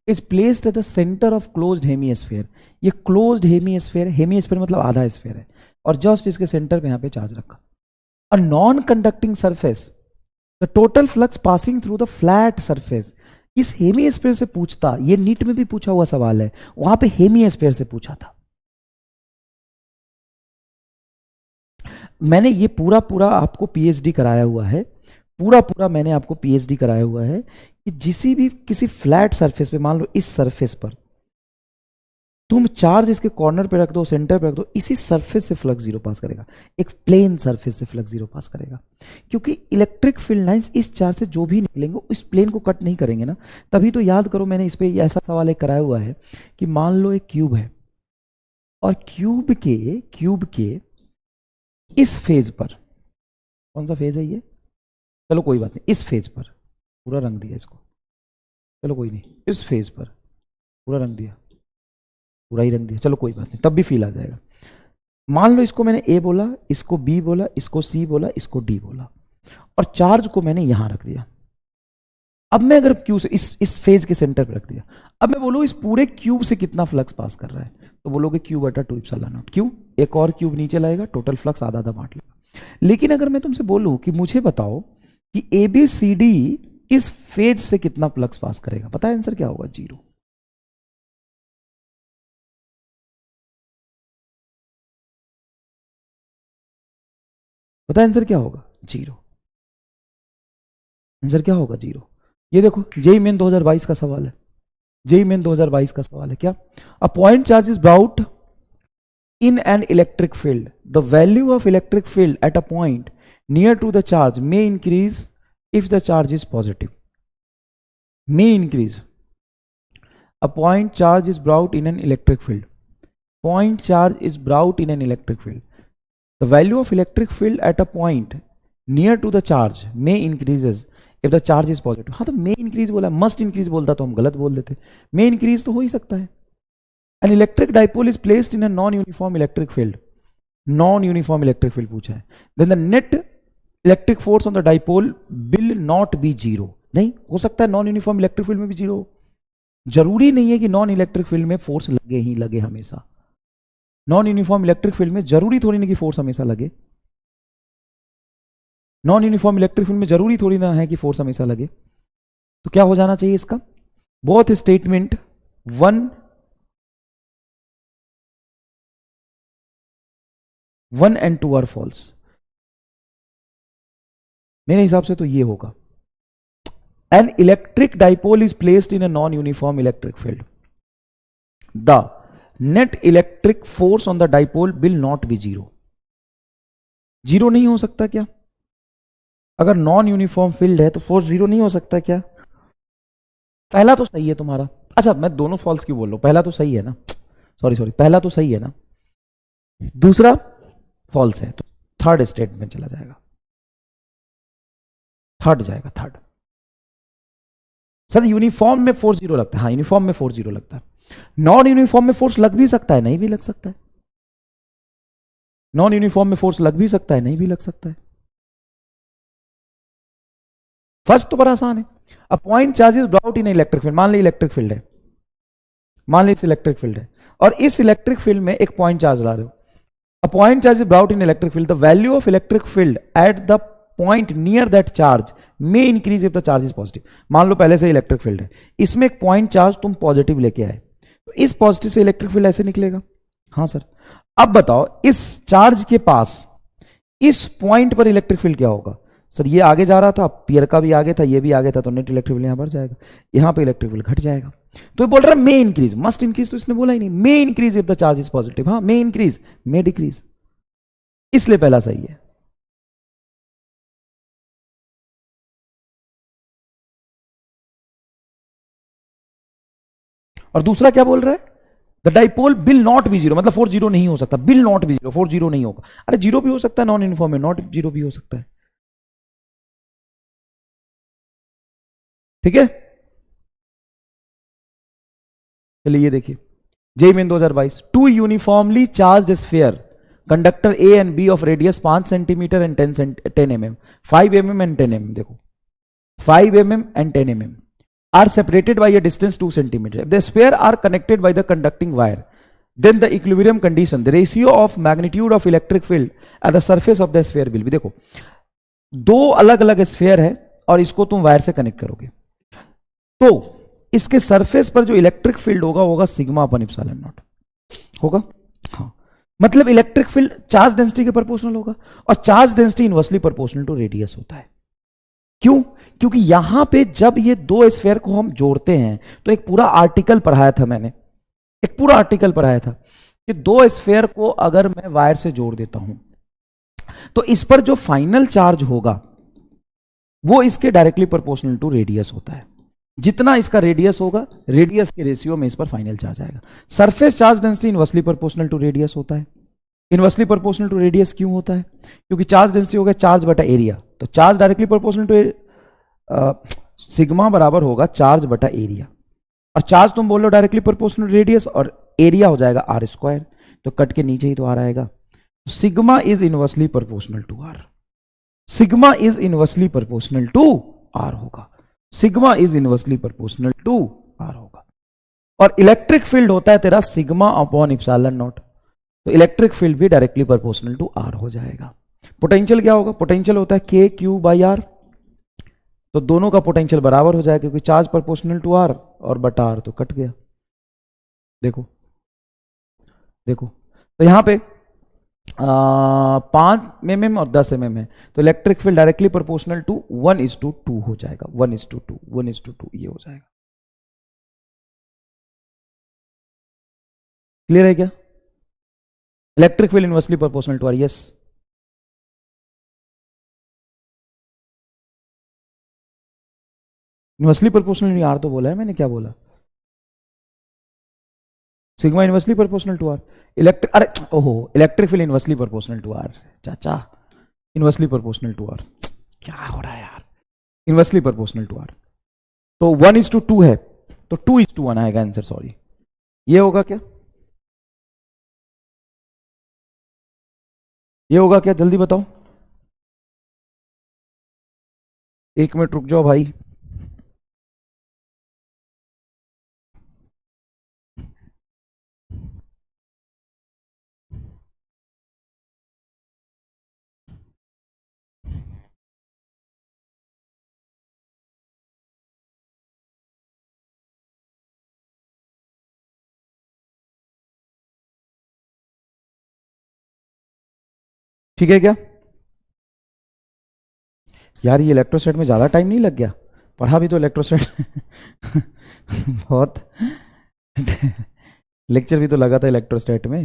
is placed at the centre of closed hemisphere, ये क्लोज्ड हेमिस्फीयर, हेमिस्फीयर मतलब आधा स्फीयर है, और जस्ट इसके सेंटर पे यहां पे चार्ज रखा। अ non conducting surface, the total flux passing through the flat surface, इस हेमिस्फीयर से पूछता, ये नीट में भी पूछा हुआ सवाल है, वहां पे हेमिस्फीयर से पूछा था। मैंने ये पूरा पूरा आपको पीएचडी कराया हुआ है, पूरा पूरा मैंने आपको पीएचडी कराया हुआ है कि किसी फ्लैट सरफेस पे, मान लो इस सरफेस पर तुम चार्ज इसके कॉर्नर पे रख दो, सेंटर पे रख दो, इसी सरफेस से फ्लक्स जीरो पास करेगा, एक प्लेन सरफेस से फ्लक्स जीरो पास करेगा, क्योंकि इलेक्ट्रिक फील्ड लाइंस इस चार्ज से जो भी निकलेंगे इस प्लेन को कट नहीं करेंगे ना। तभी तो याद करो मैंने इस पे ऐसा सवाल एक कराया हुआ है कि मान लो एक क्यूब है, और क्यूब के इस फेज पर, कौन सा फेज है ये, चलो कोई बात नहीं, इस फेज पर पूरा रंग दिया इसको, चलो कोई नहीं, इस फेज पर पूरा रंग दिया, पूरा ही रंग दिया, चलो कोई बात नहीं, तब भी फील आ जाएगा। मान लो इसको मैंने ए बोला, इसको बी बोला, इसको सी बोला, इसको डी बोला, और चार्ज को मैंने यहां रख दिया। अब मैं अगर क्यू से इस फेज के सेंटर पर रख दिया, अब मैं बोलूँ इस पूरे क्यूब से कितना फ्लक्स पास कर रहा है, तो बोलोगे Q/2 एप्सिलॉन नॉट। क्यों? एक और क्यूब नीचे लाएगा, टोटल फ्लक्स आधा आधा बांट लेगा। लेकिन अगर मैं तुमसे बोलूं कि मुझे बताओ कि ABCD इस फेज से कितना फ्लक्स पास करेगा, पता है आंसर क्या होगा? जीरो। पता है आंसर क्या होगा? जीरो। आंसर क्या होगा? जीरो। ये देखो जेईई मेन 2022 का सवाल है, जेईई मेन 2022 का सवाल है क्या? A point charge is brought in an electric field, the value of electric field at a point near to the charge may increase if the charge is positive. may increase. A point charge is brought in an electric field. Point charge is brought in an electric field. The value of electric field at a point near to the charge may increases if the charge is positive. हाँ तो may increase बोला, must increase बोलता तो हम गलत बोल देते. may increase तो हो ही सकता है. An electric dipole is placed in a non-uniform electric field. Non-uniform electric field पूछा है. Then the net electric force on the dipole will not be zero. नहीं हो सकता है नॉन यूनिफॉर्म इलेक्ट्रिक फील्ड में भी जीरो. जरूरी नहीं है कि नॉन इलेक्ट्रिक फील्ड में फोर्स लगे ही लगे हमेशा. नॉन यूनिफॉर्म इलेक्ट्रिक फील्ड में जरूरी थोड़ी नहीं कि फोर्स हमेशा लगे. नॉन यूनिफॉर्म इलेक्ट्रिक फील्ड में जरूरी थोड़ी ना है कि फोर्स हमेशा लगे. तो क्या हो जाना चाहिए इसका? Both statement 1 and 2 are false. मेरे हिसाब से तो ये होगा. An electric dipole is placed in a non-uniform electric field. The net electric force on the dipole will not be zero. Zero नहीं हो सकता क्या? अगर नॉन यूनिफॉर्म फील्ड है तो फोर्स जीरो नहीं हो सकता क्या? पहला तो सही है तुम्हारा. अच्छा मैं दोनों फॉल्स क्यों बोल रहा हूं? पहला तो सही है ना. सॉरी पहला तो सही है ना. दूसरा फॉल्स है तो थर्ड स्टेटमेंट चला जाएगा. थर्ड जाएगा. थर्ड. सर यूनिफॉर्म में फोर्स जीरो लगता है. हाँ यूनिफॉर्म में फोर्स जीरो लगता है. नॉन यूनिफॉर्म में फोर्स लग भी सकता है, नहीं भी लग सकता है. नॉन यूनिफॉर्म में फोर्स लग भी सकता है, नहीं भी लग सकता है. फर्स्ट तो बड़ा आसान है. A point charge is brought in electric field. मान ली इलेक्ट्रिक फील्ड है. मान ली इलेक्ट्रिक फील्ड है और इस इलेक्ट्रिक फील्ड में एक पॉइंट चार्ज ला रहे हो. A point charge is brought in electric field. The value of electric field at the point near that charge may increase if the charge is positive. मान लो पहले से इलेक्ट्रिक फील्ड है, इसमें एक पॉइंट चार्ज तुम positive लेके आए तो इस पॉजिटिव से इलेक्ट्रिक फील्ड ऐसे निकलेगा. हाँ सर. अब बताओ इस चार्ज के पास इस पॉइंट पर इलेक्ट्रिक फील्ड क्या होगा? सर ये आगे जा रहा था, पियर का भी आगे था, ये भी आगे था, तो नेट इलेक्ट्रिक फील्ड यहां बढ़ जाएगा, यहां पे इलेक्ट्रिक फील्ड घट जाएगा. तो ये बोल रहा है मे इंक्रीज. मस्ट इंक्रीज तो इसने बोला ही नहीं. May increase if the charge is positive. हाँ मे इंक्रीज, मे डिक्रीज, इसलिए पहला सही है. और दूसरा क्या बोल रहा है? The dipole will not be zero. मतलब फोर जीरो नहीं हो सकता. Will not be zero, four zero नहीं होगा. अरे जीरो भी हो सकता है नॉन यूनिफॉर्म में, नॉट जीरो भी हो सकता है. ठीक है. चलिए ये देखिए JEE Main 2022. Two uniformly charged sphere conductor A and B of radius 5 centimetre and 10 mm, 5 mm and 10 mm. देखो 5 mm and 10 mm are separated by a distance 2 centimeter. If the sphere are connected by the conducting wire, then the equilibrium condition, the ratio of magnitude of electric field at the surface of the sphere will be. देखो दो अलग अलग sphere है और इसको तुम wire से connect करोगे तो इसके सरफेस पर जो इलेक्ट्रिक फील्ड होगा सिग्मा अपन इप्सिलॉन नॉट होगा. हाँ मतलब इलेक्ट्रिक फील्ड चार्ज डेंसिटी के प्रोपोर्शनल होगा और charge density inversely proportional to radius होता है. क्यों? क्योंकि यहां पे जब ये दो स्फीयर को हम जोड़ते हैं तो एक पूरा आर्टिकल पढ़ाया था मैंने, एक पूरा आर्टिकल पढ़ाया था कि दो स्फीयर को अगर मैं वायर से जोड़ देता हूं तो इस पर जो फाइनल चार्ज होगा वो इसके डायरेक्टली प्रोपोर्शनल टू रेडियस होता है. जितना इसका रेडियस होगा रेडियस के रेशियो में इस पर फाइनल चार्ज आएगा. Surface charge density inversely proportional to radius होता है. इनवर्सली प्रोपोर्शनल टू रेडियस क्यों होता है? क्योंकि चार्ज डेंसिटी हो गया चार्ज बटा एरिया, तो charge directly proportional to sigma बराबर होगा चार्ज बटा एरिया. और चार्ज तुम बोल लो डायरेक्टली प्रोपोर्शनल रेडियस और एरिया हो जाएगा आर स्क्वायर, तो कट के नीचे ही तो आर आएगा. Sigma is inversely proportional to r. Sigma is inversely proportional to r होगा. Sigma is inversely proportional to r होगा. और इलेक्ट्रिक फील्ड होता है तेरा सिग्मा अपॉन इप्सिलॉन नॉट, तो इलेक्ट्रिक फील्ड भी डायरेक्टली प्रोपोर्शनल टू आर हो जाएगा. पोटेंशियल क्या होगा? पोटेंशियल होता है के क्यू बाई आर, तो दोनों का पोटेंशियल बराबर हो जाएगा क्योंकि चार्ज प्रोपोर्शनल टू आर और बटा आर, तो कट गया. देखो देखो तो यहां पे 5 mm और 10 mm है तो electric field directly proportional to 1:2 हो जाएगा. 1:2 1:2 ये हो जाएगा. क्लियर है क्या? Electric field inversely proportional to R. Yes. Inversely proportional नहीं, आर तो बोला है मैंने, क्या बोला? Sigma inversely proportional to R. Electric, अरे ओहो, electric field inversely proportional to R, चाचा, इनवर्सली प्रोपोर्शनल टू आर, क्या हो रहा है यार, इनवर्सली प्रोपोर्शनल टू आर। तो 1:2 है, तो 2:1 आएगा आंसर, सॉरी। ये होगा क्या, ये होगा क्या, जल्दी बताओ। 1 मिनट रुक जाओ भाई। ठीक है क्या यार, ये इलेक्ट्रोस्टैट में ज़्यादा टाइम नहीं लग गया? पढ़ा भी तो इलेक्ट्रोस्टैट बहुत लेक्चर भी तो लगा था इलेक्ट्रोस्टैट में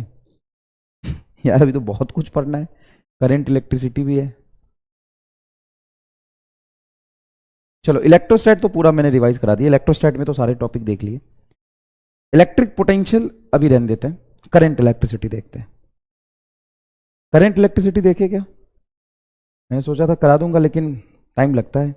यार, अभी तो बहुत कुछ पढ़ना है, करंट इलेक्ट्रिसिटी भी है। चलो, इलेक्ट्रोस्टैट तो पूरा मैंने रिवाइज करा दिया, इलेक्ट्रोस्टैट में तो सारे टॉपिक देख लिए। इलेक्ट्रिक पोटेंशियल अभी रहने देते हैं, करंट इलेक्ट्रिसिटी देखते हैं। करंट इलेक्ट्रिसिटी देखे क्या? मैंने सोचा था करा दूंगा, लेकिन टाइम लगता है।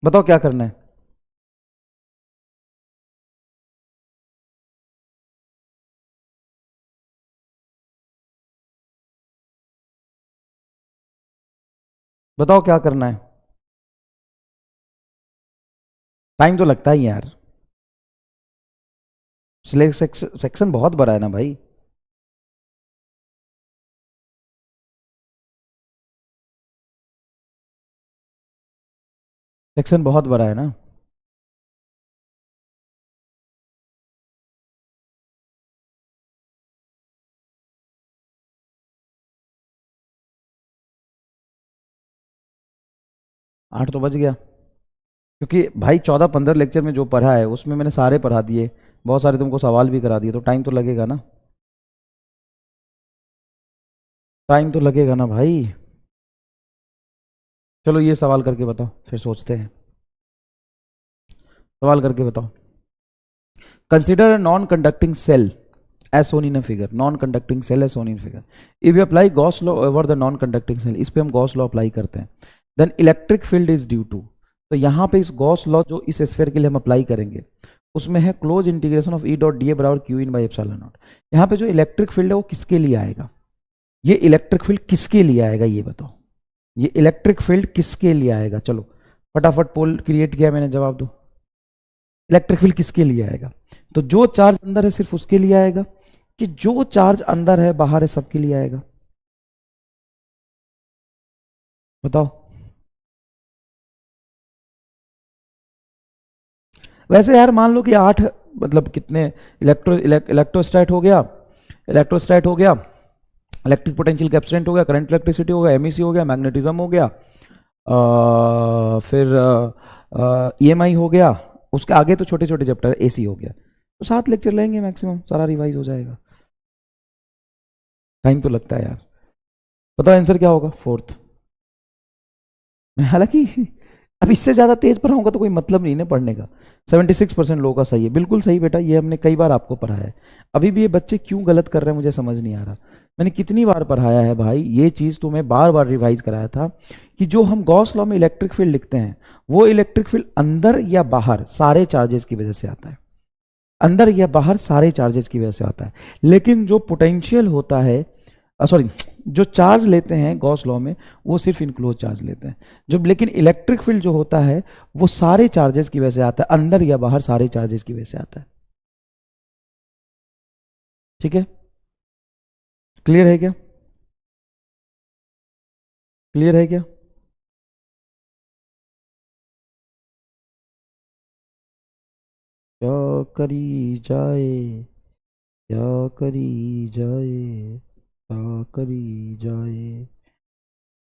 बताओ क्या करना है। बताओ क्या करना है, टाइम तो लगता ही है यार, सेक्शन बहुत बड़ा है ना भाई। सेक्शन बहुत बड़ा है ना। 8 तो बज गया, क्योंकि भाई 14-15 लेक्चर में जो पढ़ा है उसमें मैंने सारे पढ़ा दिए, बहुत सारे तुमको सवाल भी करा दिए, तो टाइम तो लगेगा ना, टाइम तो लगेगा ना भाई। चलो ये सवाल करके बताओ, फिर सोचते हैं। सवाल करके बताओ। Consider a non conducting shell as shown in a figure, non conducting shell as shown in figure, if we apply Gauss law over the non conducting shell, इस पे हम गॉस लॉ अप्लाई करते हैं, then electric field is due to, तो यहाँ पे इस Gauss law जो इस स्फीयर के लिए हम अप्लाई करेंगे उसमें है close integration of E dot d A बराबर q in by epsilon naught. यहाँ पे जो इलेक्ट्रिक फील्ड है वो किसके लिए आएगा, ये इलेक्ट्रिक फील्ड किसके लिए आएगा, ये बताओ, ये इलेक्ट्रिक फील्ड किसके लिए आएगा। चलो फटाफट पोल क्रिएट किया मैंने, जवाब दो। इलेक्ट्रिक फील्ड किसके लिए आएगा, तो जो चार्ज अंदर है सिर्फ उसके लिए आएगा, कि जो चार्ज अंदर है बाहर है सबके लिए आएगा, बताओ। वैसे यार मान लो कि 8, मतलब कितने, इलेक्ट्रोस्टैट हो गया, इलेक्ट्रोस्टैट हो गया, इलेक्ट्रिक पोटेंशियल कैपेसिटेंट हो गया, करंट इलेक्ट्रिसिटी हो गया, एमईसी हो गया, मैग्नेटिज्म हो गया, फिर ईएमआई हो गया, उसके आगे तो छोटे छोटे चैप्टर, एसी हो गया, तो 7 लेक्चर लेंगे मैक्सिमम, सारा रिवाइज हो जाएगा। टाइम तो लगता है यार। बताओ आंसर क्या होगा, फोर्थ। हालांकि अब इससे ज्यादा तेज पढ़ाऊंगा तो कोई मतलब नहीं ना पढ़ने का। 76% लोगों का सही है, बिल्कुल सही बेटा, ये हमने कई बार आपको पढ़ाया है। अभी भी ये बच्चे क्यों गलत कर रहे हैं मुझे समझ नहीं आ रहा। मैंने कितनी बार पढ़ाया है भाई, ये चीज तो मैं बार बार रिवाइज कराया था, कि जो हम गॉस लॉ में इलेक्ट्रिक फील्ड लिखते हैं वो इलेक्ट्रिक फील्ड अंदर या बाहर सारे चार्जेस की वजह से आता है, अंदर या बाहर सारे चार्जेस की वजह से आता है। लेकिन जो पोटेंशियल होता है, सॉरी, जो चार्ज लेते हैं गॉस लॉ में वो सिर्फ इनक्लोज चार्ज लेते हैं, जब लेकिन इलेक्ट्रिक फील्ड जो होता है वो सारे चार्जेस की वजह से आता है, अंदर या बाहर सारे चार्जेस की वजह से आता है। ठीक है, क्लियर है क्या, क्लियर है क्या? क्या करी जाए, क्या करी जाए, क्या करी जाए,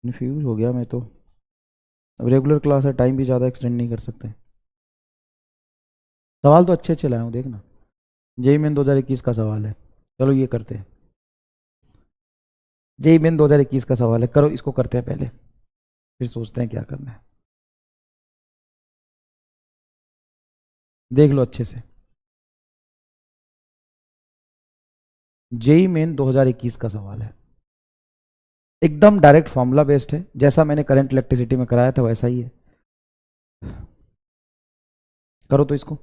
कन्फ्यूज हो गया मैं तो। अब रेगुलर क्लास है, टाइम भी ज़्यादा एक्सटेंड नहीं कर सकते। सवाल तो अच्छे अच्छे लाया हूँ, देखना। जेईई मेन 2021 का सवाल है, चलो ये करते हैं। जेईई मेन 2021 का सवाल है, करो इसको, करते हैं पहले, फिर सोचते हैं क्या करना है। देख लो अच्छे से, जेईई मेन 2021 का सवाल है, एकदम डायरेक्ट फॉर्मूला बेस्ड है, जैसा मैंने करंट इलेक्ट्रिसिटी में कराया था वैसा ही है। करो तो इसको,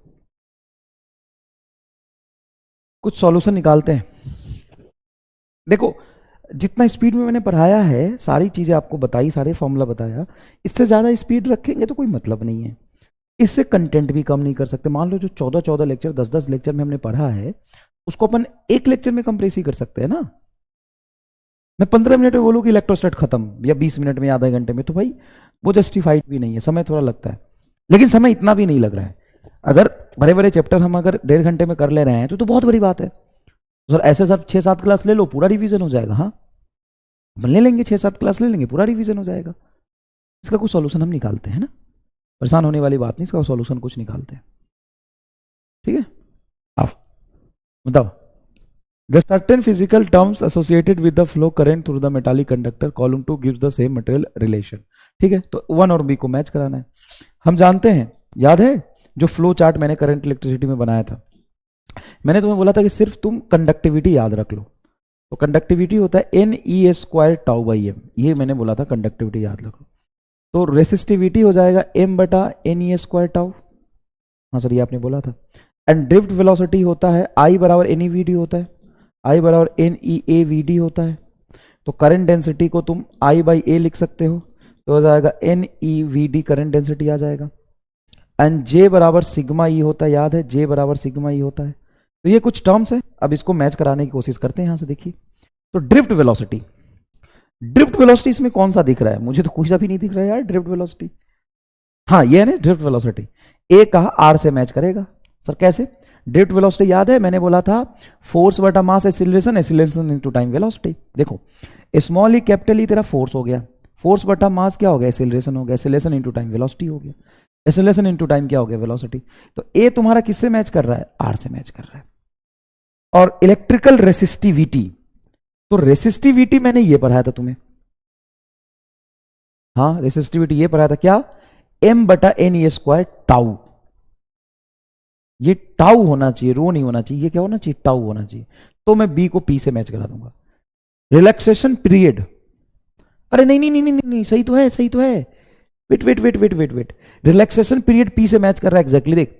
कुछ सॉल्यूशन निकालते हैं। देखो, जितना स्पीड में मैंने पढ़ाया है, सारी चीजें आपको बताई, सारे फॉर्मूला बताया, इससे ज्यादा स्पीड रखेंगे तो कोई मतलब नहीं है। इससे कंटेंट भी कम नहीं कर सकते। मान लो जो 14 लेक्चर, 10 लेक्चर में हमने पढ़ा है, उसको अपन एक लेक्चर में कंप्रेस ही कर सकते हैं ना। मैं 15 मिनट में बोलूँ कि इलेक्ट्रोस्टैट खत्म, या 20 मिनट में या आधे घंटे में, तो भाई वो जस्टिफाइड भी नहीं है, समय थोड़ा लगता है। लेकिन समय इतना भी नहीं लग रहा है। अगर बड़े बड़े चैप्टर हम अगर 1.5 घंटे में कर ले रहे हैं तो बहुत बड़ी बात है। सर ऐसे सब 6-7 क्लास ले लो, पूरा रिवीजन हो जाएगा। हाँ, अपन ले लेंगे, 6-7 क्लास ले लेंगे, पूरा रिवीजन हो जाएगा। इसका कुछ सॉल्यूशन हम निकालते हैं ना, परेशान होने वाली बात नहीं, इसका सॉल्यूशन कुछ निकालते हैं। ठीक है, आप बताओ। The certain physical terms associated with the flow current through the metallic conductor column 2 gives the same material relation। ठीक है, तो 1 और b को मैच कराना है। हम जानते हैं, याद है जो फ्लो चार्ट मैंने करंट इलेक्ट्रिसिटी में बनाया था, मैंने तुम्हें बोला था कि सिर्फ तुम कंडक्टिविटी याद रख लो। तो कंडक्टिविटी होता है NE² टाउ बाई एम, ये मैंने बोला था, कंडक्टिविटी याद रख लो। तो रेसिस्टिविटी हो जाएगा m/NE² टाउ। हाँ सर, ये आपने बोला था। एंड ड्रिफ्ट वेलोसिटी होता है I बराबर NEVD होता है, I बराबर NEAVD होता है। तो करंट डेंसिटी को तुम I बाई A लिख सकते हो, तो हो जाएगा NEVD करंट डेंसिटी आ जाएगा। एंड J बराबर सिग्मा E होता है, याद है, J बराबर सिग्मा E होता है। तो ये कुछ टर्म्स है, अब इसको मैच कराने की कोशिश करते हैं। यहां से देखिए, तो ड्रिफ्ट वेलोसिटी, ड्रिफ्ट वेलोसिटी इसमें कौन सा दिख रहा है? मुझे तो कोई सा भी नहीं दिख रहा है यार ड्रिफ्ट वेलोसिटी। हाँ ये है ना ड्रिफ्ट वेलोसिटी, ए कहा आर से मैच करेगा। सर कैसे? ड्रिफ्ट वेलोसिटी याद है, मैंने बोला था फोर्स बटा mass acceleration, acceleration into time velocity. देखो स्मॉल ई कैपिटल ई तेरा फोर्स हो गया, फोर्स बटा मास क्या हो गया? एक्सीलरेशन हो गया, एक्सीलरेशन इनटू टाइम वेलोसिटी हो गया, एक्सीलरेशन इनटू टाइम क्या हो गया? वेलोसिटी। तो ए तुम्हारा किससे मैच कर रहा है? आर से मैच कर रहा है। और इलेक्ट्रिकल रेसिस्टिविटी, तो रेसिस्टिविटी मैंने ये पढ़ाया था तुम्हें, हाँ रेसिस्टिविटी ये पढ़ाया था क्या? m/NE² tau. ये टाउ होना चाहिए, रो नहीं होना चाहिए, ये क्या होना चाहिए? टाउ होना चाहिए। तो मैं बी को पी से मैच करा दूंगा। रिलैक्सेशन पीरियड, अरे नहीं नहीं नहीं नहीं नहीं, सही तो है, सही तो है, wait wait wait wait wait wait, relaxation period P से मैच कर रहा है एग्जैक्टली। देख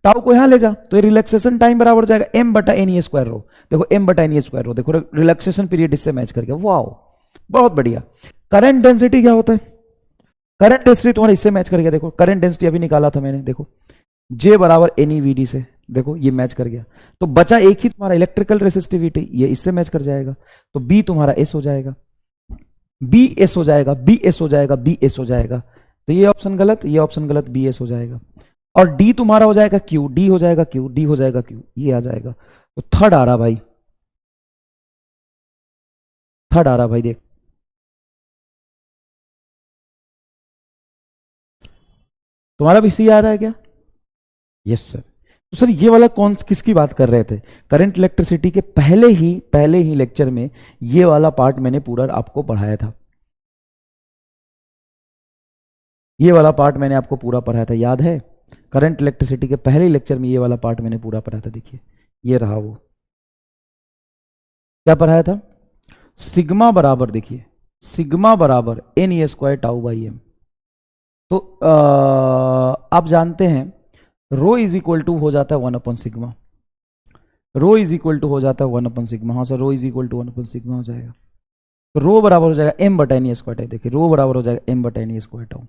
टाउ को यहां ले जा, तो ये रिलैक्सेशन टाइम बराबर हो जाएगा m/NE² रो। देखो m/NE² रो, देखो रिलैक्सेशन पीरियड इससे मैच कर गया, वाओ बहुत बढ़िया। करंट डेंसिटी क्या होता है? करंट डेंसिटी तुम्हारा इससे मैच कर गया, देखो करंट डेंसिटी अभी निकाला था मैंने, देखो J बराबर NEVD से, देखो ये मैच कर गया। तो बचा एक ही तुम्हारा इलेक्ट्रिकल रेसिस्टिविटी, ये इससे मैच कर जाएगा, तो B तुम्हारा S हो जाएगा, BS हो जाएगा, BS हो जाएगा, BS हो जाएगा। तो ये ऑप्शन गलत, ये ऑप्शन गलत, BS हो जाएगा। और D तुम्हारा हो जाएगा Q, D हो जाएगा Q, D हो जाएगा Q, ये आ जाएगा। तो थर्ड आ रहा भाई, थर्ड आ रहा भाई, देख तुम्हारा भी सी आ रहा है क्या? Yes sir. तो सर ये वाला कौन किसकी बात कर रहे थे? करंट इलेक्ट्रिसिटी के पहले ही लेक्चर में ये वाला पार्ट मैंने पूरा आपको पढ़ाया था, ये वाला पार्ट मैंने आपको पूरा पढ़ाया था, याद है? करंट इलेक्ट्रिसिटी के पहले लेक्चर में ये वाला पार्ट मैंने पूरा पढ़ाया था। देखिए ये रहा वो, क्या पढ़ाया था? सिग्मा बराबर, देखिए सिग्मा बराबर NE² टाउ बाई एम। तो आप जानते हैं रो इज इक्वल टू हो जाता है 1 sigma, rho is equal to हो जाता है 1 सिग्मा। हाँ sir, rho is equal to 1 sigma हो जाएगा। तो रो बराबर हो जाएगा m/NE²। देखिए रो बराबर हो जाएगा m/NE² टाउ।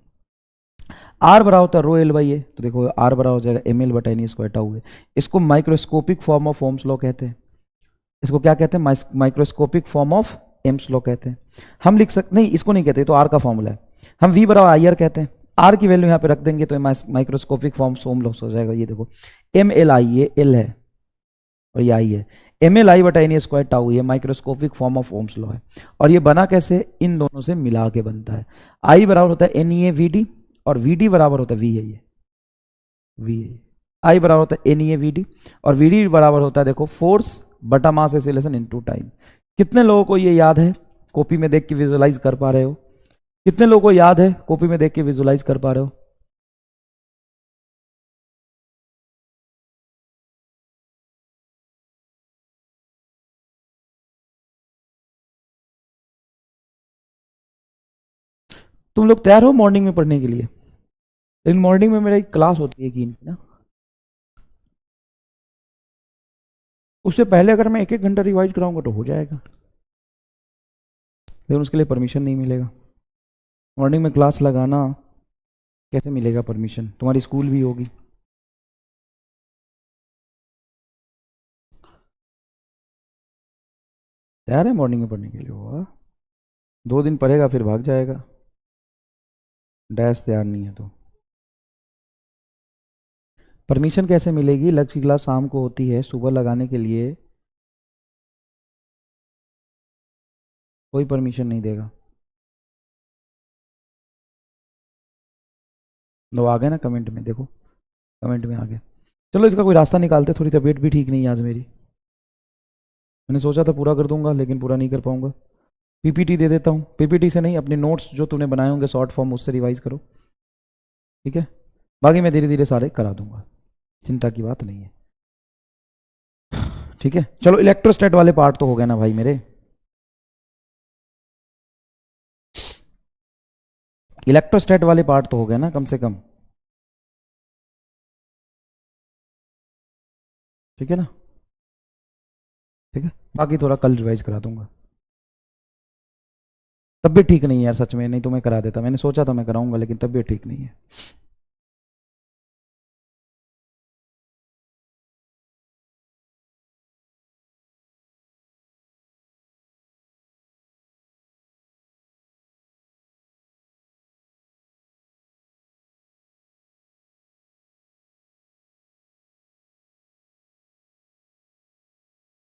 आर बराबर होता है रो एल बाई ए, तो देखो आर बराबर हो जाएगा ml/NE² टाउ है। इसको microscopic form of Ohm's law कहते हैं, इसको क्या कहते हैं? Microscopic form of AIIMS law कहते हैं। हम लिख सकते नहीं, इसको नहीं कहते, तो आर का फॉर्मूला है, हम v बराबर IR कहते हैं। आर की वैल्यू यहाँ पे रख देंगे तो माइक्रोस्कोपिक फॉर्म ओम लॉ हो जाएगा। ये देखो MLI, ये एल है और ये आई है, MLI/NE² टाउ, ये microscopic form of Ohm's law है। और ये बना कैसे? इन दोनों से मिला के बनता है। I बराबर होता है NEAVD और VD बराबर होता है V है, ये V है। आई बराबर होता है एन वी डी, और वी डी बराबर होता है देखो फोर्स बटा मास एक्सीलरेशन इनटू टाइम। कितने लोगों को ये याद है, कॉपी में देख के विजुअलाइज कर पा रहे हो? कितने लोगों को याद है, कॉपी में देख के विजुअलाइज कर पा रहे हो? तुम लोग तैयार हो मॉर्निंग में पढ़ने के लिए? लेकिन मॉर्निंग में मेरा एक क्लास होती है कीन की ना, उससे पहले अगर मैं एक एक घंटा रिवाइज कराऊंगा तो हो जाएगा, लेकिन उसके लिए परमिशन नहीं मिलेगा। मॉर्निंग में क्लास लगाना कैसे मिलेगा परमिशन? तुम्हारी स्कूल भी होगी। तैयार है मॉर्निंग में पढ़ने के लिए? हुआ 2 दिन पढ़ेगा फिर भाग जाएगा, डैश तैयार नहीं है तो। परमिशन कैसे मिलेगी? लक्ष्य की क्लास शाम को होती है, सुबह लगाने के लिए कोई परमिशन नहीं देगा। तो आ गए ना कमेंट में, देखो कमेंट में आ गए। चलो इसका कोई रास्ता निकालते, थोड़ी तबीयत भी ठीक नहीं है आज मेरी। मैंने सोचा था पूरा कर दूंगा लेकिन पूरा नहीं कर पाऊंगा। पीपीटी दे देता हूँ, पीपीटी से नहीं, अपने नोट्स जो तूने बनाए होंगे शॉर्ट फॉर्म उससे रिवाइज करो, ठीक है? बाकी मैं धीरे धीरे सारे करा दूंगा, चिंता की बात नहीं है, ठीक है? चलो इलेक्ट्रोस्टैट वाले पार्ट तो हो गए ना भाई मेरे? इलेक्ट्रोस्टैट वाले पार्ट तो हो गए ना कम से कम, ठीक है ना? ठीक है, बाकी थोड़ा कल रिवाइज करा दूंगा। तबीयत ठीक नहीं है यार सच में, नहीं तो मैं करा देता, मैंने सोचा था मैं कराऊंगा लेकिन तबीयत ठीक नहीं है।